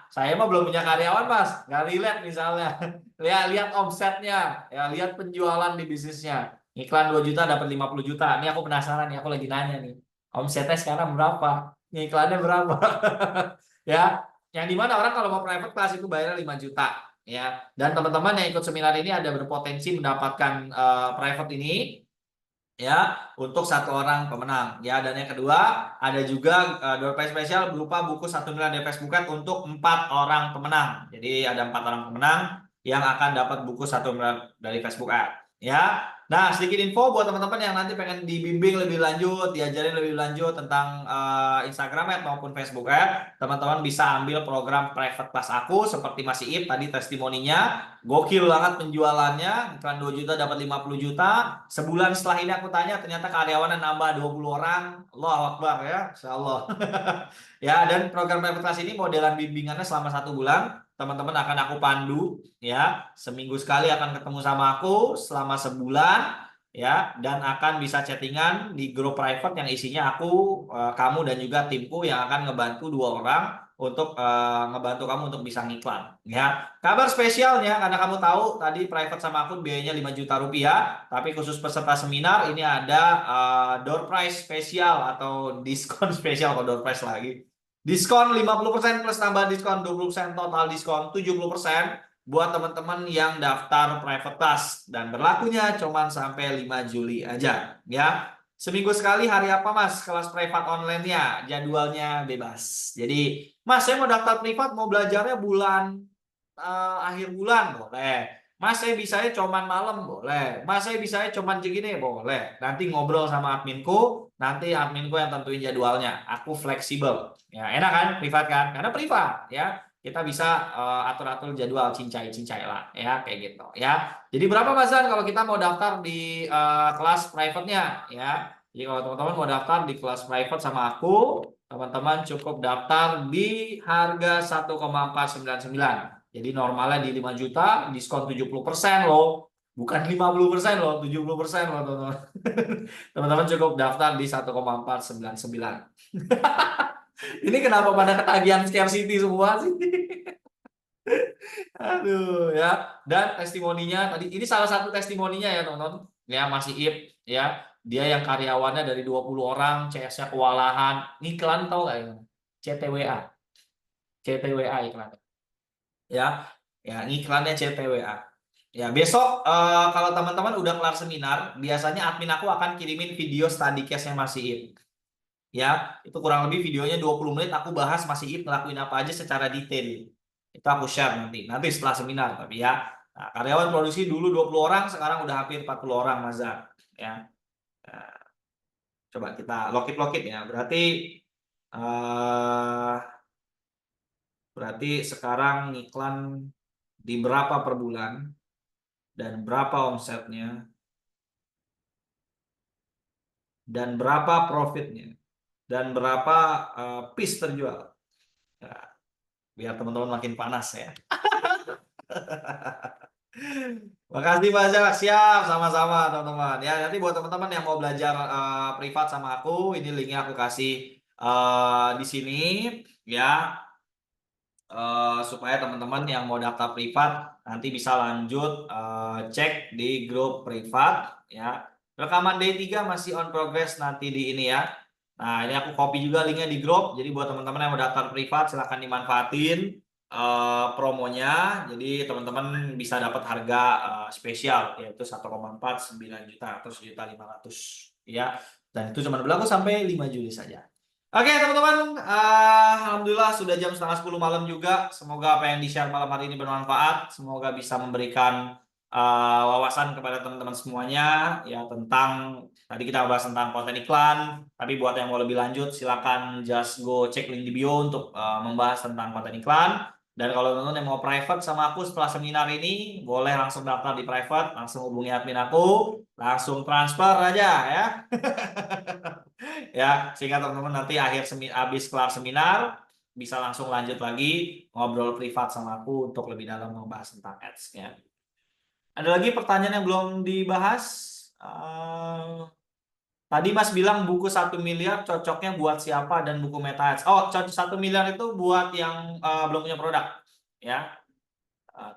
Saya mah belum punya karyawan, Mas. Nggak relate misalnya. Lihat omsetnya, ya lihat penjualan di bisnisnya. Iklan 2 juta dapat 50 juta. Ini aku penasaran nih, aku lagi nanya nih. Omsetnya sekarang berapa? Iklannya berapa? Ya, yang dimana orang kalau mau private class itu bayar 5 juta. Ya, dan teman-teman yang ikut seminar ini ada berpotensi mendapatkan private ini ya untuk 1 orang pemenang ya, dan yang kedua ada juga door prize spesial berupa buku 1 miliar dari Facebook Ads untuk 4 orang pemenang. Jadi ada 4 orang pemenang yang akan dapat buku 1 miliar dari Facebook Ads ya. Nah, sedikit info buat teman-teman yang nanti pengen dibimbing lebih lanjut, diajarin lebih lanjut tentang Instagram Ads maupun Facebook Ads, teman-teman bisa ambil program private class aku seperti Mas Iip tadi testimoninya. Gokil banget penjualannya, iklan 2 juta dapat 50 juta. Sebulan setelah ini aku tanya, ternyata karyawannya nambah 20 orang. Allahu Akbar ya, insyaallah. Ya, dan program private class ini modelan bimbingannya selama 1 bulan. Teman-teman akan aku pandu ya. Seminggu sekali akan ketemu sama aku selama sebulan ya, dan akan bisa chattingan di grup private yang isinya aku, kamu dan juga timku yang akan ngebantu 2 orang untuk ngebantu kamu untuk bisa ngiklan ya. Kabar spesialnya karena kamu tahu tadi private sama aku biayanya 5 juta rupiah, tapi khusus peserta seminar ini ada door prize spesial atau diskon spesial. Kalau door prize lagi diskon 50% plus tambahan diskon 20%, total diskon 70% buat teman-teman yang daftar private class, dan berlakunya cuma sampai 5 Juli aja ya. Seminggu sekali. Hari apa Mas kelas privat online-nya? Jadwalnya bebas. Jadi Mas, saya mau daftar privat, mau belajarnya bulan akhir bulan, boleh. Mas, saya bisanya cuman malam, boleh. Mas, saya bisanya cuman segini, boleh. Nanti ngobrol sama adminku, nanti adminku yang tentuin jadwalnya. Aku fleksibel. Ya, enak kan privat kan? Karena privat ya. kita bisa atur-atur jadwal cincai-cincai lah ya kayak gitu ya. Jadi berapa Mas Zan kalau kita mau daftar di kelas private-nya ya. Jadi kalau teman-teman mau daftar di kelas private sama aku, teman-teman cukup daftar di harga 1,499. Jadi normalnya di 5 juta, diskon 70% loh. Bukan 50% loh, 70% loh teman-teman. Teman-teman cukup daftar di 1,499. Ini kenapa pada ketagihan scarcity semua sih? Aduh ya. Dan testimoninya tadi ini salah satu testimoninya ya teman-teman. Ya masih Ip ya. Dia yang karyawannya dari 20 orang, CS-nya kewalahan. Iklan tau gak ya? CTWA. CTWA iklan. Ya. Ya, iklannya CTWA. Ya, besok kalau teman-teman udah kelar seminar, biasanya admin aku akan kirimin video study case-nya masih Ip. Ya, itu kurang lebih videonya 20 menit aku bahas masih Ip ngelakuin apa aja secara detail. Itu aku share nanti setelah seminar tapi ya. Nah, karyawan produksi dulu 20 orang, sekarang udah hampir 40 orang Mazhar. Ya. Nah, coba kita lokit-lokit ya. Berarti sekarang iklan di berapa per bulan dan berapa omsetnya dan berapa profitnya dan berapa piece terjual. Nah, biar teman-teman makin panas ya. Makasih banyak, siap sama-sama teman-teman. Ya nanti buat teman-teman yang mau belajar privat sama aku, ini linknya aku kasih di sini ya. Supaya teman-teman yang mau daftar privat nanti bisa lanjut cek di grup privat ya. Rekaman D3 masih on progress nanti di ini ya. Nah, ini aku copy juga linknya di grup. Jadi buat teman-teman yang mau daftar privat silahkan dimanfaatin promonya. Jadi teman-teman bisa dapat harga spesial yaitu 1,49 juta atau 1.500.000 ya. Dan itu cuma berlaku sampai 5 Juli saja. Oke teman-teman, alhamdulillah sudah jam setengah 10 malam juga. Semoga apa yang di-share malam hari ini bermanfaat. Semoga bisa memberikan wawasan kepada teman-teman semuanya ya tentang tadi kita bahas tentang konten iklan. Tapi buat yang mau lebih lanjut, silakan just go cek link di bio untuk membahas tentang konten iklan. Dan kalau teman-teman yang mau private sama aku setelah seminar ini, boleh langsung daftar di private, langsung hubungi admin aku, langsung transfer aja ya. Ya, sehingga teman-teman nanti habis kelar seminar bisa langsung lanjut lagi ngobrol privat sama aku untuk lebih dalam membahas tentang ads-nya. Ada lagi pertanyaan yang belum dibahas? Tadi Mas bilang buku 1 miliar cocoknya buat siapa dan buku Meta Ads. Oh, 1 miliar itu buat yang belum punya produk. Ya,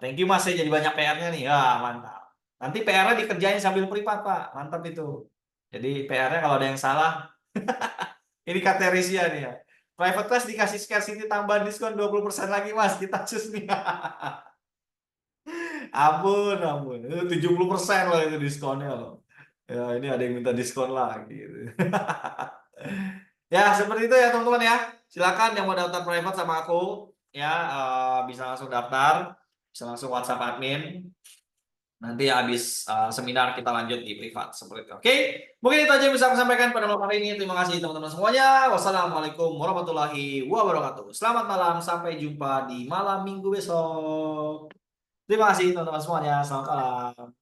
thank you Mas, saya jadi banyak PR-nya nih. Mantap. Nanti PR-nya dikerjain sambil privat Pak, mantap itu. Jadi PR-nya kalau ada yang salah, ini kata Rizia nih ya. Private class dikasih scarcity tambahan diskon 20% lagi Mas, kita cus nih. Ampun, ampun. Itu 70% loh itu diskonnya loh. Ya, ini ada yang minta diskon lagi gitu. Ya, seperti itu ya teman-teman ya. Silakan yang mau daftar private sama aku ya bisa langsung daftar, bisa langsung WhatsApp admin. Nanti habis seminar kita lanjut di privat seperti itu. Oke, mungkin itu aja yang bisa aku sampaikan pada malam hari ini. Terima kasih teman-teman semuanya. Wassalamualaikum warahmatullahi wabarakatuh. Selamat malam, sampai jumpa di malam minggu besok. Terima kasih teman-teman semuanya. Selamat malam.